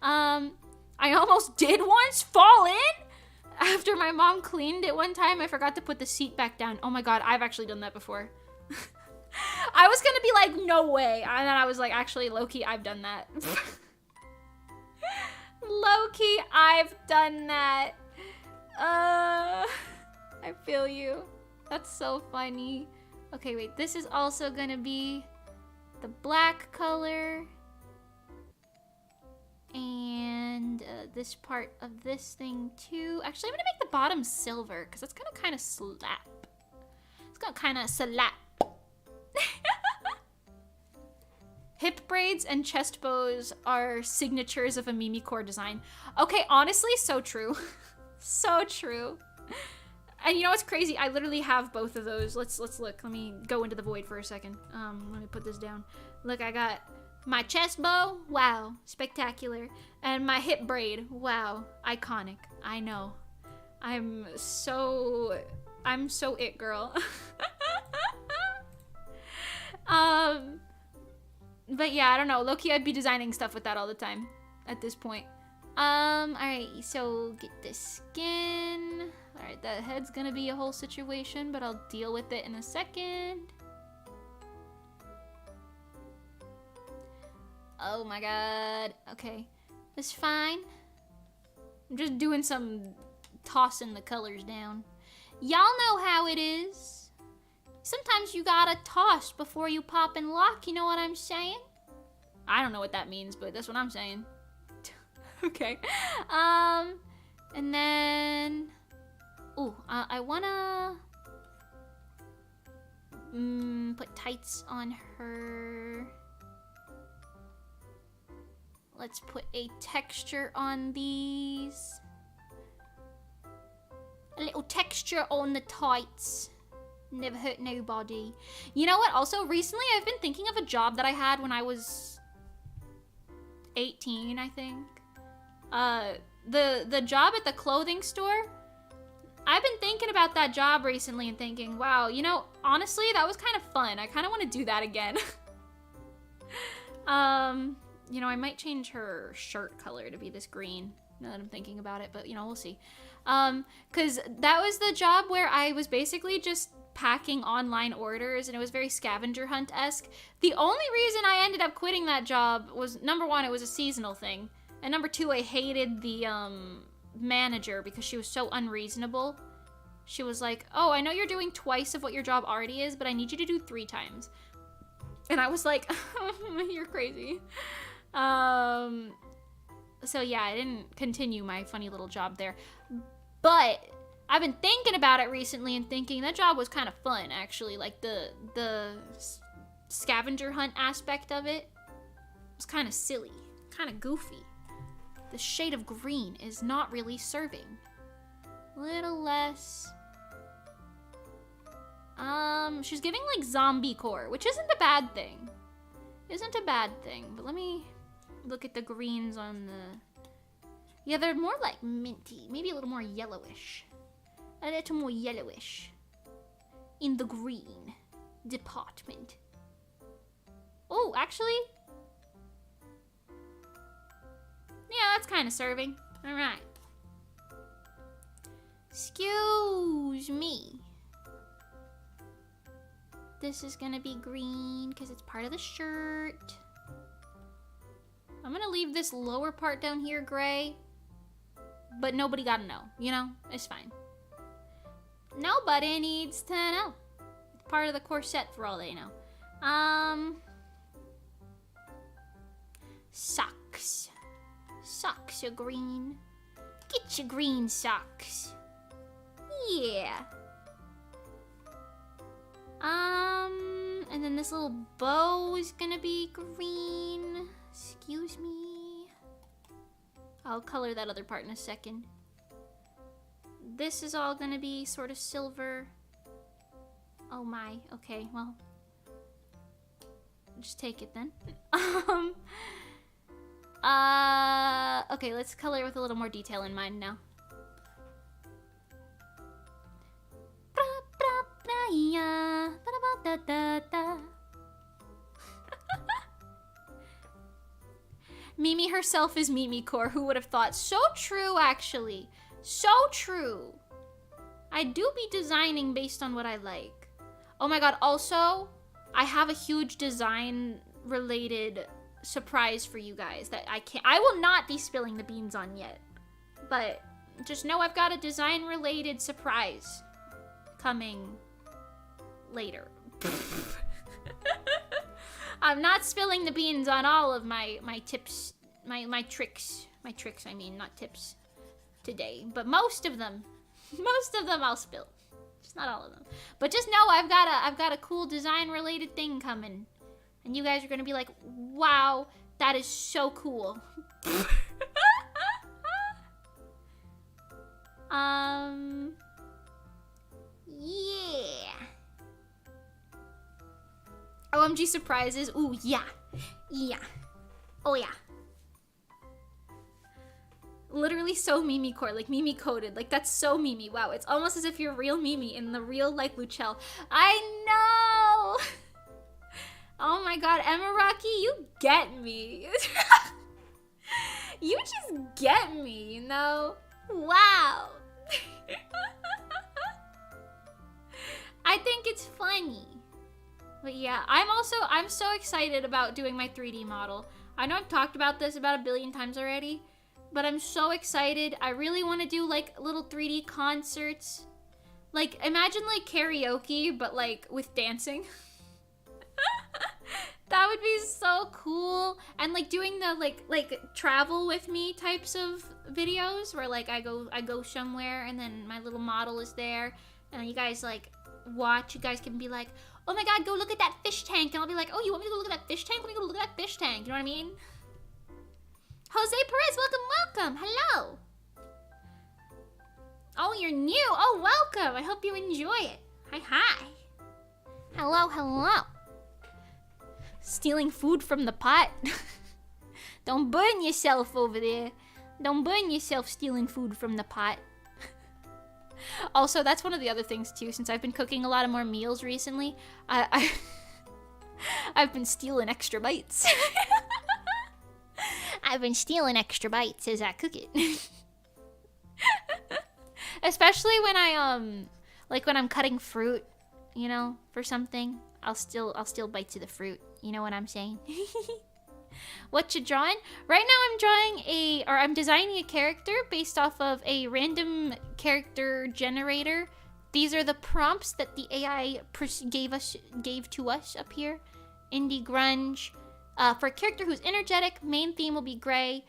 I almost did once fall in after my mom cleaned it one time. I forgot to put the seat back down. Oh my god, I've actually done that before. I was gonna be like, no way. And then I was like, actually, low-key, I've done that. Low-key, I've done that. I feel you. That's so funny. Okay, wait. This is also gonna be the black color. And this part of this thing too. Actually, I'm gonna make the bottom silver because that's gonna kind of slap. It's gonna kind of slap. Hip braids and chest bows are signatures of a Mimicore design. Okay, honestly, so true. So true. And you know what's crazy? I literally have both of those. Let's look. Let me go into the void for a second. Let me put this down. Look, I got my chest bow. Wow, spectacular. And my hip braid. Wow, iconic. I know. I'm so it girl. But yeah, I don't know. Low-key, I'd be designing stuff with that all the time at this point. Alright, so get this skin. Alright, that head's gonna be a whole situation, but I'll deal with it in a second. Oh my god. Okay. That's fine. I'm just doing some tossing the colors down. Y'all know how it is. Sometimes you gotta toss before you pop and lock, you know what I'm saying? I don't know what that means, but that's what I'm saying. Okay. And then... Ooh, I wanna... put tights on her. Let's put a texture on these. A little texture on the tights. Never hurt nobody. You know what? Also, recently I've been thinking of a job that I had when I was 18, I think. The job at the clothing store. I've been thinking about that job recently and thinking, wow, you know, honestly, that was kind of fun. I kind of want to do that again. You know, I might change her shirt color to be this green, now that I'm thinking about it, but, you know, we'll see. Because that was the job where I was basically just packing online orders, and it was very scavenger hunt-esque. The only reason I ended up quitting that job was, number one, it was a seasonal thing, and number two, I hated the, manager because she was so unreasonable. She was like, oh, I know you're doing twice of what your job already is, but I need you to do 3 times. And I was like, you're crazy. So yeah, I didn't continue my funny little job there. But I've been thinking about it recently and thinking that job was kind of fun, actually. Like the scavenger hunt aspect of it was kind of silly, kind of goofy. The shade of green is not really serving. Little less. She's giving like zombie core, which isn't a bad thing. Isn't a bad thing, but let me look at the greens on the... Yeah, they're more like minty, maybe a little more yellowish. A little more yellowish in the green department. Oh, actually... Yeah, that's kind of serving. All right. Excuse me. This is gonna be green because it's part of the shirt. I'm gonna leave this lower part down here gray, but nobody gotta know, you know? It's fine. Nobody needs to know. It's part of the corset for all they know. Socks. Socks are green. Get your green socks. Yeah. And then this little bow is gonna be green. Excuse me. I'll color that other part in a second. This is all gonna be sort of silver. Oh my, okay, well. Just take it then. Okay, let's color with a little more detail in mind now. Mimi herself is Mimi Core. Who would have thought? So true, actually. So true. I do be designing based on what I like. Oh my god, also, I have a huge design-related surprise for you guys that I will not be spilling the beans on yet. But just know I've got a design-related surprise coming later. I'm not spilling the beans on all of my tips, my tricks, I mean, not tips today, but most of them I'll spill. Just not all of them. But just know I've got a cool design related thing coming. And you guys are gonna be like, wow, that is so cool. Yeah. OMG surprises. Ooh, yeah. Yeah. Oh, yeah. Literally so Mimi core, like Mimi coded. Like, that's so Mimi. Wow, it's almost as if you're real Mimi in the real, like, Luchel. I know! Oh my god, Emma Rocky, you get me. You just get me, you know? Wow. I think it's funny. But yeah, I'm so excited about doing my 3D model. I know I've talked about this about a billion times already, but I'm so excited. I really want to do like little 3D concerts. Like, imagine like karaoke, but like with dancing. That would be so cool. And like doing the like travel with me types of videos where like I go somewhere and then my little model is there and you guys like watch. You guys can be like, oh my god, go look at that fish tank. And I'll be like, oh, you want me to go look at that fish tank? Let me go look at that fish tank. You know what I mean? Jose Perez, welcome. Hello. Oh, you're new. Oh, welcome. I hope you enjoy it. Hi. Hello. Stealing food from the pot. Don't burn yourself over there. Don't burn yourself stealing food from the pot. Also, that's one of the other things too, since I've been cooking a lot of more meals recently, I've been stealing extra bites. I've been stealing extra bites as I cook it. Especially when like when I'm cutting fruit, you know, for something, I'll steal bites of the fruit. You know what I'm saying? What you drawing? Right now I'm designing a character based off of a random character generator. These are the prompts that the AI gave to us up here. Indie grunge. For a character who's energetic, main theme will be gray.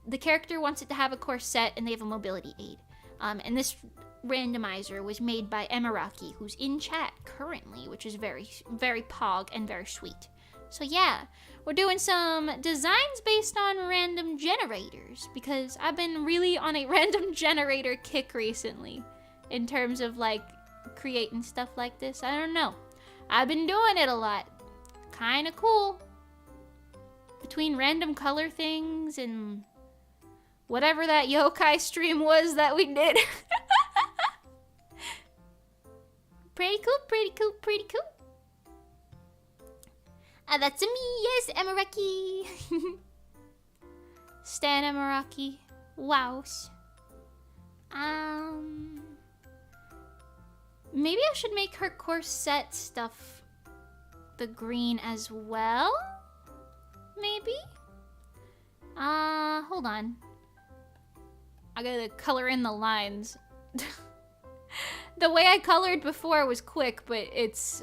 The character wants it to have a corset and they have a mobility aid. And this randomizer was made by Emiraki, who's in chat currently, which is very, very pog and very sweet. So yeah, we're doing some designs based on random generators because I've been really on a random generator kick recently in terms of like creating stuff like this. I don't know. I've been doing it a lot. Kind of cool. Between random color things and whatever that yokai stream was that we did. Pretty cool. That's me, yes, Emiraki. Stan Emiraki. Wows. Maybe I should make her corset stuff the green as well? Maybe? Hold on. I gotta color in the lines. The way I colored before was quick, but it's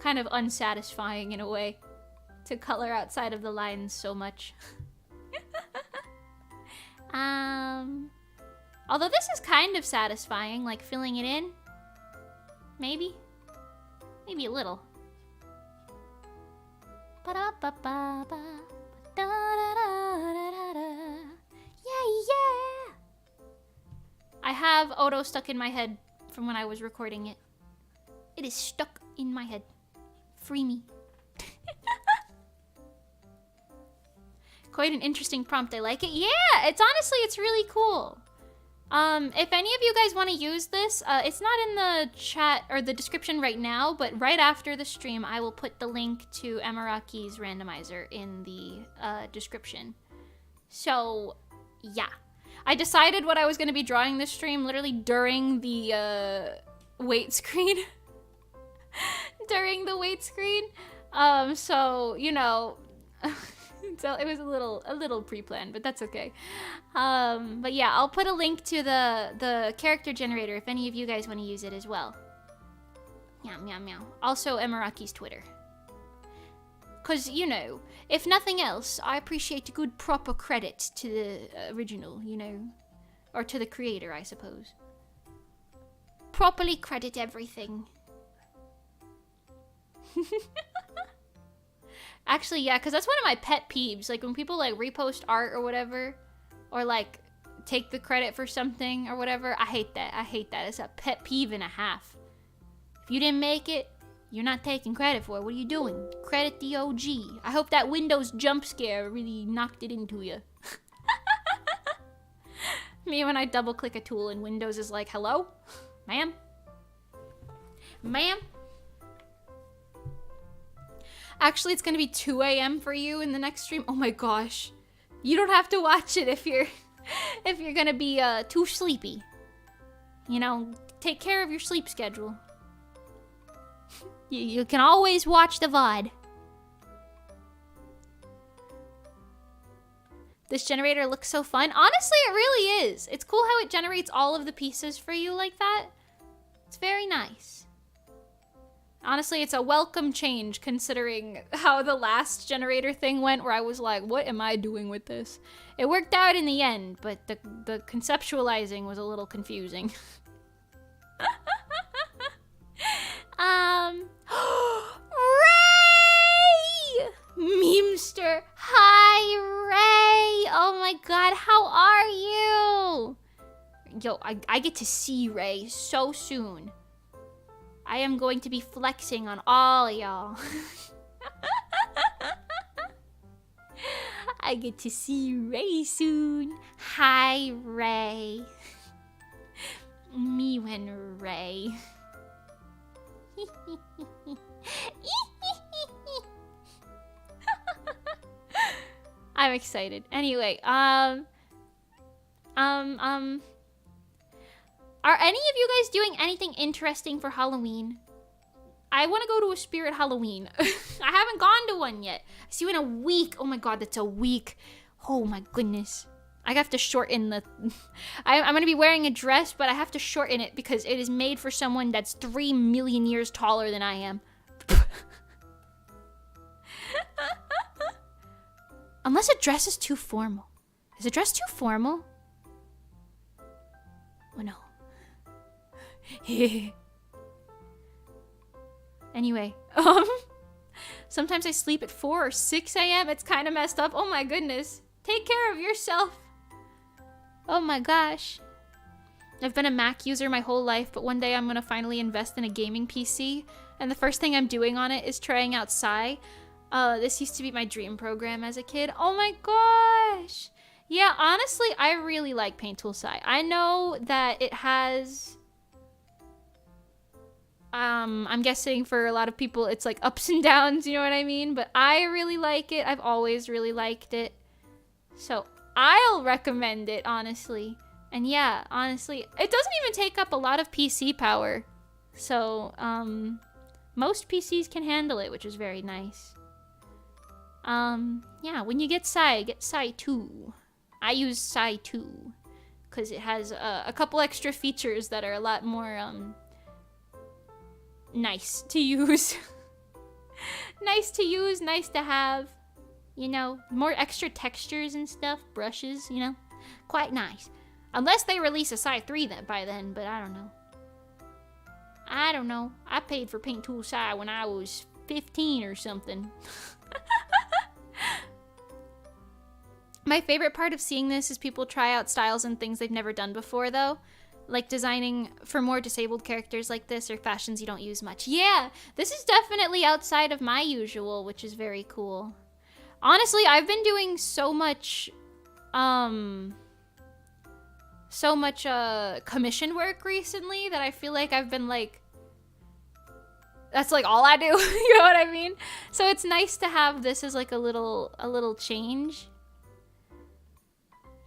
kind of unsatisfying in a way to color outside of the lines so much. Although this is kind of satisfying, like filling it in. Maybe a little. Yeah. I have Odo stuck in my head from when I was recording it. It is stuck in my head. Free me. Quite an interesting prompt. I like it. Yeah, it's really cool. If any of you guys want to use this, it's not in the chat or the description right now, but right after the stream, I will put the link to Emiraki's randomizer in the description. So, yeah. I decided what I was going to be drawing this stream literally during the wait screen. During the wait screen. So, you know, so it was a little pre-planned, but that's okay. But yeah, I'll put a link to the character generator if any of you guys want to use it as well. Meow. Also, Emiraki's Twitter. Because, you know, if nothing else, I appreciate a good proper credit to the original, you know. Or to the creator, I suppose. Properly credit everything. Actually, yeah, because that's one of my pet peeves. Like, when people, like, repost art or whatever. Or, like, take the credit for something or whatever. I hate that. It's a pet peeve and a half. If you didn't make it, you're not taking credit for it. What are you doing? Credit the OG. I hope that Windows jump scare really knocked it into you. Me when I double click a tool and Windows is like, hello? Ma'am? Actually, it's gonna be 2 a.m. for you in the next stream. Oh my gosh. You don't have to watch it if you're gonna be too sleepy. You know, take care of your sleep schedule. You can always watch the VOD. This generator looks so fun. Honestly, it really is. It's cool how it generates all of the pieces for you like that. It's very nice. Honestly, it's a welcome change considering how the last generator thing went where I was like, what am I doing with this? It worked out in the end, but the conceptualizing was a little confusing. Ray! Memester! Hi, Ray! Oh my god, how are you? Yo, I get to see Ray so soon. I am going to be flexing on all y'all. I get to see Ray soon. Hi, Ray. Me when Ray. I'm excited. Anyway, are any of you guys doing anything interesting for Halloween? I want to go to a spirit Halloween. I haven't gone to one yet. I see you in a week. Oh my god, that's a week. Oh my goodness. I have to shorten the... I'm going to be wearing a dress, but I have to shorten it because it is made for someone that's 3 million years taller than I am. Unless a dress is too formal. Is a dress too formal? Oh no. Anyway, sometimes I sleep at 4 or 6 a.m. It's kind of messed up. Oh my goodness. Take care of yourself. Oh my gosh. I've been a Mac user my whole life, but one day I'm going to finally invest in a gaming PC. And the first thing I'm doing on it is trying out Psy. This used to be my dream program as a kid. Oh my gosh. Yeah, honestly, I really like Paint Tool Psy. I know that it has... I'm guessing for a lot of people it's like ups and downs, you know what I mean? But I really like it. I've always really liked it. So I'll recommend it, honestly. And yeah, honestly, it doesn't even take up a lot of PC power. So, most PCs can handle it, which is very nice. Yeah, when you get Psy 2. I use Psy 2 because it has a couple extra features that are a lot more, nice to use. Nice to use, nice to have. You know, more extra textures and stuff, brushes, you know. Quite nice. Unless they release a Psy 3 by then, but I don't know. I don't know. I paid for Paint Tool Psy when I was 15 or something. My favorite part of seeing this is people try out styles and things they've never done before, though. Like designing for more disabled characters like this or fashions you don't use much. Yeah, this is definitely outside of my usual, which is very cool. Honestly, I've been doing so much commission work recently that I feel like I've been like, that's like all I do. You know what I mean? So it's nice to have this as like a little change.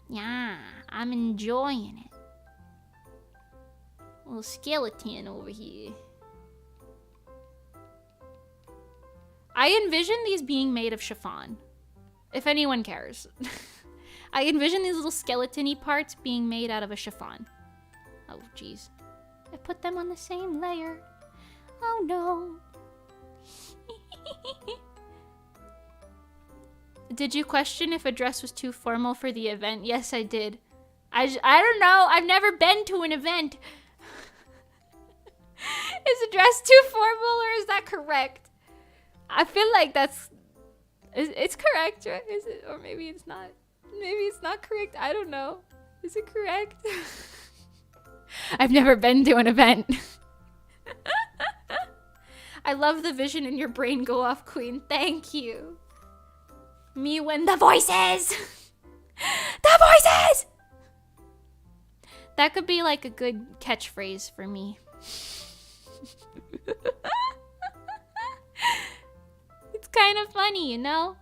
Yeah, I'm enjoying it. Little skeleton over here. I envision these being made of chiffon. If anyone cares. I envision these little skeleton-y parts being made out of a chiffon. Oh, jeez. I put them on the same layer. Oh, no. Did you question if a dress was too formal for the event? Yes, I did. I don't know. I've never been to an event. Is a dress too formal or is that correct? I feel like it's correct, right? Is it? Or maybe it's not. Maybe it's not correct. I don't know. Is it correct? I've never been to an event. I love the vision in your brain go off, Queen. Thank you. Me when the voices! The voices! That could be like a good catchphrase for me. It's kind of funny, you know?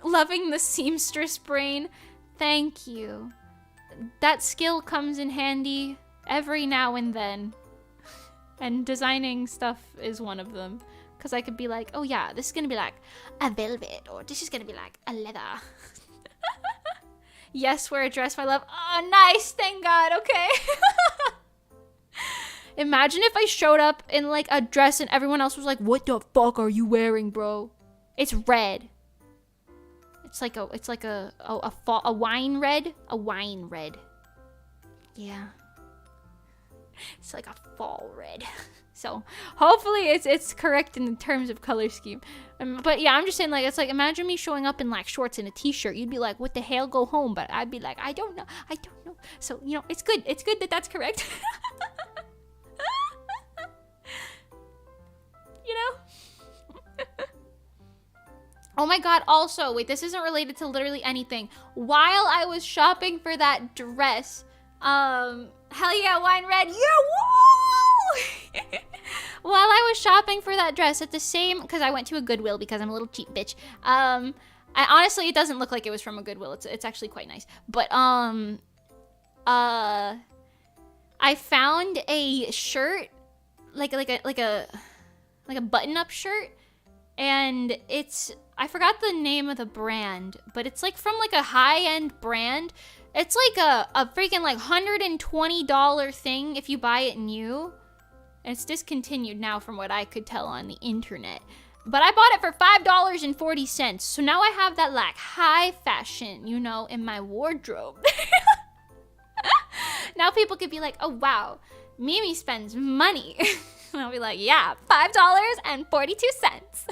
Loving the seamstress brain. Thank you. That skill comes in handy every now and then. And designing stuff is one of them. Because I could be like, oh yeah, this is gonna be like a velvet, or this is gonna be like a leather. Yes, wear a dress, my love. Oh, nice, thank God, okay. Imagine if I showed up in like a dress and everyone else was like, what the fuck are you wearing, bro? It's red. It's like a wine red. A wine red. Yeah. It's like a fall red. So hopefully it's correct in terms of color scheme. But yeah, I'm just saying, like, it's like, imagine me showing up in like shorts and a t-shirt. You'd be like, what the hell, go home. But I'd be like, I don't know. So, you know, it's good that that's correct. You know? Oh my God, also, wait, this isn't related to literally anything. While I was shopping for that dress, hell yeah, wine red, yeah, woo! While I was shopping for that dress at the same, because I went to a Goodwill because I'm a little cheap bitch. Honestly, it doesn't look like it was from a Goodwill. It's actually quite nice. But, I found a shirt, like a button-up shirt, and I forgot the name of the brand, but it's like from like a high-end brand. It's like a freaking like $120 thing if you buy it new. And it's discontinued now from what I could tell on the internet. But I bought it for $5.40. So now I have that like high fashion, you know, in my wardrobe. Now people could be like, oh wow, Mimi spends money. And I'll be like, yeah, $5.42.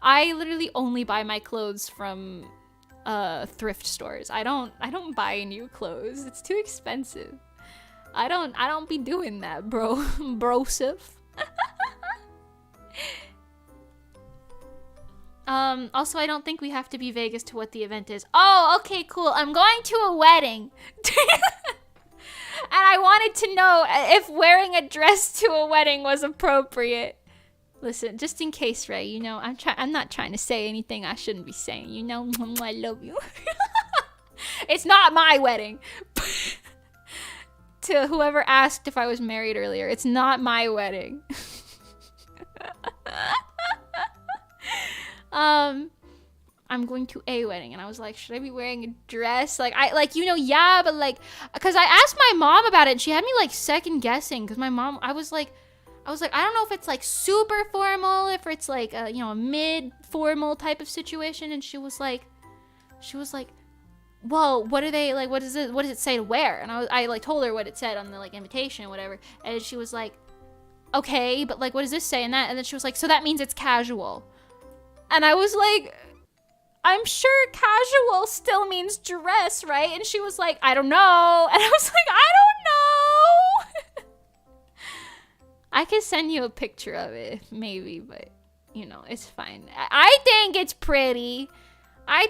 I literally only buy my clothes from thrift stores. I don't buy new clothes. It's too expensive. I don't be doing that, bro. Brosif. Also, I don't think we have to be vague as to what the event is. Oh, okay, cool. I'm going to a wedding. And I wanted to know if wearing a dress to a wedding was appropriate. Listen, just in case, Ray, you know, I'm not trying to say anything I shouldn't be saying, you know? I love you. It's not my wedding. To whoever asked if I was married earlier, it's not my wedding. I'm going to a wedding, and I was like, should I be wearing a dress? Like, you know, yeah, but like, because I asked my mom about it, and she had me like second guessing, because my mom, I was like, I don't know if it's like super formal, if it's like a, you know, a mid-formal type of situation, and she was like, well, what are they, like, what does it say to wear? And I like told her what it said on the like invitation or whatever, and she was like, okay, but like, what does this say? And then she was like, so that means it's casual. And I was like, I'm sure casual still means dress, right? And she was like, I don't know. And I was like, I don't know. I can send you a picture of it, maybe, but, you know, it's fine. I think it's pretty. And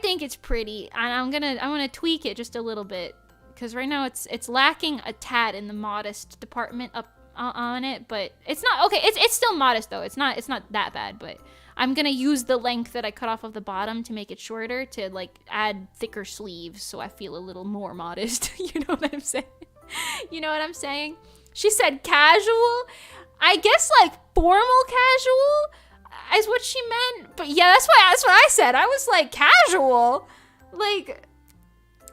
I'm gonna tweak it just a little bit, because right now it's lacking a tad in the modest department up on it, but it's not okay. It's still modest though. It's not that bad, but I'm gonna use the length that I cut off of the bottom to make it shorter, to like add thicker sleeves so I feel a little more modest. You know what I'm saying? You know what I'm saying? She said casual. I guess like formal casual is what she meant. But yeah, that's what I said. I was like, casual? Like,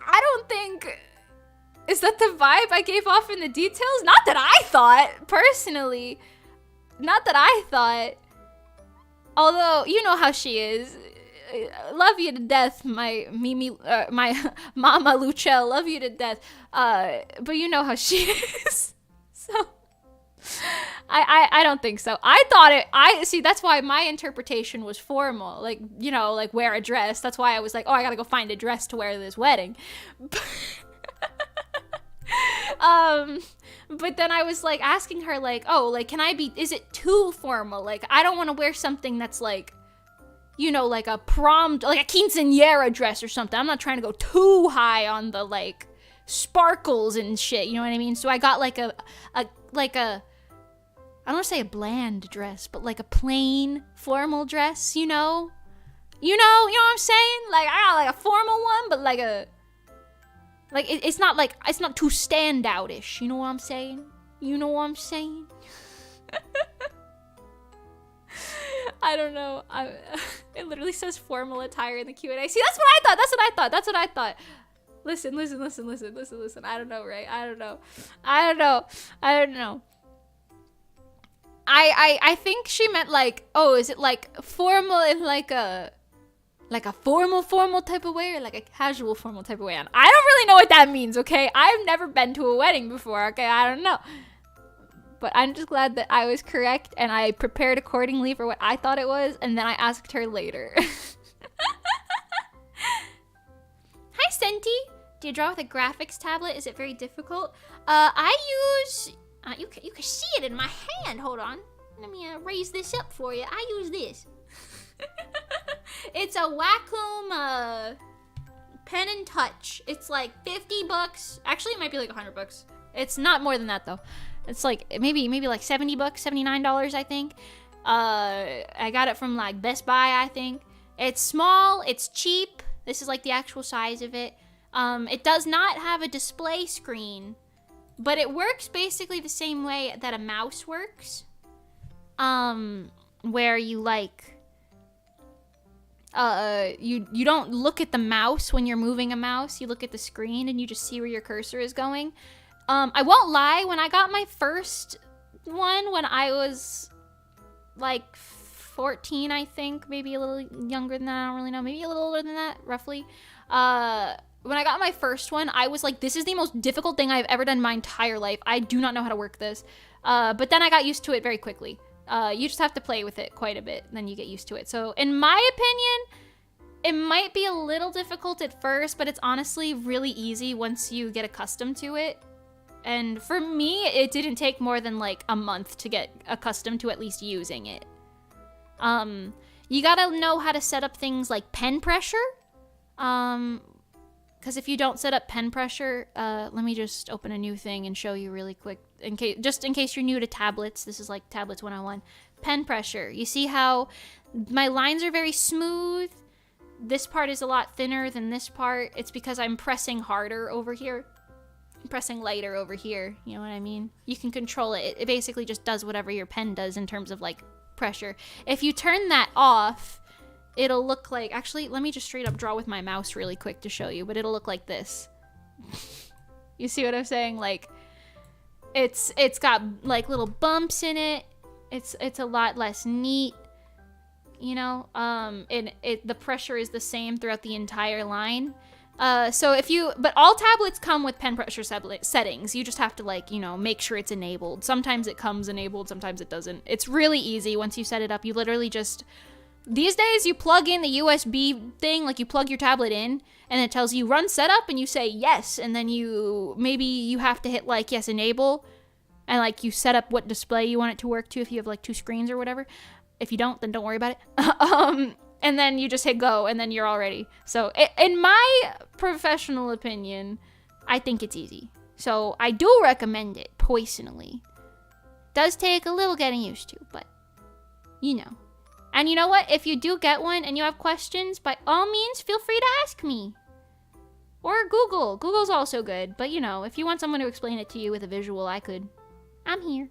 I don't think... Is that the vibe I gave off in the details? Not that I thought, personally. Not that I thought. Although, you know how she is. Love you to death, my Mimi, my Mama Luchel. Love you to death. But you know how she is. So... I don't think so. I thought see, that's why my interpretation was formal. Like, you know, like wear a dress. That's why I was like, oh, I gotta go find a dress to wear to this wedding. But then I was like asking her like, oh, like, is it too formal? Like, I don't want to wear something that's like, you know, like a prom, like a quinceañera dress or something. I'm not trying to go too high on the like sparkles and shit. You know what I mean? So I got like a I don't want to say a bland dress, but like a plain formal dress, you know? You know what I'm saying? Like, I got like a formal one, but like it's not too standout-ish, you know what I'm saying? You know what I'm saying? I don't know. It literally says formal attire in the Q&A. See, that's what I thought. That's what I thought. Listen. I don't know, right? I don't know. I think she meant like, oh, is it like formal in like a formal type of way, or like a casual formal type of way? I don't really know what that means, okay? I've never been to a wedding before, okay? I don't know. But I'm just glad that I was correct and I prepared accordingly for what I thought it was, and then I asked her later. Hi, Senti. Do you draw with a graphics tablet? Is it very difficult? I use... you can see it in my hand. Hold on. Let me raise this up for you. I use this. It's a Wacom pen and touch. It's like $50. Actually, it might be like $100. It's not more than that though. It's like maybe like $70, $79, I think. I got it from like Best Buy, I think. It's small, it's cheap. This is like the actual size of it. It does not have a display screen, but it works basically the same way that a mouse works. Where you like, you don't look at the mouse when you're moving a mouse. You look at the screen and you just see where your cursor is going. I won't lie, when I got my first one when I was like 14, I think, maybe a little younger than that, I don't really know, maybe a little older than that, roughly. When I got my first one, I was like, this is the most difficult thing I've ever done in my entire life. I do not know how to work this. But then I got used to it very quickly. You just have to play with it quite a bit, then you get used to it. So in my opinion, it might be a little difficult at first, but it's honestly really easy once you get accustomed to it. And for me, it didn't take more than like a month to get accustomed to at least using it. You gotta know how to set up things like pen pressure. Because if you don't set up pen pressure, let me just open a new thing and show you really quick. Just in case you're new to tablets, this is like Tablets 101. Pen pressure. You see how my lines are very smooth? This part is a lot thinner than this part. It's because I'm pressing harder over here. I'm pressing lighter over here. You know what I mean? You can control it. It basically just does whatever your pen does in terms of like pressure. If you turn that off, it'll look like, actually, let me just straight up draw with my mouse really quick to show you, but it'll look like this. You see what I'm saying? Like, it's got like little bumps in it. It's a lot less neat, you know? And the pressure is the same throughout the entire line. But all tablets come with pen pressure settings. You just have to like, you know, make sure it's enabled. Sometimes it comes enabled, sometimes it doesn't. It's really easy once you set it up. You literally just, these days you plug in the USB thing, like you plug your tablet in and it tells you run setup and you say yes. And then maybe you have to hit like yes, enable. And like you set up what display you want it to work to if you have like 2 screens or whatever. If you don't, then don't worry about it. And then you just hit go, and then you're all ready. So, in my professional opinion, I think it's easy. So, I do recommend it, personally. Does take a little getting used to, but, you know. And you know what? If you do get one and you have questions, by all means, feel free to ask me. Or Google. Google's also good. But, you know, if you want someone to explain it to you with a visual, I could. I'm here.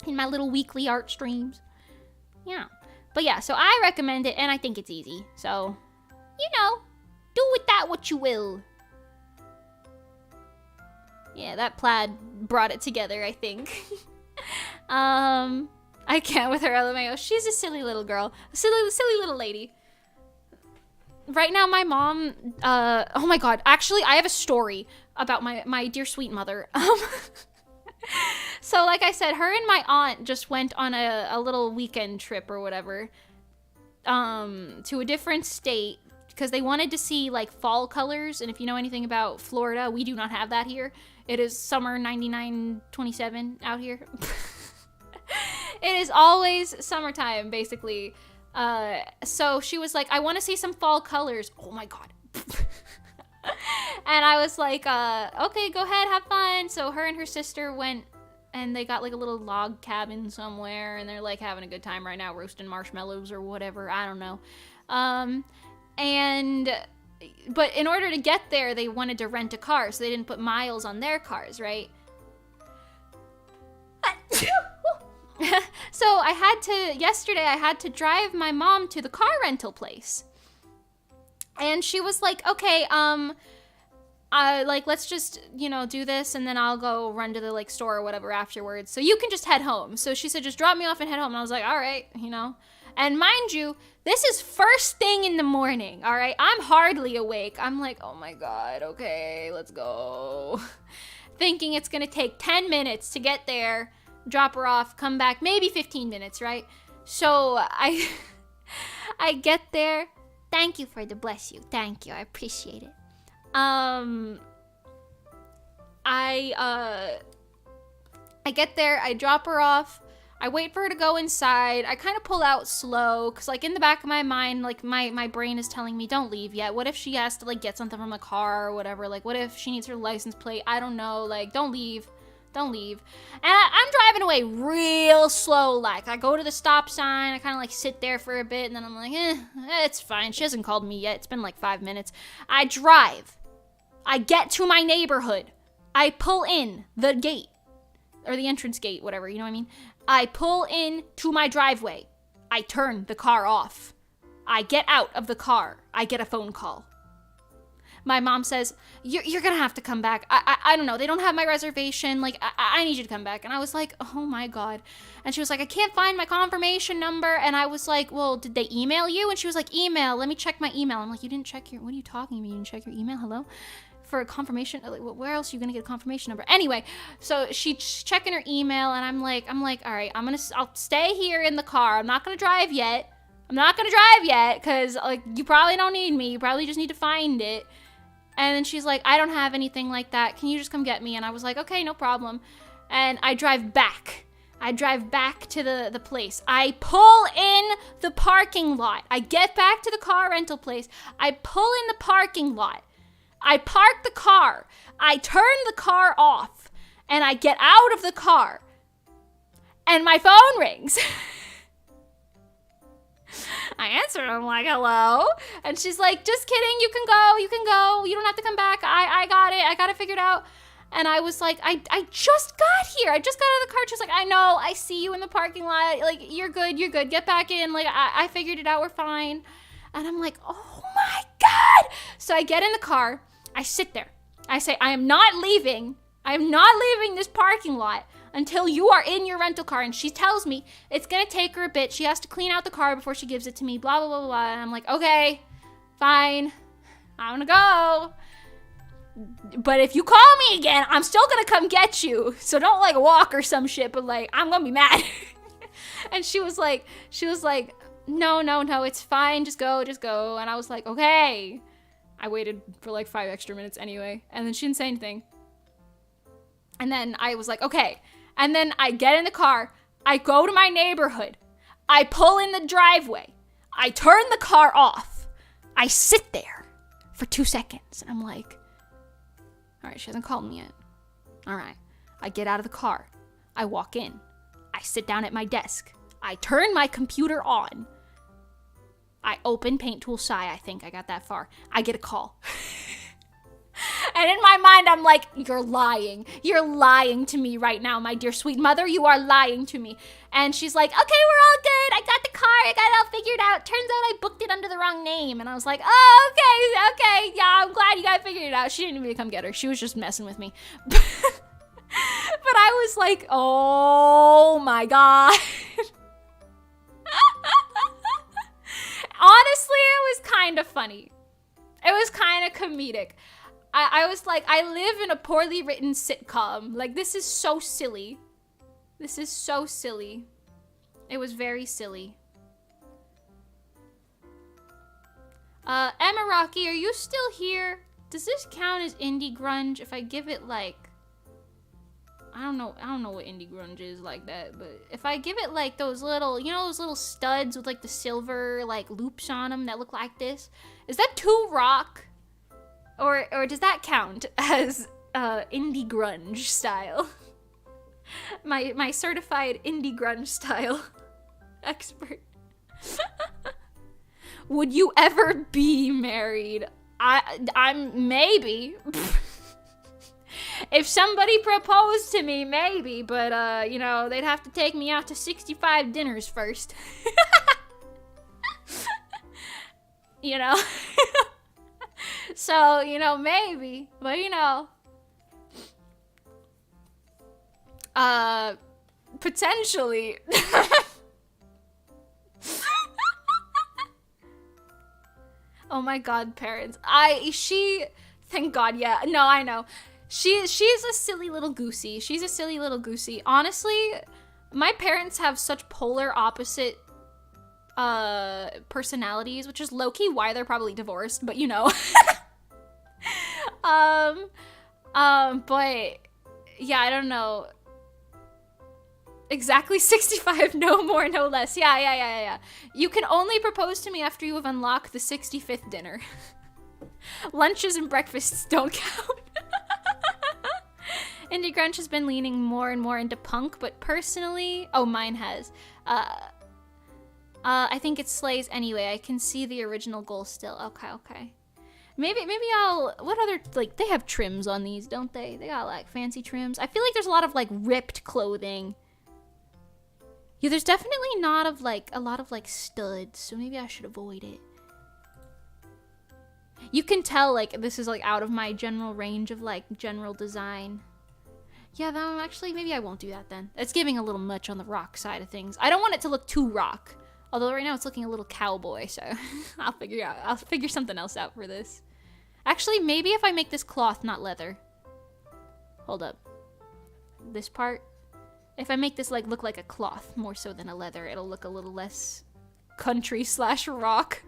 In my little weekly art streams. Yeah. But yeah, so I recommend it, and I think it's easy. So, you know, do with that what you will. Yeah, that plaid brought it together, I think. I can't with her LMAO. She's a silly little girl. A silly little lady. Right now, my mom, oh my god, actually, I have a story about my dear sweet mother. So, like I said, her and my aunt just went on a little weekend trip or whatever, to a different state, because they wanted to see, like, fall colors, and if you know anything about Florida, we do not have that here. It is summer 99-27 out here. It is always summertime, basically. So she was like, I want to see some fall colors. Oh my god. And I was like, okay, go ahead, have fun. So her and her sister went, and they got like a little log cabin somewhere, and they're like having a good time right now, roasting marshmallows or whatever, I don't know. But in order to get there, they wanted to rent a car, so they didn't put miles on their cars, right? So yesterday I had to drive my mom to the car rental place. And she was like, okay, let's just, do this, and then I'll go run to the, store or whatever afterwards. So you can just head home. So she said, just drop me off and head home. And I was like, all right, And mind you, this is first thing in the morning, all right? I'm hardly awake. I'm like, oh my God, okay, let's go. Thinking it's gonna take 10 minutes to get there, drop her off, come back, maybe 15 minutes, right? So I get there. Thank you for the bless you. Thank you. I appreciate it. I get there, I drop her off, I wait for her to go inside, I kind of pull out slow, because, in the back of my mind, my brain is telling me, don't leave yet. What if she has to, get something from the car or whatever? What if she needs her license plate? I don't know. Don't leave. Don't leave. And I'm driving away real slow, I go to the stop sign, I kind of, sit there for a bit, and then I'm like, it's fine. She hasn't called me yet. It's been, 5 minutes. I drive. I get to my neighborhood. I pull in the gate. Or the entrance gate, whatever, you know what I mean? I pull in to my driveway. I turn the car off. I get out of the car. I get a phone call. My mom says, you're gonna have to come back. I don't know. They don't have my reservation. I need you to come back. And I was like, oh my God. And she was like, I can't find my confirmation number. And I was like, well, did they email you? And she was like, email. Let me check my email. I'm like, you didn't check what are you talking about? You didn't check your email? Hello? For a confirmation? Where else are you gonna get a confirmation number? Anyway, so she's checking her email, and I'm like, all right, I'll stay here in the car. I'm not gonna drive yet. Because, you probably don't need me. You probably just need to find it. And then she's like, I don't have anything like that. Can you just come get me? And I was like, okay, no problem. And I drive back. To the place. I pull in the parking lot. I get back to the car rental place. I pull in the parking lot. I park the car. I turn the car off. And I get out of the car. And my phone rings. I answer, I'm like, hello? And she's like, just kidding, you can go, you don't have to come back, I got it figured out. And I was like, I just got here, I just got out of the car. She's like, I know, I see you in the parking lot, you're good, get back in, I figured it out, we're fine. And I'm like, oh my God. So I get in the car, I sit there, I say, I am not leaving this parking lot until you are in your rental car. And she tells me it's gonna take her a bit. She has to clean out the car before she gives it to me, blah, blah, blah, blah. And I'm like, okay, fine, I'm gonna go. But if you call me again, I'm still gonna come get you. So don't walk or some shit, but I'm gonna be mad. And she was like, no, it's fine, just go. And I was like, okay. I waited for 5 extra minutes anyway. And then she didn't say anything. And then I was like, okay. And then I get in the car, I go to my neighborhood, I pull in the driveway, I turn the car off, I sit there for 2 seconds, and I'm like, all right, she hasn't called me yet. All right, I get out of the car, I walk in, I sit down at my desk, I turn my computer on, I open Paint Tool Sci, I think I got that far, I get a call. And in my mind, I'm like, you're lying. You're lying to me right now, my dear sweet mother. You are lying to me. And she's like, okay, we're all good. I got the car. I got it all figured out. Turns out I booked it under the wrong name. And I was like, oh, okay. Yeah, I'm glad you guys figured it out. She didn't even come get her. She was just messing with me. But I was like, oh my God. Honestly, it was kind of funny. It was kind of comedic. I was like, I live in a poorly written sitcom. This is so silly. This is so silly. It was very silly. Emma Rocky, are you still here? Does this count as indie grunge if I give it I don't know what indie grunge is like that, but if I give it those little, those little studs with the silver loops on them that look like this, is that too rock? Or does that count as indie grunge style? my certified indie grunge style expert. Would you ever be married? I'm maybe. If somebody proposed to me, maybe, but, you know, they'd have to take me out to 65 dinners first. You know? So, you know, maybe, but, you know. Potentially. Oh my god, parents. Thank god, yeah. No, I know. She's a silly little goosey. She's a silly little goosey. Honestly, my parents have such polar opposite personalities, which is low-key why they're probably divorced, but you know. But yeah, I don't know. Exactly 65, no more, no less. Yeah. You can only propose to me after you have unlocked the 65th dinner. Lunches and breakfasts don't count. Indie Grunge has been leaning more and more into punk, but personally, oh, mine has. I think it slays anyway. I can see the original goal still. Okay. Maybe I'll, what other, like, they have trims on these, don't they? They got, like, fancy trims. I feel like there's a lot of, like, ripped clothing. Yeah, there's definitely not of, like, a lot of, like, studs, so maybe I should avoid it. You can tell, like, this is, like, out of my general range of, like, general design. Yeah, that actually, maybe I won't do that then. It's giving a little much on the rock side of things. I don't want it to look too rock. Although right now it's looking a little cowboy, so I'll figure something else out for this. Actually, maybe if I make this cloth, not leather. Hold up. This part. If I make this like look like a cloth more so than a leather, it'll look a little less country/rock.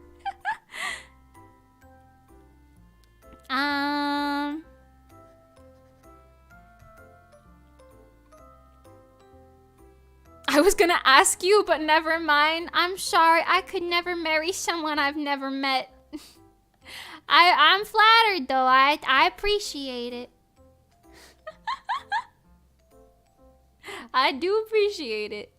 I was gonna ask you, but never mind. I'm sorry, I could never marry someone I've never met. I'm flattered though, I appreciate it. I do appreciate it.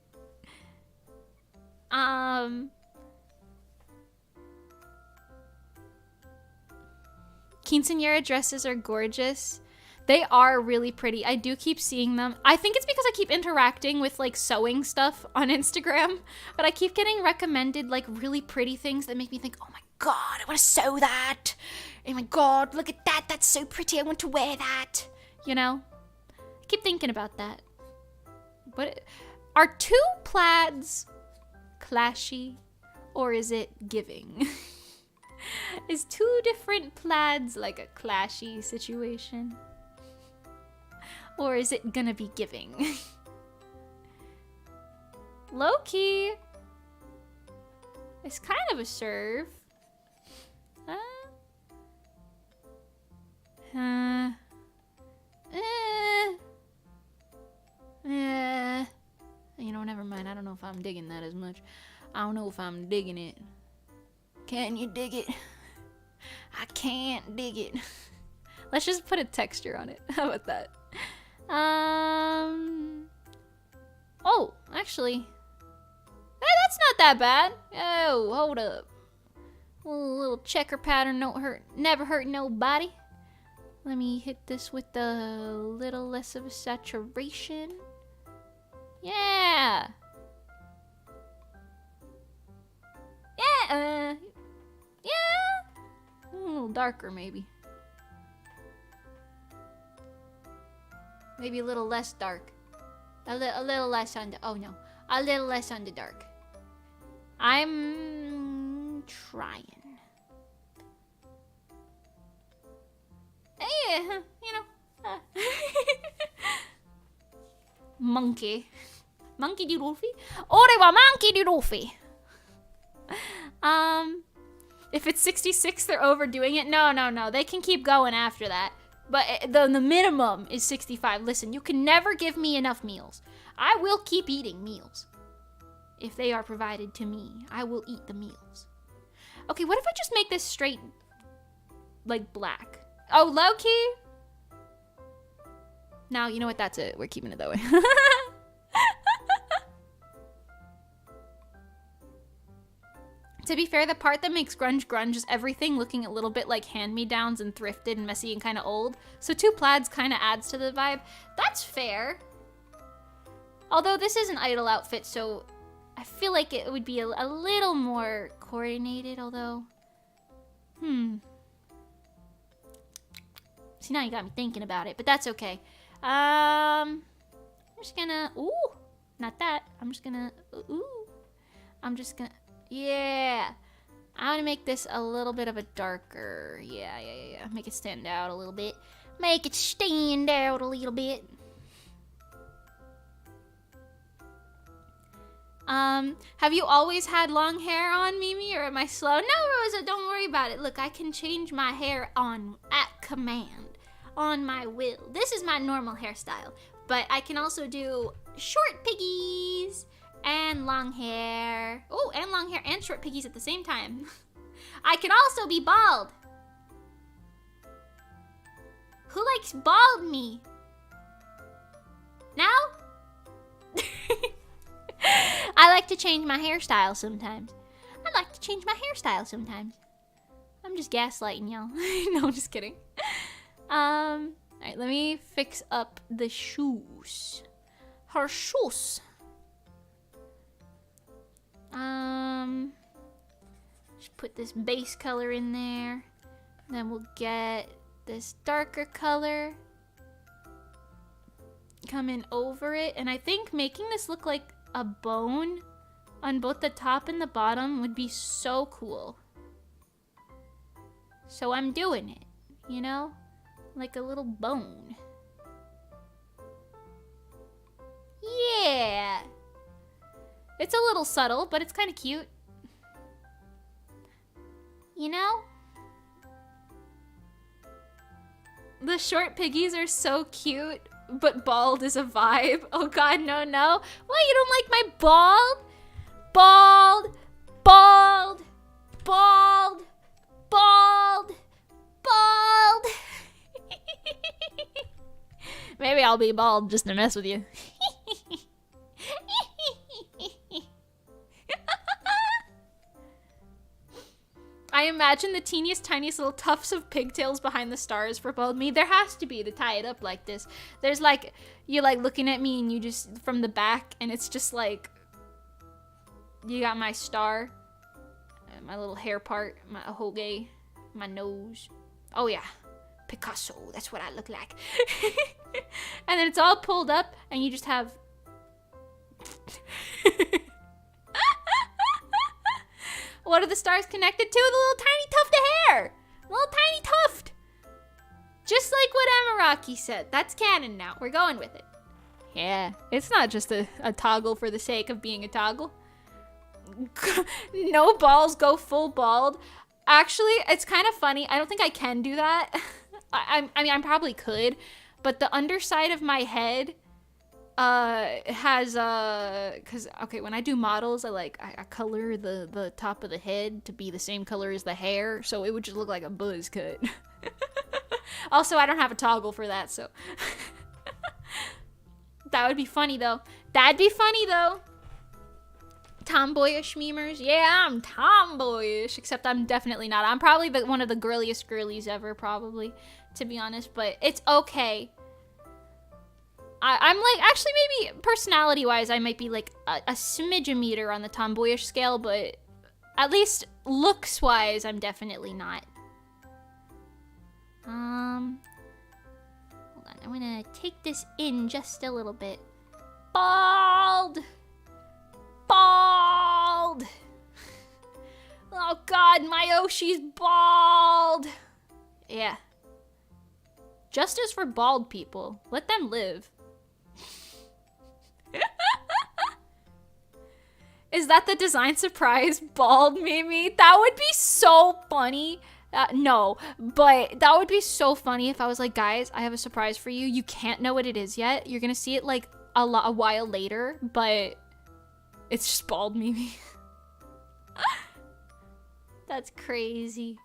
Quinceañera dresses are gorgeous. They are really pretty. I do keep seeing them. I think it's because I keep interacting with like sewing stuff on Instagram, but I keep getting recommended like really pretty things that make me think, oh my god, I want to sew that. Oh my god, look at that. That's so pretty. I want to wear that. You know? I keep thinking about that. But are two plaids clashy or is it giving? Is two different plaids like a clashy situation? Or is it gonna be giving? Low-key. It's kind of a serve. You know, never mind. I don't know if I'm digging that as much. I don't know if I'm digging it. Can you dig it? I can't dig it. Let's just put a texture on it. How about that? Oh, actually. Hey, that's not that bad. Oh, hold up. A little checker pattern, never hurt nobody. Let me hit this with a little less of a saturation. Yeah. Yeah, yeah. A little darker, maybe. Maybe a little less dark. A little less on the, oh no. A little less on the dark. I'm trying. Yeah, you know. Monkey. Monkey doodle-fee? Ore wa monkey doodle-fee. If it's 66, they're overdoing it. No. They can keep going after that. But the minimum is 65. Listen, you can never give me enough meals. I will keep eating meals. If they are provided to me, I will eat the meals. Okay, what if I just make this straight, like, black? Oh, low-key? No, you know what? That's it. We're keeping it that way. To be fair, the part that makes grunge grunge is everything looking a little bit like hand-me-downs and thrifted and messy and kind of old. So 2 plaids kind of adds to the vibe. That's fair. Although this is an idol outfit, so I feel like it would be a little more coordinated, although... See, now you got me thinking about it, but that's okay. I'm just gonna... Ooh! Not that. I'm just gonna... Ooh! I'm just gonna... Yeah! I want to make this a little bit of a darker... Yeah. Make it stand out a little bit. Make it stand out a little bit. Have you always had long hair on, Mimi, or am I slow? No, Rosa, don't worry about it. Look, I can change my hair at command, on my will. This is my normal hairstyle, but I can also do short piggies and long hair. Oh, and long hair and short piggies at the same time. I can also be bald. Who likes bald me? Now? I like to change my hairstyle sometimes. I'm just gaslighting y'all. No, I'm just kidding. Alright, let me fix up the shoes. Her shoes. Just put this base color in there. Then we'll get this darker color coming over it. And I think making this look like a bone on both the top and the bottom would be so cool. So I'm doing it, you know? Like a little bone. Yeah! It's a little subtle, but it's kind of cute. You know? The short piggies are so cute, but bald is a vibe. Oh god, no. Why, you don't like my bald? Bald! Maybe I'll be bald just to mess with you. I imagine the teeniest, tiniest little tufts of pigtails behind the stars for bald me. There has to be to tie it up like this. There's like, you're like looking at me and you just, from the back, and it's just like, you got my star, my little hair part, my ahoge, my nose. Oh yeah, Picasso, that's what I look like. And then it's all pulled up and you just have... What are the stars connected to? The little tiny tuft of hair! Little tiny tuft! Just like what Amaraki said. That's canon now. We're going with it. Yeah, it's not just a toggle for the sake of being a toggle. No balls go full bald. Actually, it's kind of funny. I don't think I can do that. I mean, I probably could. But the underside of my head... has cause okay, when I do models, I color the top of the head to be the same color as the hair, so it would just look like a buzz cut. Also, I don't have a toggle for that, so that would be funny though. Tomboyish memers, yeah, I'm tomboyish, except I'm definitely not. I'm probably one of the girliest girlies ever, probably, to be honest, but it's okay. I'm like, actually maybe personality-wise, I might be like a smidge-a-meter on the tomboyish scale, but at least looks-wise, I'm definitely not. Hold on, I'm gonna take this in just a little bit. Bald! Oh god, my Oshi's bald! Yeah. Justice for bald people. Let them live. Is that the design surprise? Bald Mimi? That would be so funny. No, but that would be so funny if I was like, guys, I have a surprise for you. You can't know what it is yet. You're gonna see it like a while later, but it's just bald Mimi. That's crazy.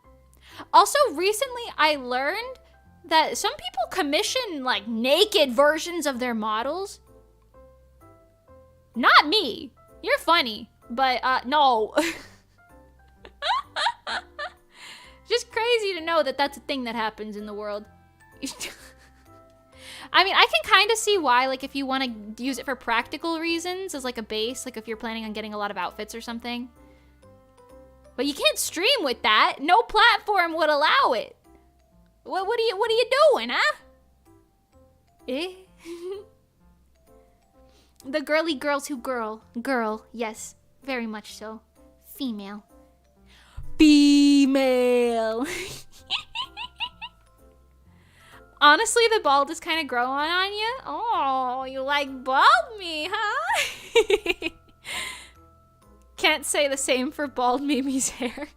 Also, recently I learned that some people commission like naked versions of their models. Not me. You're funny, but no. Just crazy to know that that's a thing that happens in the world. I mean, I can kind of see why, like, if you want to use it for practical reasons as, like, a base, like, if you're planning on getting a lot of outfits or something. But you can't stream with that. No platform would allow it. What are you doing, huh? Eh? The girly girls who girl, yes, very much so. Female. Honestly, the bald is kind of growing on you. Oh, you like bald me, huh? Can't say the same for bald Mimi's hair.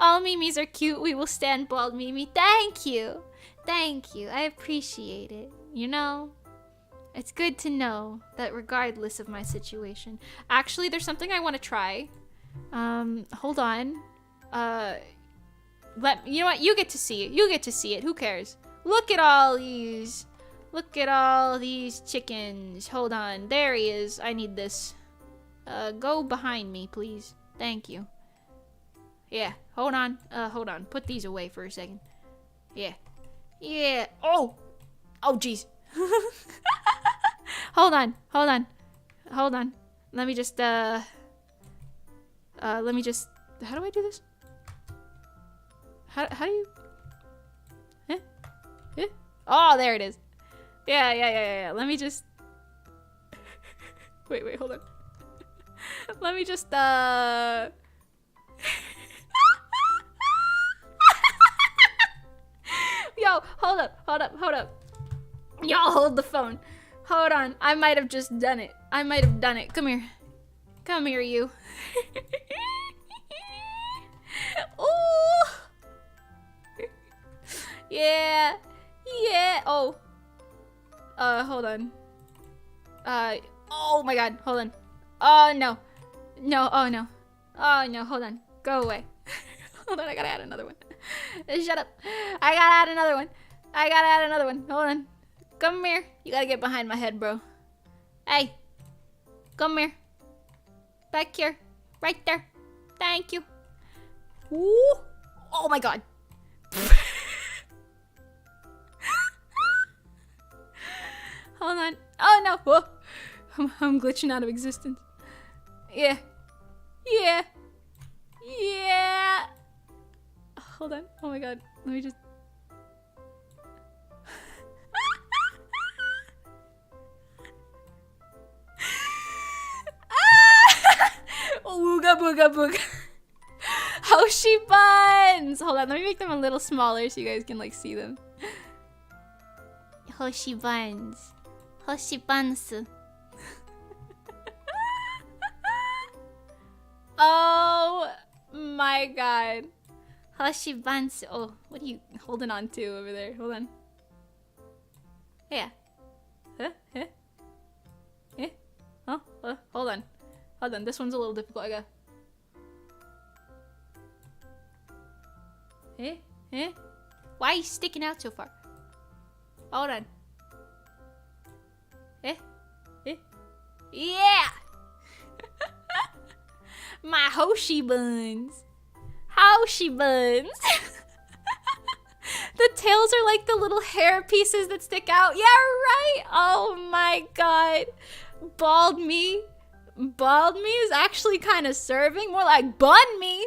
All Mimis are cute. We will stand bald Mimi. Thank you. Thank you. I appreciate it. You know, it's good to know that regardless of my situation. Actually, there's something I want to try. Hold on. You know what? You get to see it. You get to see it. Who cares? Look at all these. Look at all these chickens. Hold on. There he is. I need this. Go behind me, please. Thank you. Yeah. Hold on. Hold on. Put these away for a second. Yeah. Yeah. Oh! Oh, jeez. Hold on. Hold on. Hold on. Let me just, how do I do this? How do you? Eh? Eh? Oh, there it is. Yeah. Let me just. Wait, hold on. Let me just, Yo, hold up. Y'all hold the phone. Hold on. I might have just done it. Come here. Come here, you. Ooh. Yeah. Oh. Hold on. Oh my god. Hold on. Oh, no. Oh no. Hold on. Go away. Hold on. I gotta add another one. Shut up. I gotta add another one. Hold on. Come here. You gotta get behind my head, bro. Hey. Come here. Back here. Right there. Thank you. Ooh. Oh my god. Hold on. Oh no. Whoa. I'm glitching out of existence. Yeah. Hold on. Oh my god. Let me just. Ooga booga booga. Hoshi buns. Hold on. Let me make them a little smaller so you guys can like see them. Hoshi buns. Hoshi buns. Oh my god. Hoshi buns. Oh, what are you holding on to over there? Hold on. Yeah. Huh? Oh, hold on. This one's a little difficult. I got. Why are you sticking out so far? Hold on. Yeah! My Hoshi buns. Hoshi buns. The tails are like the little hair pieces that stick out. Yeah, right. Oh my god. Bald me is actually kind of serving. More like bun me.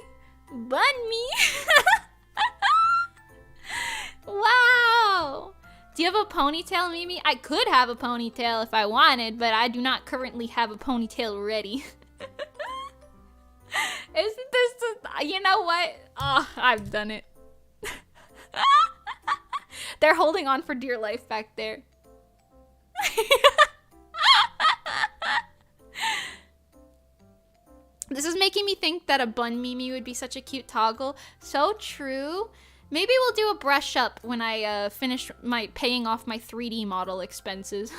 Wow. Do you have a ponytail, Mimi? I could have a ponytail if I wanted, but I do not currently have a ponytail ready. Isn't this just, you know what? Oh, I've done it. They're holding on for dear life back there. This is making me think that a bun Mimi would be such a cute toggle. So true. Maybe we'll do a brush up when I finish paying off my 3D model expenses.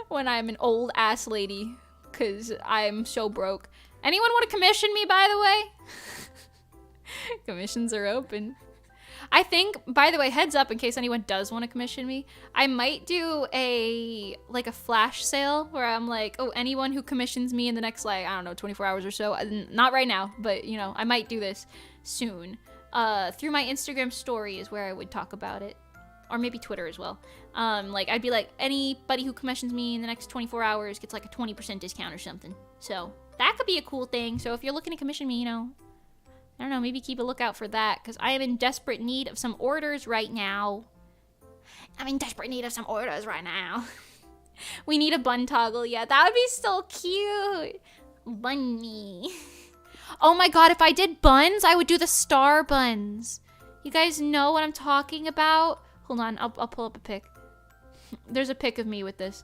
When I'm an old ass lady, cause I'm so broke. Anyone want to commission me, by the way? Commissions are open. I think, by the way, heads up in case anyone does want to commission me, I might do a flash sale where I'm like, oh, anyone who commissions me in the next, like, I don't know, 24 hours or so. Not right now, but, you know, I might do this soon. Through my Instagram story is where I would talk about it. Or maybe Twitter as well. Like, I'd be like, anybody who commissions me in the next 24 hours gets like a 20% discount or something. So, that could be a cool thing. So, if you're looking to commission me, you know, I don't know, maybe keep a lookout for that, because I am in desperate need of some orders right now. We need a bun toggle, yeah, that would be so cute. Bun me. Oh my god, if I did buns, I would do the star buns. You guys know what I'm talking about? Hold on, I'll pull up a pic. There's a pic of me with this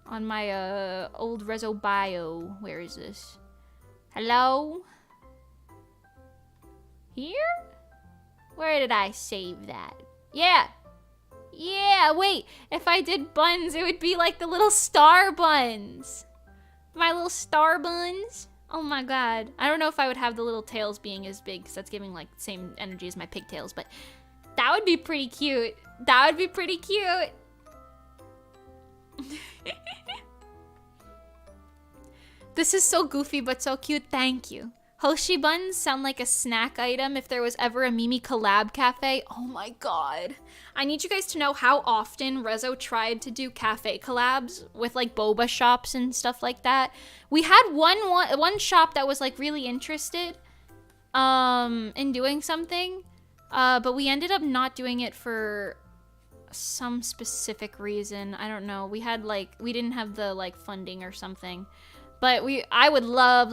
on my old RESO bio. Where is this? Hello? Here? Where did I save that? Yeah. Yeah, wait. If I did buns, it would be like the little star buns. My little star buns. Oh my god. I don't know if I would have the little tails being as big, because that's giving like the same energy as my pigtails, but that would be pretty cute. That would be pretty cute. This is so goofy, but so cute. Thank you. Hoshi buns sound like a snack item if there was ever a Mimi collab cafe. Oh my god. I need you guys to know how often RESO tried to do cafe collabs with like boba shops and stuff like that. We had one shop that was like really interested in doing something, but we ended up not doing it for some specific reason. I don't know. We didn't have the like funding or something. But I would love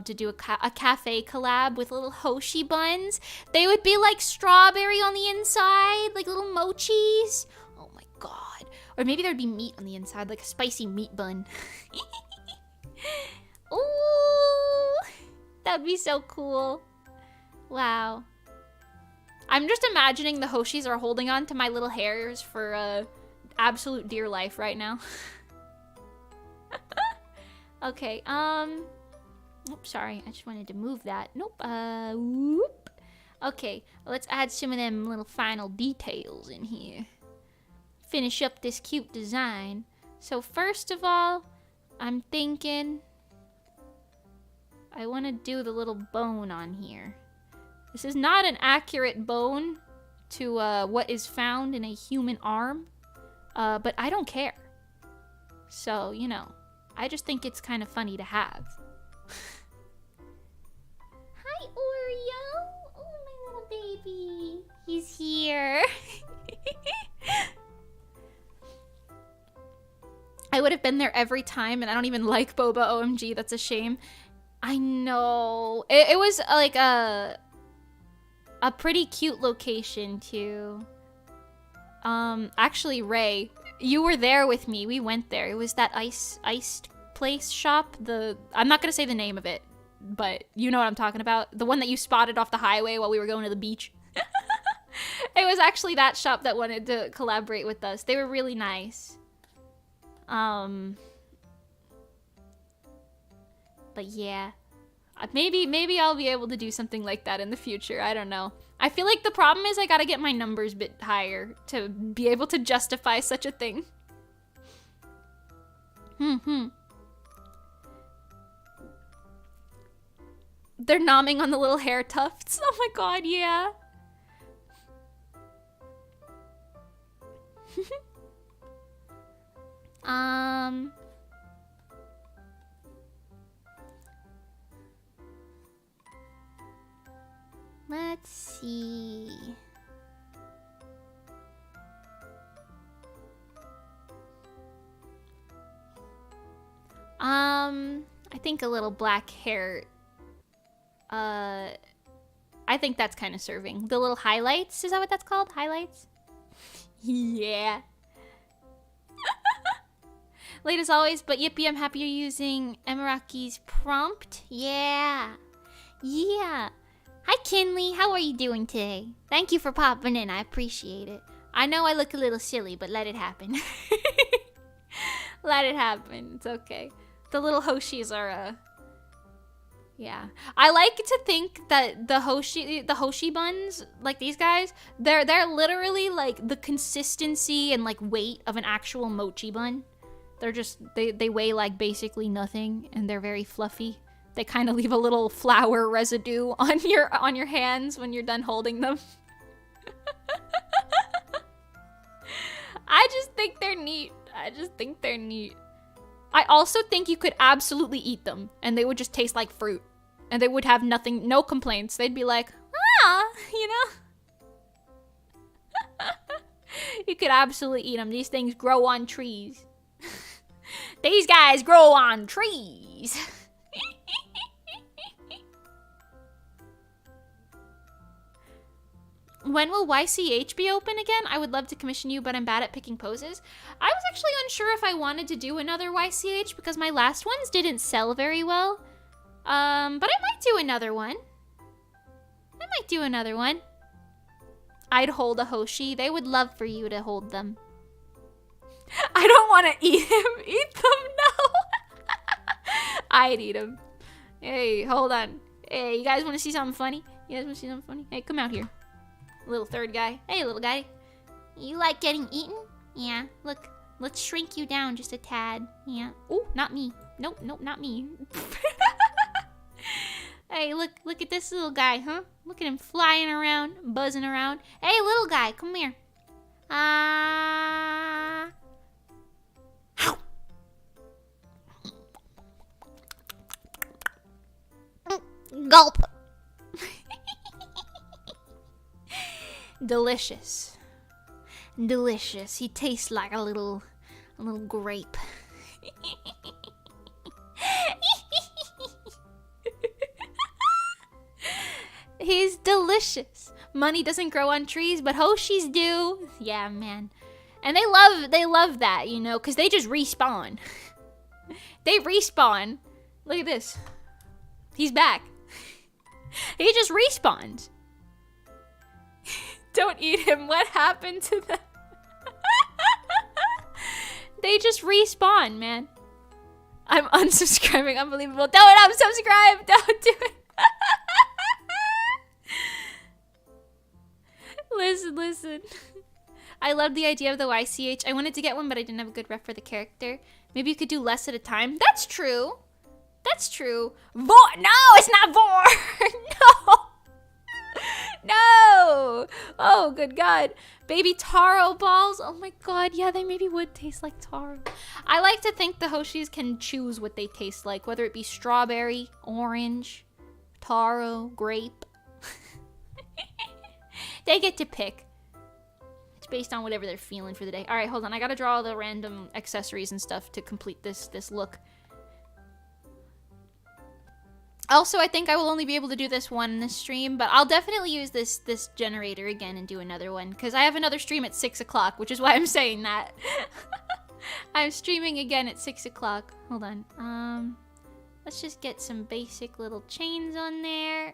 to do a cafe collab with little Hoshi buns. They would be like strawberry on the inside, like little mochis. Oh my god. Or maybe there'd be meat on the inside, like a spicy meat bun. Ooh, that'd be so cool. Wow. I'm just imagining the Hoshis are holding on to my little hairs for absolute dear life right now. Okay, oops, sorry, I just wanted to move that. Nope, whoop. Okay, let's add some of them little final details in here. Finish up this cute design. So first of all, I'm thinking I want to do the little bone on here. This is not an accurate bone to what is found in a human arm, but I don't care. So, you know. I just think it's kind of funny to have. Hi, Oreo! Oh, my little baby. He's here. I would have been there every time, and I don't even like boba. OMG, that's a shame. I know. It was like a pretty cute location, too. Actually, Ray, you were there with me. We went there. It was that iced place shop. I'm not gonna say the name of it, but you know what I'm talking about. The one that you spotted off the highway while we were going to the beach. It was actually that shop that wanted to collaborate with us. They were really nice. But yeah. Maybe I'll be able to do something like that in the future. I don't know. I feel like the problem is I gotta get my numbers a bit higher to be able to justify such a thing. They're nomming on the little hair tufts. Oh my god, yeah. Let's see. I think a little black hair. I think that's kind of serving. The little highlights, is that what that's called? Highlights? Yeah. Late as always, but yippee, I'm happy you're using Emiraki's prompt. Yeah. Yeah. Hi, Kinley. How are you doing today? Thank you for popping in. I appreciate it. I know I look a little silly, but let it happen. Let it happen. It's okay. The little Hoshis are Yeah. I like to think that the Hoshi buns, like these guys, they're literally like the consistency and like weight of an actual mochi bun. They're just they weigh like basically nothing, and they're very fluffy. They kind of leave a little flour residue on your hands when you're done holding them. I just think they're neat. I also think you could absolutely eat them, and they would just taste like fruit. And they would have no complaints. They'd be like, you know? You could absolutely eat them. These things grow on trees. These guys grow on trees. When will YCH be open again? I would love to commission you, but I'm bad at picking poses. I was actually unsure if I wanted to do another YCH because my last ones didn't sell very well. But I might do another one. I'd hold a Hoshi. They would love for you to hold them. I don't want to eat him. Eat them, no. I'd eat him. Hey, hold on. Hey, you guys want to see something funny? Hey, come out here. Little third guy. Hey, little guy. You like getting eaten? Yeah, look. Let's shrink you down just a tad. Yeah. Oh, not me. Nope, not me. Hey, look at this little guy, huh? Look at him flying around, buzzing around. Hey, little guy, come here. Gulp. Delicious. He tastes like a little grape. He's delicious. Money doesn't grow on trees, but Hoshis do. Yeah, man. And they love that, you know, because they just respawn. They respawn. Look at this. He's back. He just respawns. Don't eat him. What happened to them? They just respawn, man. I'm unsubscribing. Unbelievable. Don't unsubscribe. Don't do it. Listen. I love the idea of the YCH. I wanted to get one, but I didn't have a good ref for the character. Maybe you could do less at a time. That's true. Vor. No, it's not Vor. No. Oh, good God. Baby taro balls. Oh my God. Yeah, they maybe would taste like taro. I like to think the Hoshis can choose what they taste like, whether it be strawberry, orange, taro, grape. They get to pick. It's based on whatever they're feeling for the day. All right, hold on. I gotta draw all the random accessories and stuff to complete this look. Also, I think I will only be able to do this one in this stream, but I'll definitely use this generator again and do another one, because I have another stream at 6 o'clock, which is why I'm saying that. I'm streaming again at 6 o'clock. Hold on. Let's just get some basic little chains on there.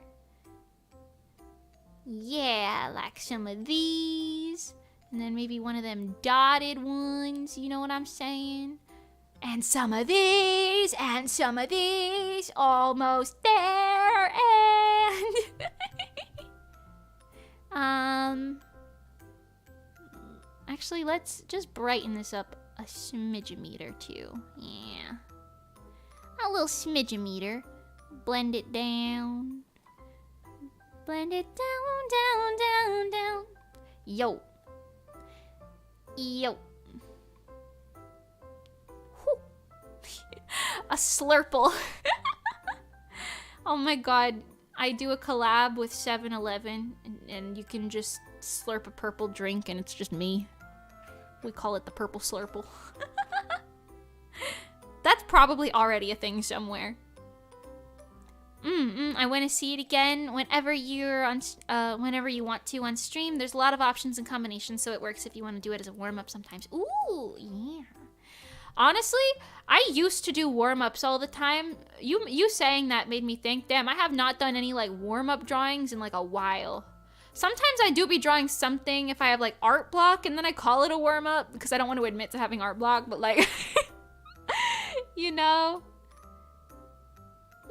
Yeah, like some of these. And then maybe one of them dotted ones, you know what I'm saying? And some of these, and some of these. Almost there, and... Actually, let's just brighten this up a smidge-meter too. Yeah. A little smidge-meter. Blend it down. Blend it down. Yo. A slurple. Oh my God. I do a collab with 7-Eleven and you can just slurp a purple drink and it's just me. We call it the purple slurple. That's probably already a thing somewhere. I want to see it again whenever you're on, whenever you want to on stream. There's a lot of options and combinations, so it works if you want to do it as a warm-up sometimes. Ooh, yeah. Honestly, I used to do warm-ups all the time. You saying that made me think, damn, I have not done any like warm-up drawings in like a while. Sometimes I do be drawing something if I have like art block, and then I call it a warm-up because I don't want to admit to having art block, but like, you know.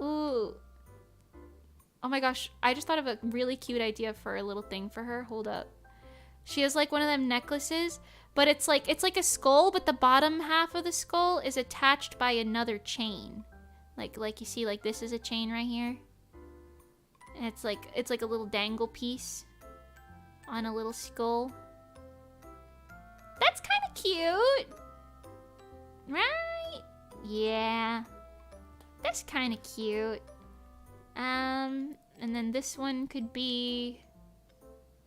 Ooh. Oh my gosh, I just thought of a really cute idea for a little thing for her. Hold up. She has like one of them necklaces, but it's like a skull, but the bottom half of the skull is attached by another chain. Like you see, like this is a chain right here. And it's like a little dangle piece on a little skull. That's kind of cute. Right? Yeah. That's kind of cute. And then this one could be,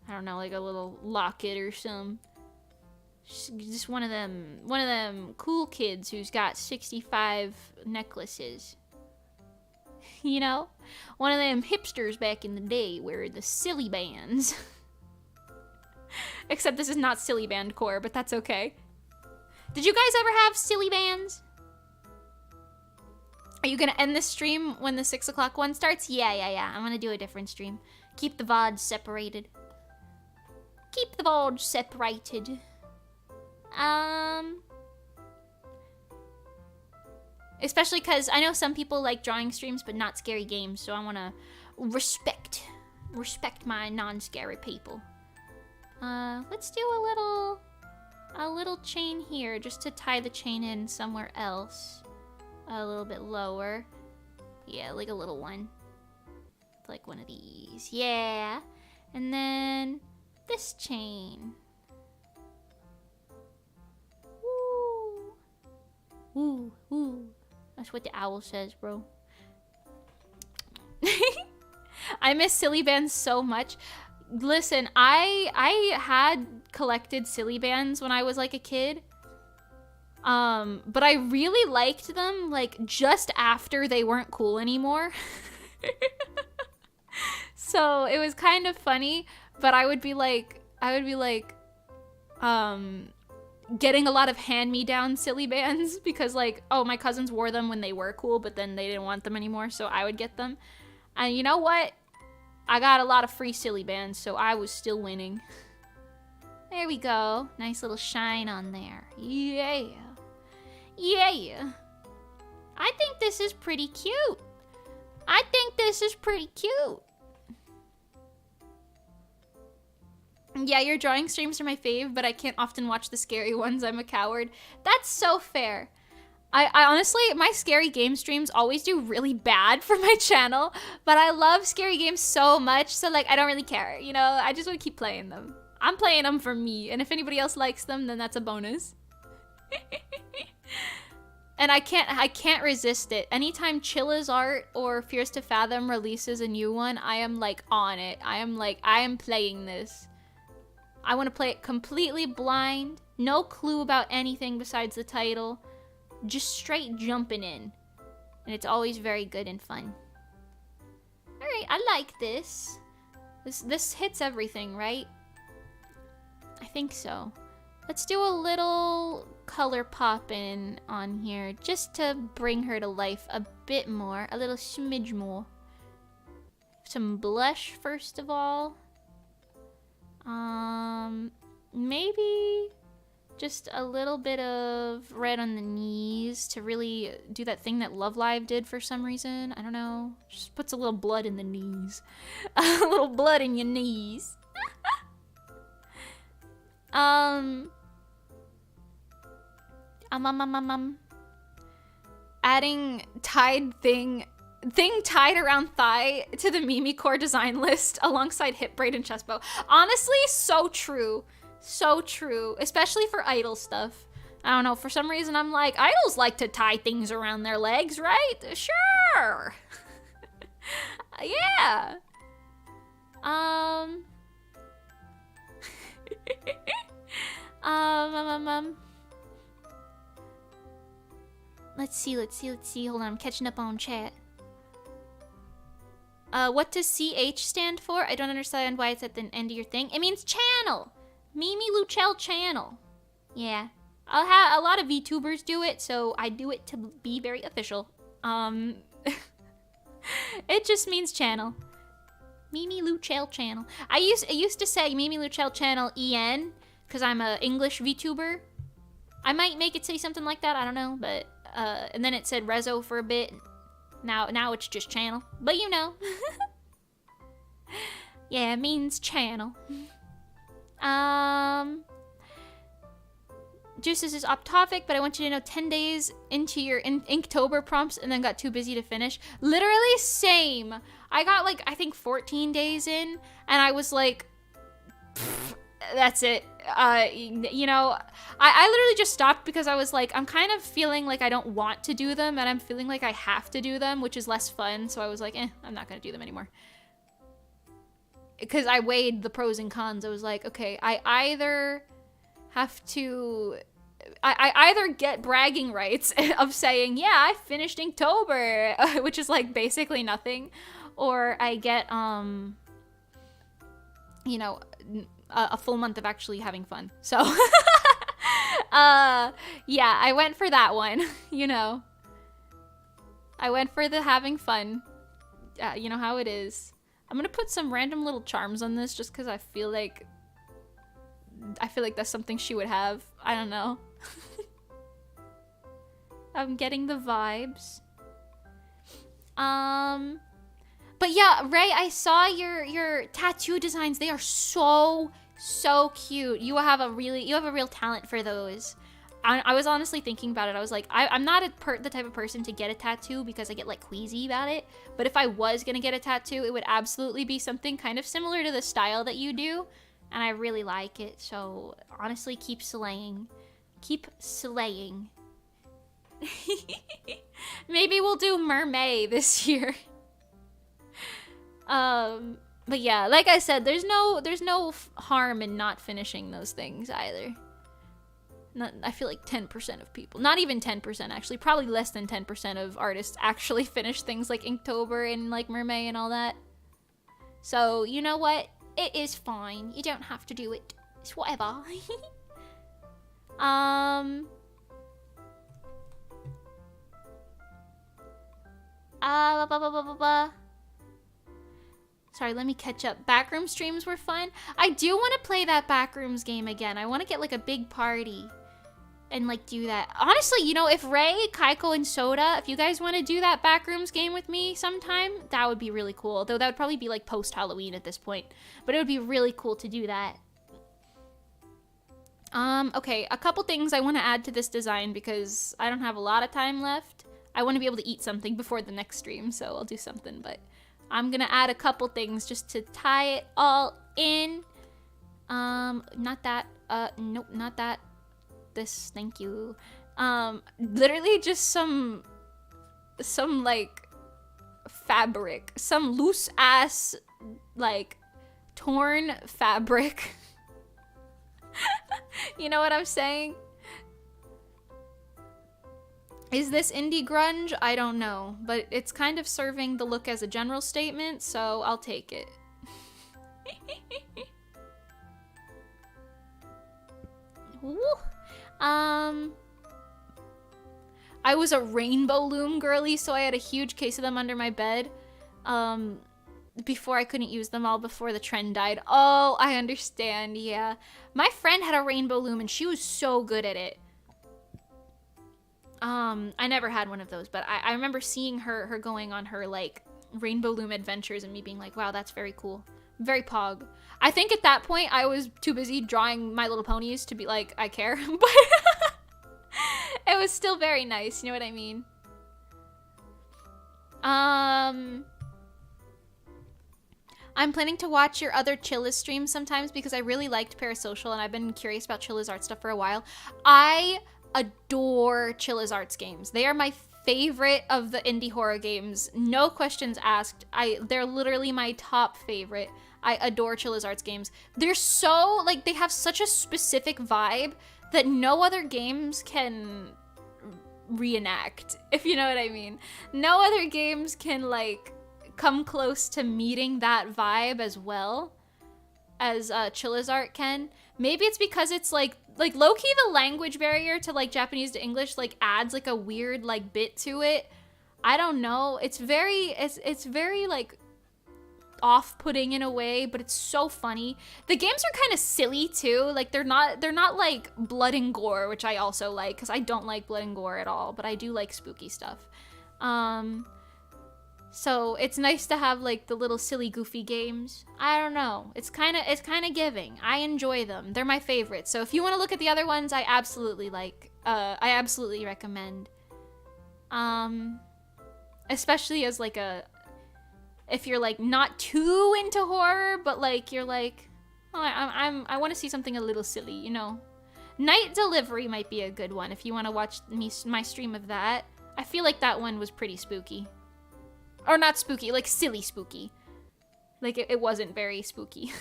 I don't know, like a little locket or some. Just one of them cool kids who's got 65 necklaces. You know? One of them hipsters back in the day where the silly bands. Except this is not silly band core, but that's okay. Did you guys ever have silly bands? Are you gonna end this stream when the 6 o'clock one starts? Yeah. I'm gonna do a different stream. Keep the VODs separated. Keep the VODs separated. Especially because I know some people like drawing streams, but not scary games, so I wanna respect my non-scary people. Let's do a little chain here, just to tie the chain in somewhere else. A little bit lower. Yeah, like a little one. Like one of these. Yeah. And then this chain. Ooh. Ooh. That's what the owl says, bro. I miss silly bands so much. Listen, I had collected silly bands when I was like a kid. But I really liked them, like, just after they weren't cool anymore. So it was kind of funny, but I would be like, getting a lot of hand-me-down silly bands because, like, oh, my cousins wore them when they were cool, but then they didn't want them anymore, so I would get them. And you know what? I got a lot of free silly bands, so I was still winning. There we go. Nice little shine on there. Yeah. Yeah. I think this is pretty cute. Yeah, your drawing streams are my fave, but I can't often watch the scary ones. I'm a coward. That's so fair. I honestly, my scary game streams always do really bad for my channel, but I love scary games so much, so like, I don't really care, you know? I just want to keep playing them. I'm playing them for me, and if anybody else likes them, then that's a bonus. And I can't resist it. Anytime Chilla's Art or Fears to Fathom releases a new one, I am like on it. I am playing this. I want to play it completely blind, no clue about anything besides the title, just straight jumping in. And it's always very good and fun. Alright, I like this. This hits everything, right? I think so. Let's do a little color pop in on here just to bring her to life a bit more, a little smidge more. Some blush first of all. Maybe just a little bit of red on the knees to really do that thing that Love Live did for some reason. I don't know. Just puts a little blood in the knees. A little blood in your knees. Adding tied thing tied around thigh to the Mimi core design list alongside hip braid and chest bow. Honestly, so true. So true. Especially for idol stuff. I don't know, for some reason I'm like, idols like to tie things around their legs, right? Sure. Yeah. Let's see. Hold on, I'm catching up on chat. What does CH stand for? I don't understand why it's at the end of your thing. It means channel. Mimi Luchel channel. Yeah. I'll have a lot of VTubers do it, so I do it to be very official. It just means channel. Mimi Luchel channel. I used to say Mimi Luchel channel EN because I'm a English VTuber. I might make it say something like that, I don't know, but and then it said RESO for a bit. Now it's just channel. But you know. Yeah, it means channel. Juices is off topic, but I want you to know 10 days into your Inktober prompts and then got too busy to finish. Literally same. I got like, I think 14 days in and I was like, that's it. You know, I literally just stopped because I was like, I'm kind of feeling like I don't want to do them and I'm feeling like I have to do them, which is less fun. So I was like, I'm not going to do them anymore. Because I weighed the pros and cons. I was like, okay, I either have to... I either get bragging rights of saying, yeah, I finished Inktober, which is like basically nothing, or I get, you know, a full month of actually having fun. So, yeah, I went for that one, you know. I went for the having fun. You know how it is. I'm gonna put some random little charms on this just because I feel like that's something she would have. I don't know. I'm getting the vibes. But yeah, Ray, I saw your tattoo designs. They are so cute. You have a real talent for those. I was honestly thinking about it. I was like, I'm not the type of person to get a tattoo because I get like queasy about it. But if I was gonna get a tattoo, it would absolutely be something kind of similar to the style that you do. And I really like it. So honestly, keep slaying. Keep slaying. Maybe we'll do mermaid this year. But yeah, like I said, there's no harm in not finishing those things either. I feel like 10% of people, not even 10% actually, probably less than 10% of artists actually finish things like Inktober and like mermaid and all that. So, you know what? It is fine. You don't have to do it. It's whatever. Blah, blah, blah, blah, blah, blah. Sorry, let me catch up. Backroom streams were fun. I do want to play that Backrooms game again. I want to get like a big party and like do that. Honestly, you know, if Ray, Kaiko, and Soda, if you guys want to do that Backrooms game with me sometime, that would be really cool. Though that would probably be like post-Halloween at this point. But it would be really cool to do that. Okay, a couple things I want to add to this design because I don't have a lot of time left. I want to be able to eat something before the next stream, so I'll do something, but I'm gonna add a couple things just to tie it all in. Not that, nope, not that. This, thank you. Literally just some like fabric, some loose ass like torn fabric. You know what I'm saying? Is this indie grunge? I don't know, but it's kind of serving the look as a general statement, so I'll take it. Woo. I was a rainbow loom girly, so I had a huge case of them under my bed. Before I couldn't use them all before the trend died. Oh, I understand, yeah. My friend had a rainbow loom and she was so good at it. I never had one of those, but I remember seeing her going on her like rainbow loom adventures and me being like, wow, that's very cool. Very pog. I think at that point I was too busy drawing My Little Ponies to be like, I care, but it was still very nice, you know what I mean? I'm planning to watch your other Chilla's streams sometimes because I really liked Parasocial and I've been curious about Chilla's art stuff for a while. I adore Chilla's arts games. They are my favorite of the indie horror games. No questions asked. They're literally my top favorite. I adore Chilla's arts games. They're so, like, they have such a specific vibe that no other games can reenact, if you know what I mean. No other games can, like, come close to meeting that vibe as well as Chilla's art can. Maybe it's because it's like low-key the language barrier to like Japanese to English like adds like a weird like bit to it. I don't know. It's very like off-putting in a way, but it's so funny. The games are kind of silly too. Like they're not like blood and gore, which I also like because I don't like blood and gore at all, but I do like spooky stuff. So it's nice to have like the little silly goofy games. I don't know. It's kind of giving. I enjoy them. They're my favorites. So if you want to look at the other ones, I absolutely recommend. Especially as like if you're like not too into horror, but like you're like, oh, I want to see something a little silly, you know. Night Delivery might be a good one if you want to watch my stream of that. I feel like that one was pretty spooky. Or not spooky, like silly spooky. Like it wasn't very spooky.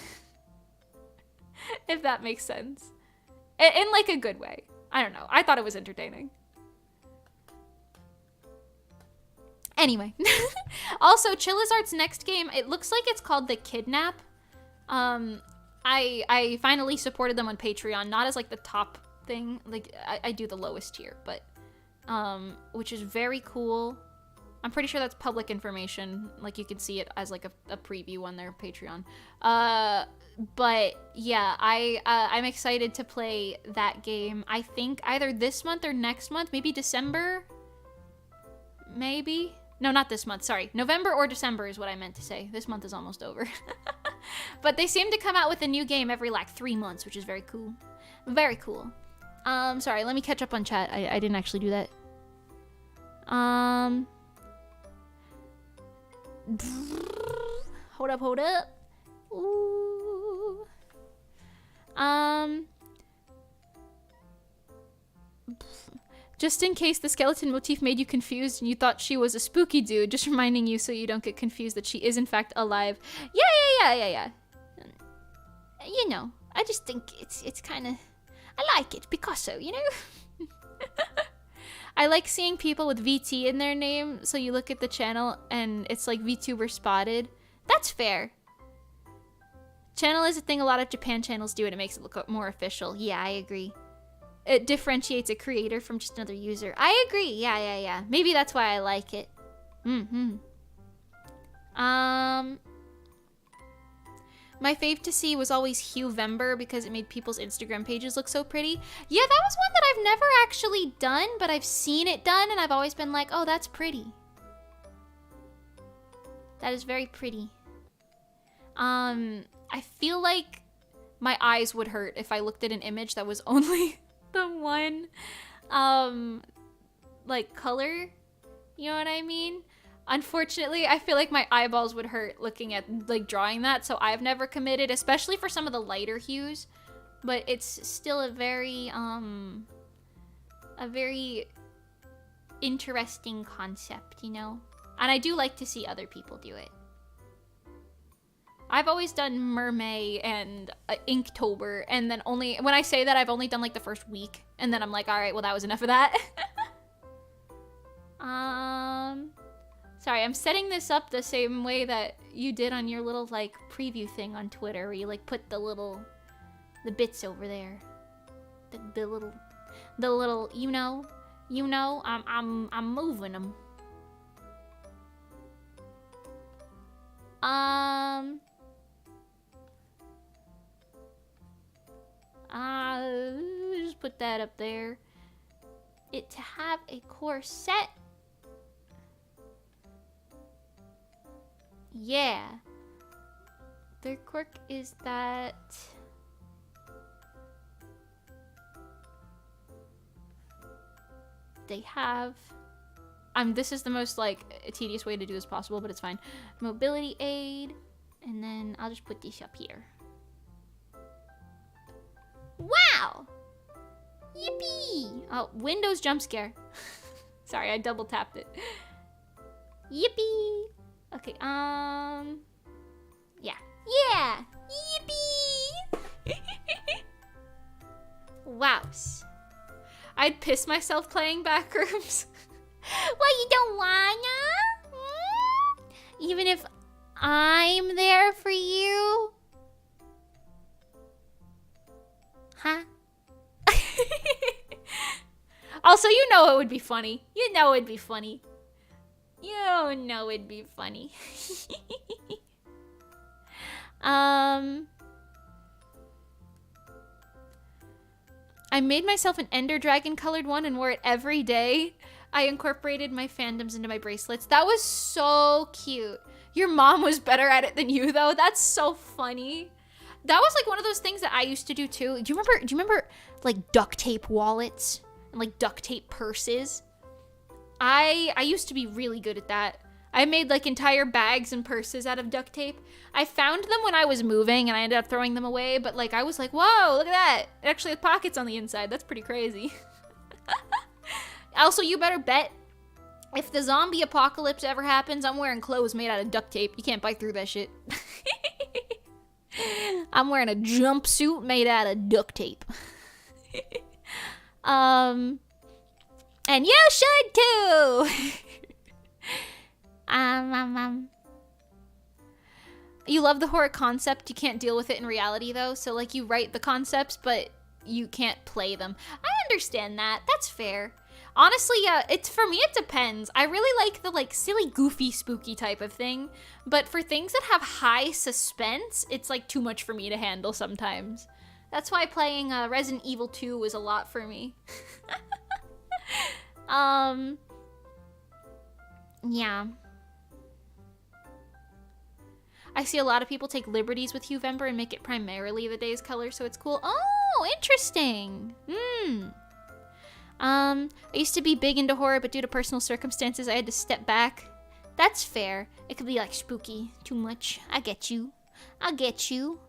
If that makes sense. In like a good way. I don't know. I thought it was entertaining. Anyway. Also, Chillizart's next game, it looks like it's called The Kidnap. I finally supported them on Patreon, not as like the top thing. Like I do the lowest tier, but which is very cool. I'm pretty sure that's public information. Like you can see it as like a preview on their Patreon. But yeah, I'm excited to play that game. I think either this month or next month, maybe December. Maybe. No, not this month. Sorry. November or December is what I meant to say. This month is almost over. But they seem to come out with a new game every like 3 months, which is very cool. Very cool. Sorry, let me catch up on chat. I didn't actually do that. Hold up. Ooh. Just in case the skeleton motif made you confused and you thought she was a spooky dude, just reminding you so you don't get confused that she is in fact alive. Yeah. You know, I just think it's kind of, I like it, Picasso, you know? I like seeing people with VT in their name, so you look at the channel and it's like VTuber spotted. That's fair. Channel is a thing a lot of Japan channels do and it makes it look more official. Yeah, I agree. It differentiates a creator from just another user. I agree. Yeah. Maybe that's why I like it. My fave to see was always Huevember because it made people's Instagram pages look so pretty. Yeah, that was one that I've never actually done, but I've seen it done and I've always been like, oh, that's pretty. That is very pretty. I feel like my eyes would hurt if I looked at an image that was only the one, like color. You know what I mean? Unfortunately, I feel like my eyeballs would hurt looking at, like, drawing that, so I've never committed, especially for some of the lighter hues. But it's still a very interesting concept, you know? And I do like to see other people do it. I've always done Mermaid and Inktober, and then only, when I say that, I've only done, like, the first week. And then I'm like, alright, well, that was enough of that. Sorry, I'm setting this up the same way that you did on your little, like, preview thing on Twitter, where you, like, put the bits over there. The little, you know, I'm moving them. Just put that up there. It to have a corset. Yeah. Their quirk is that they have, this is the most, like, tedious way to do this possible, but it's fine. Mobility aid, and then I'll just put this up here. Wow! Yippee! Oh, Windows jump scare. Sorry, I double tapped it. Yippee! Okay, yeah. Yeah! Yippee! Wows. I'd piss myself playing Backrooms. Well, you don't wanna? Even if I'm there for you? Huh? Also, you know it would be funny. You know it'd be funny. You know it'd be funny. I made myself an Ender Dragon colored one and wore it every day. I incorporated my fandoms into my bracelets. That was so cute. Your mom was better at it than you, though. That's so funny. That was like one of those things that I used to do too. Do you remember like duct tape wallets and like duct tape purses? I used to be really good at that. I made like entire bags and purses out of duct tape. I found them when I was moving and I ended up throwing them away, but like I was like, whoa, look at that. It actually has pockets on the inside. That's pretty crazy. Also, you better bet if the zombie apocalypse ever happens, I'm wearing clothes made out of duct tape. You can't bite through that shit. I'm wearing a jumpsuit made out of duct tape. And you should too. You love the horror concept. You can't deal with it in reality though. So like you write the concepts, but you can't play them. I understand that. That's fair. Honestly, yeah, for me, it depends. I really like the like silly, goofy, spooky type of thing. But for things that have high suspense, it's like too much for me to handle sometimes. That's why playing Resident Evil 2 was a lot for me. Yeah. I see a lot of people take liberties with Uvember and make it primarily the day's color, so it's cool. Oh, interesting. I used to be big into horror, but due to personal circumstances, I had to step back. That's fair. It could be like spooky, too much. I get you. I get you.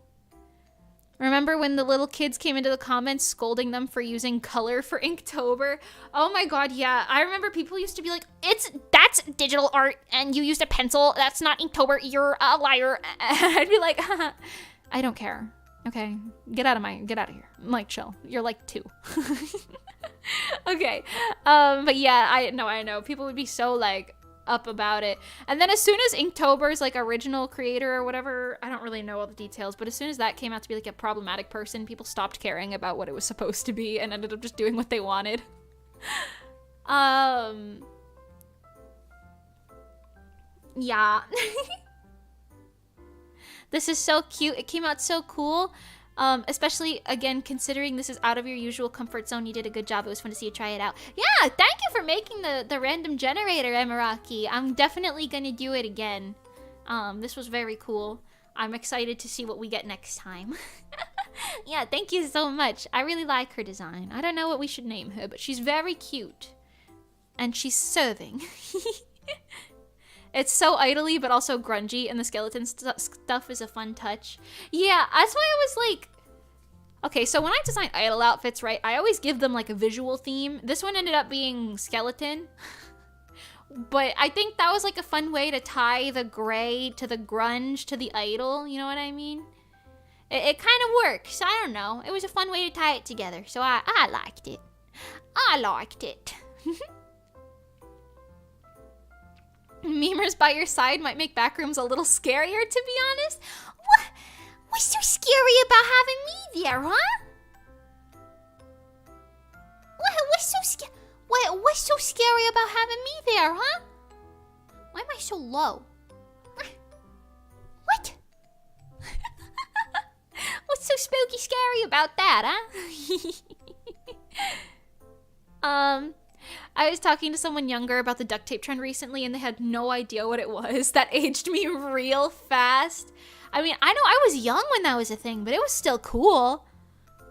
Remember when the little kids came into the comments scolding them for using color for Inktober? Oh my god, yeah. I remember people used to be like, that's digital art and you used a pencil. That's not Inktober. You're a liar. And I'd be like, I don't care. Okay, get out of here. I'm like, chill. You're like 2. Okay. But yeah, I know. People would be so like up about it. And then as soon as Inktober's like original creator or whatever, I don't really know all the details, but as soon as that came out to be like a problematic person, people stopped caring about what it was supposed to be and ended up just doing what they wanted. Yeah. This is so cute. It came out so cool. Especially, again, considering this is out of your usual comfort zone. You did a good job. It was fun to see you try it out. Yeah, thank you for making the random generator, Emiraki. I'm definitely gonna do it again. This was very cool. I'm excited to see what we get next time. Yeah, thank you so much. I really like her design. I don't know what we should name her, but she's very cute. And she's serving. It's so idly, but also grungy, and the skeleton stuff is a fun touch. Yeah, that's why I was like... Okay, so when I design idol outfits, right, I always give them like a visual theme. This one ended up being skeleton. But I think that was like a fun way to tie the gray to the grunge to the idol, you know what I mean? It kind of works, I don't know. It was a fun way to tie it together, so I liked it. I liked it. Memers by your side might make backrooms a little scarier, to be honest. What? What's so scary about having me there, huh? What's so scary about having me there, huh? Why am I so low? What? What's so spooky scary about that, huh? I was talking to someone younger about the duct tape trend recently, and they had no idea what it was. That aged me real fast. I mean, I know I was young when that was a thing, but it was still cool.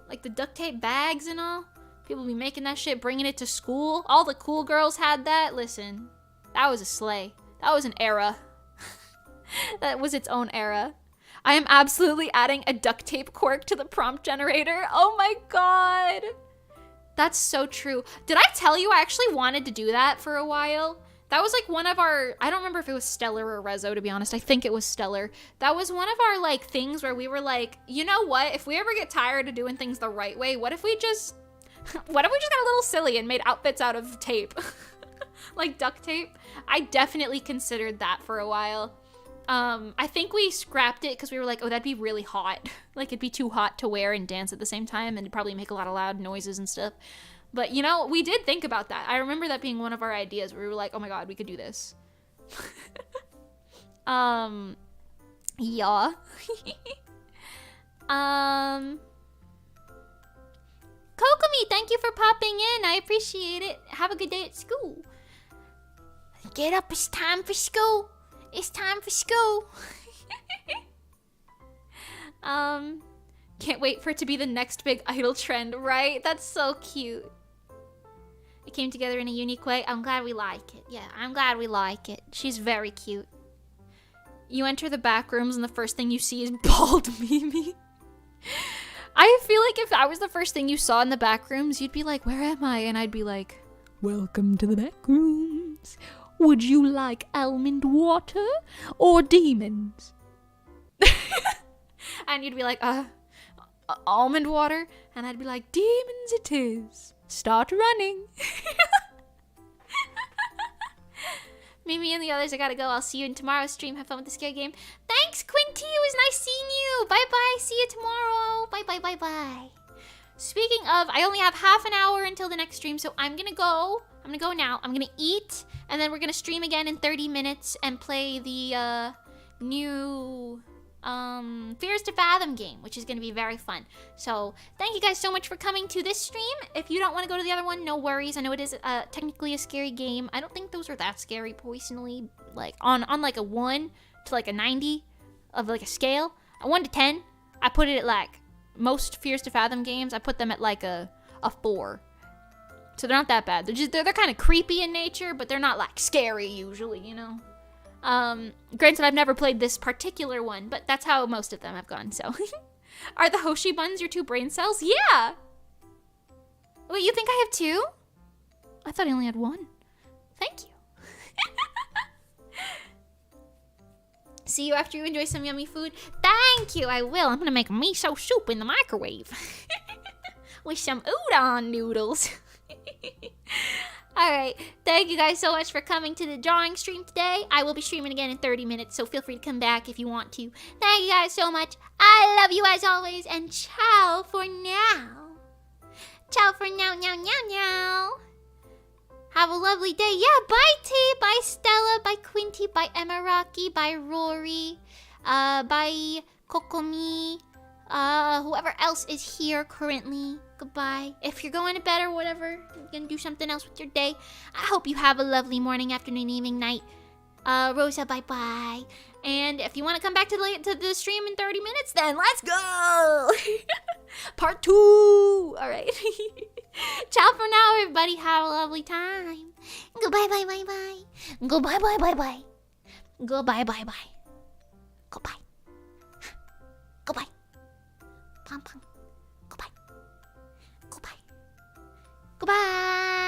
Like the duct tape bags and all. People be making that shit, bringing it to school. All the cool girls had that. Listen, that was a slay. That was an era. That was its own era. I am absolutely adding a duct tape quirk to the prompt generator. Oh my god. That's so true. Did I tell you I actually wanted to do that for a while? That was like one of our, I don't remember if it was Stellar or RESO, to be honest. I think it was Stellar. That was one of our like things where we were like, you know what? If we ever get tired of doing things the right way, what if we just got a little silly and made outfits out of tape? Like duct tape? I definitely considered that for a while. I think we scrapped it because we were like, oh, that'd be really hot. Like, it'd be too hot to wear and dance at the same time, and it'd probably make a lot of loud noises and stuff. But, you know, we did think about that. I remember that being one of our ideas where we were like, oh my god, we could do this. Yeah. Kokomi, thank you for popping in. I appreciate it. Have a good day at school. Get up, it's time for school. It's time for school. Can't wait for it to be the next big idol trend, right? That's so cute. It came together in a unique way. I'm glad we like it. Yeah, I'm glad we like it. She's very cute. You enter the back rooms and the first thing you see is bald Mimi. I feel like if I was the first thing you saw in the back rooms, you'd be like, where am I? And I'd be like, welcome to the back rooms. Would you like almond water or demons? And you'd be like, almond water? And I'd be like, demons it is. Start running. Mimi and the others, I gotta go. I'll see you in tomorrow's stream. Have fun with the scary game. Thanks, Quinty. It was nice seeing you. Bye-bye. See you tomorrow. Bye-bye, bye-bye. Speaking of, I only have half an hour until the next stream, so I'm gonna go. I'm gonna go now. I'm gonna eat, and then we're gonna stream again in 30 minutes and play the new Fears to Fathom game, which is going to be very fun. So thank you guys so much for coming to this stream. If you don't want to go to the other one, no worries. I know it is technically a scary game. I don't think those are that scary personally. Like on like a 1 to like a 90 of like a scale, a 1 to 10, I put it at like most Fears to Fathom games. I put them at like a 4. So they're not that bad. They're kind of creepy in nature, but they're not like scary usually, you know. Granted, I've never played this particular one, but that's how most of them have gone, so. Are the Hoshi buns your 2 brain cells? Yeah! Wait, you think I have 2? I thought I only had 1. Thank you. See you after you enjoy some yummy food. Thank you, I will. I'm gonna make miso soup in the microwave. With some udon noodles. Alright, thank you guys so much for coming to the drawing stream today. I will be streaming again in 30 minutes, so feel free to come back if you want to. Thank you guys so much. I love you as always, and ciao for now. Ciao for now, now, now, now. Have a lovely day. Yeah, bye T, bye Stella, bye Quinty, bye Emiraki, bye Rory, bye Kokomi, whoever else is here currently. Goodbye. If you're going to bed or whatever, you're gonna do something else with your day, I hope you have a lovely morning, afternoon, evening, night. Rosa, bye-bye. And if you want to come back to the stream in 30 minutes, then let's go! Part 2! Alright. Ciao for now, everybody. Have a lovely time. Goodbye, bye, bye, bye. Goodbye, bye, bye, bye. Goodbye, bye, bye. Goodbye. Goodbye. Pom, pom. Goodbye. Goodbye.